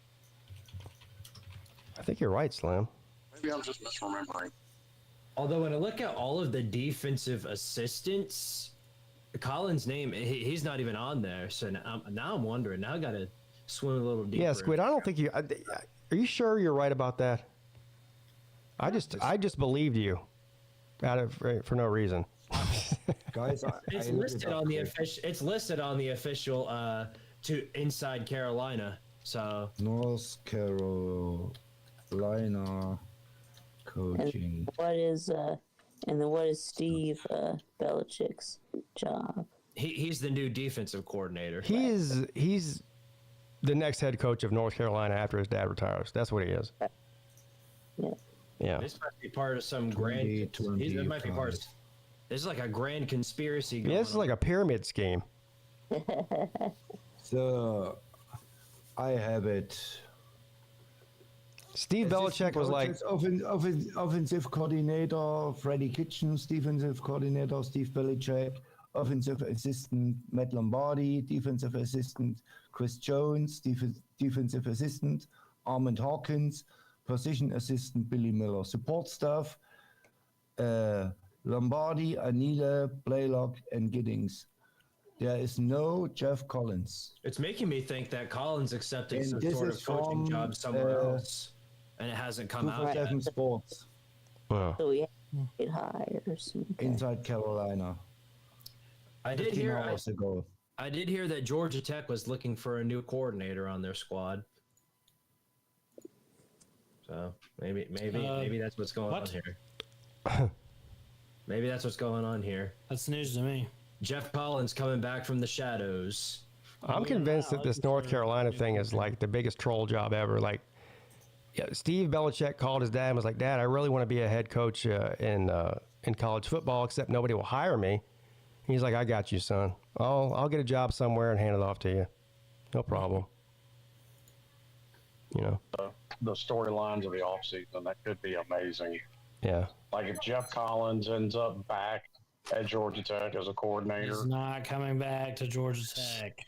I think you're right, Slim. Maybe I'm just misremembering. Although when I look at all of the defensive assistants, Collins' name, he's not even on there. So now I'm wondering. Now I got to swim a little deeper. Yeah, Squid, I don't think you... Are you sure you're right about that? I just believed you for no reason. Guys, It's listed on the official. It's listed on the official to Inside Carolina. So North Carolina coaching. What is Steve Belichick's job? he's the new defensive coordinator. He's the next head coach of North Carolina after his dad retires. That's what he is. Yeah. Yeah. This might be part of some grand. It might be part of. This is like a grand conspiracy. Yeah, this is like a pyramid scheme. So, I have it. Steve Belichick was like... Offensive coordinator, Freddie Kitchens. Defensive coordinator, Steve Belichick. Offensive assistant, Matt Lombardi. Defensive assistant, Chris Jones. Defensive assistant, Armand Hawkins. Position assistant, Billy Miller. Support staff, Lombardi, Anila, Blaylock, and Giddings. There is no Jeff Collins. It's making me think that Collins accepted And some this sort is of coaching from, job somewhere else, and it hasn't come out yet. 247 Sports, Wow. So we have to get hires. Okay. Inside Carolina. I did 15 hear. hours ago. I did hear that Georgia Tech was looking for a new coordinator on their squad. So maybe that's what's going on here. Maybe that's what's going on here. That's news to me. Jeff Collins coming back from the shadows. I'm convinced that this North Carolina thing is like the biggest troll job ever. Like, yeah, Steve Belichick called his dad and was like, "Dad, I really want to be a head coach in college football, except nobody will hire me." He's like, "I got you, son. I'll get a job somewhere and hand it off to you. No problem." You know. The storylines of the offseason, that could be amazing. Yeah. Like if Jeff Collins ends up back at Georgia Tech as a coordinator. He's not coming back to Georgia Tech.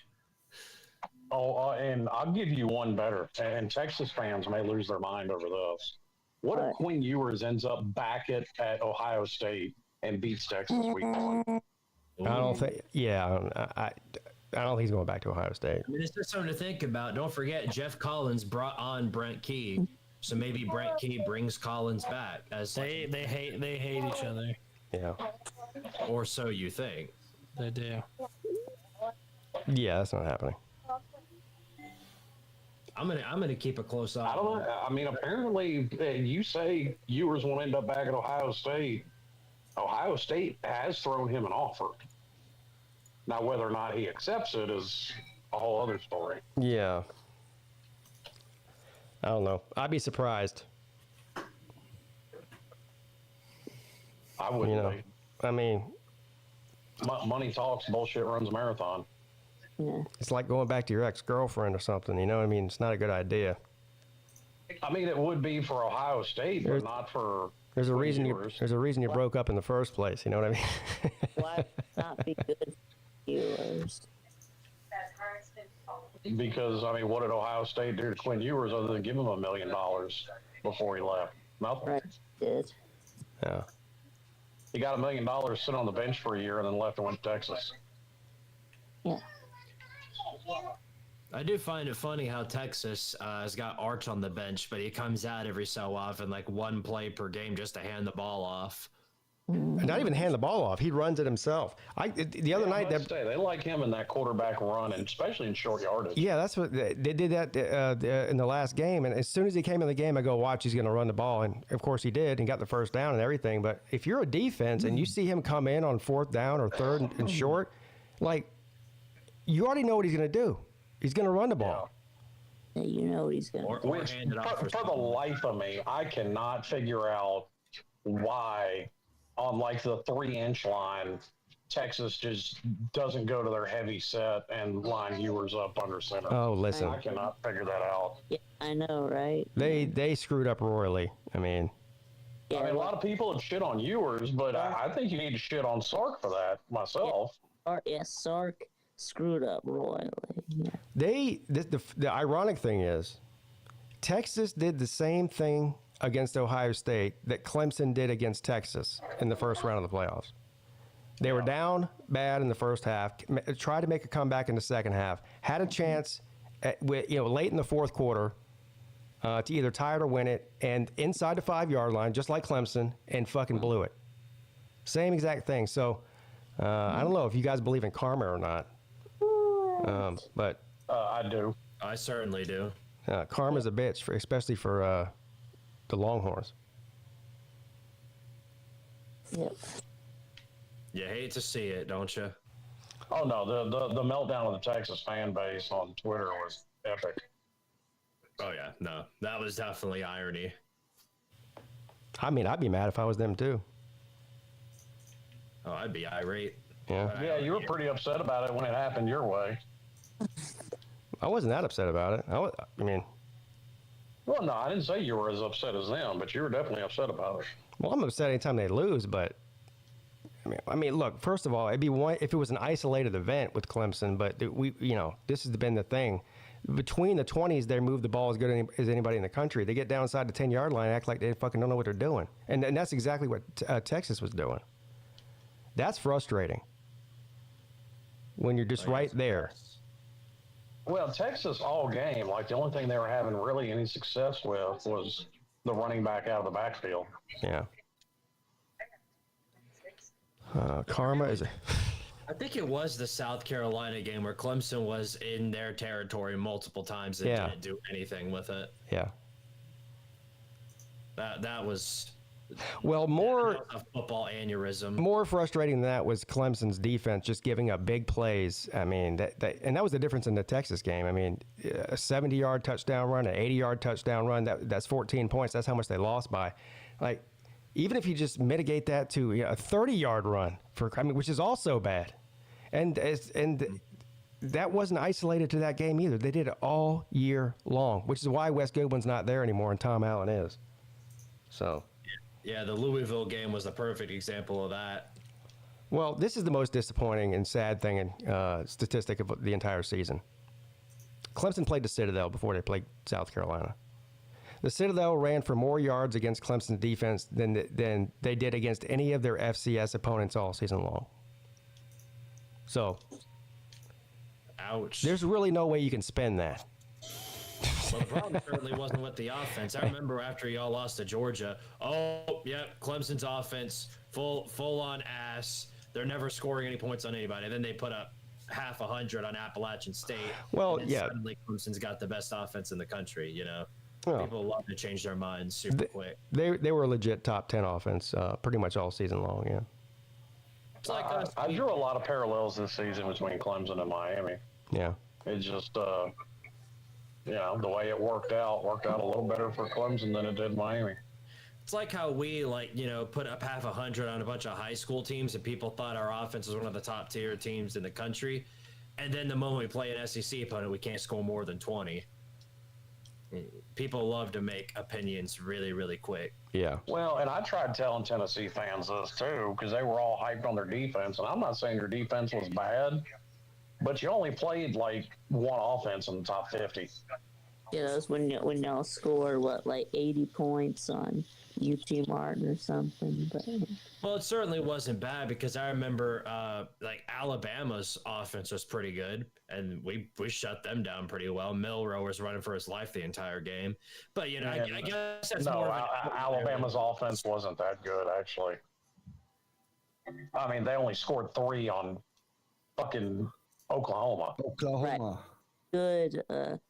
And I'll give you one better. And Texas fans may lose their mind over this. What if Quinn Ewers ends up back at Ohio State and beats Texas week 1? I don't think. Yeah, I don't think he's going back to Ohio State. I mean, it's just something to think about. Don't forget, Jeff Collins brought on Brent Key, so maybe Brent Key brings Collins back as They hate each other. Yeah. or so you think. They do. Yeah, that's not happening. I'm gonna keep a close eye. I don't know. I mean, apparently, you say Ewers will end up back at Ohio State. Ohio State has thrown him an offer. Now, whether or not he accepts it is a whole other story. Yeah. I don't know. I'd be surprised. I wouldn't You know, be. I mean, Money talks, bullshit runs a marathon. Yeah. it's like going back to your ex-girlfriend or something. You know what I mean? It's not a good idea. I mean, it would be for Ohio State, but not for. There's a Quinn reason Ewers. there's a reason you broke up in the first place. You know what I mean? Why not be good for viewers? Because I mean, what did Ohio State do to Quinn Ewers other than give him $1 million before he left? Nothing. Right, did. Yeah. He got $1 million, sit on the bench for a year, and then left and went to Texas. Yeah. I do find it funny how Texas has got Arch on the bench, but he comes out every so often, like one play per game, just to hand the ball off. Not even hand the ball off. He runs it himself. The other night, They like him in that quarterback run, and especially in short yardage. yeah, that's what they did that in the last game. And as soon as he came in the game, I go, watch, he's going to run the ball. And of course he did and got the first down and everything. But if you're a defense and you see him come in on 4th down or 3rd and short, like, you already know what he's going to do. He's going to run the ball. Yeah, you know what he's going to do. Or hand it off For the life of me, I cannot figure out why on like the 3-inch line, Texas just doesn't go to their heavy set and line Ewers up under center. Oh, listen. I cannot figure that out. Yeah, I know, right? They screwed up royally. I mean, Yeah, I mean, a lot of people have shit on Ewers, but I think you need to shit on Sark for that myself. Sark screwed up royally. Yeah. the ironic thing is, Texas did the same thing against Ohio State that Clemson did against Texas in the first round of the playoffs. They were down bad in the first half, tried to make a comeback in the second half, had a chance late in the fourth quarter to either tie it or win it, and inside the 5-yard line, just like Clemson, and fucking blew it. Same exact thing. So I don't know if you guys believe in karma or not, but I do. I certainly do. karma's a bitch, especially for the Longhorns. Yep. You hate to see it, don't you? Oh no, the meltdown of the Texas fan base on Twitter was epic. Oh yeah, no, that was definitely irony. I mean, I'd be mad if I was them too. Oh, I'd be irate. Yeah. Yeah, you were pretty upset about it when it happened your way. I wasn't that upset about it. I mean, Well, no, I didn't say you were as upset as them, but you were definitely upset about it. well, I'm upset anytime they lose, but I mean, look. First of all, it'd be one if it was an isolated event with Clemson, but this has been the thing. Between the 20s, they move the ball as good as anybody in the country. They get down inside the 10-yard line, act like they fucking don't know what they're doing, and that's exactly what Texas was doing. That's frustrating when you're just right there. Well, Texas all game, like the only thing they were having really any success with was the running back out of the backfield. Yeah. Karma is. I think it was the South Carolina game where Clemson was in their territory multiple times and didn't do anything with it. Yeah. That was more a football aneurysm. More frustrating than that was Clemson's defense just giving up big plays. I mean, that was the difference in the Texas game. I mean, a 70-yard touchdown run, an 80-yard touchdown run, that's 14 points. That's how much they lost by. Like, even if you just mitigate that to a 30-yard run, which is also bad. And that wasn't isolated to that game either. They did it all year long, which is why Wes Goodwin's not there anymore and Tom Allen is. So... Yeah, the Louisville game was the perfect example of that. Well, this is the most disappointing and sad thing in statistic of the entire season. Clemson played the Citadel before they played South Carolina. The Citadel ran for more yards against Clemson's defense than they did against any of their FCS opponents all season long. So, ouch. There's really no way you can spin that. Well, the problem certainly wasn't with the offense. I remember after y'all lost to Georgia, Clemson's offense, full on ass. They're never scoring any points on anybody. And then they put up half 100 on Appalachian State. Well, and then suddenly Clemson's got the best offense in the country, People love to change their minds super quick. They were a legit top 10 offense pretty much all season long, yeah. It's like I drew a lot of parallels this season between Clemson and Miami. Yeah. It's just, the way it worked out a little better for Clemson than it did Miami. It's like how we put up half 100 on a bunch of high school teams, and people thought our offense was one of the top tier teams in the country. And then the moment we play an SEC opponent, we can't score more than 20. People love to make opinions really, really quick. Yeah. Well, and I tried telling Tennessee fans this too, because they were all hyped on their defense. And I'm not saying their defense was bad, but you only played like one offense in the top 50. Yeah, that's when y'all scored, 80 points on UT Martin or something. But Well, it certainly wasn't bad, because I remember Alabama's offense was pretty good, and we shut them down pretty well. Milrow was running for his life the entire game. But, I guess that's more of Alabama's offense wasn't that good, actually. I mean, they only scored 3 on fucking Oklahoma. Oklahoma. good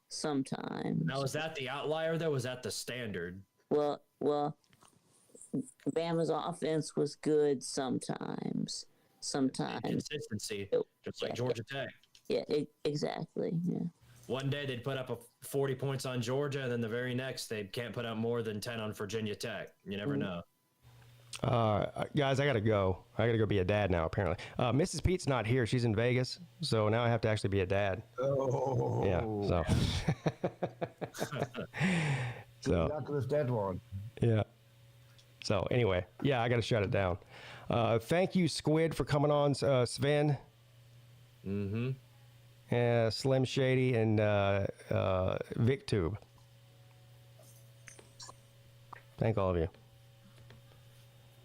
sometimes. Now, is that the outlier, though? Was that the standard? Well, Bama's offense was good sometimes. Consistency, just like Georgia Tech. Yeah, exactly. Yeah. One day they'd put up 40 points on Georgia, and then the very next they can't put up more than 10 on Virginia Tech. You never know. Guys, I gotta go. I gotta go be a dad now. Apparently, Mrs. Pete's not here. She's in Vegas, so now I have to actually be a dad. Oh, Yeah. So. Good luck with that one. Yeah. So anyway, yeah, I gotta shut it down. Thank you, Squid, for coming on, Sven. Mm-hmm. Slim Shady and VicTube. Thank all of you.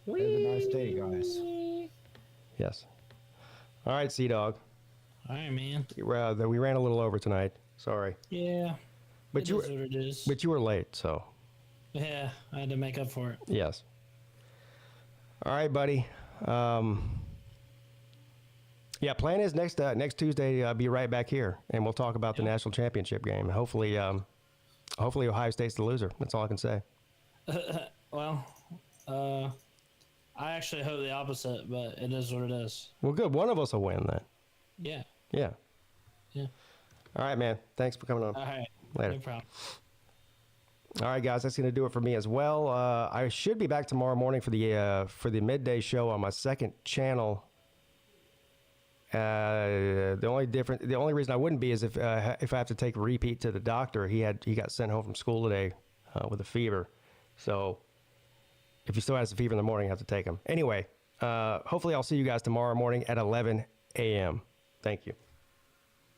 Have a nice day, guys. Yes. All right, Sea-Dog. All right, man. We ran a little over tonight. Sorry. Yeah. But It is what it is. But you were late, so. Yeah, I had to make up for it. Yes. All right, buddy. Yeah, plan is next Tuesday. Be right back here, and we'll talk about the national championship game. Hopefully, Ohio State's the loser. That's all I can say. Well, I actually hope the opposite, but it is what it is. Well, good. One of us will win then. Yeah. Yeah. Yeah. All right, man. Thanks for coming on. All right. Later. No problem. All right, guys. That's going to do it for me as well. I should be back tomorrow morning for the midday show on my second channel. The only reason I wouldn't be is if I have to take Repeat to the doctor. He got sent home from school today with a fever. So if he still has a fever in the morning, I have to take him. Anyway, hopefully I'll see you guys tomorrow morning at 11 a.m. Thank you.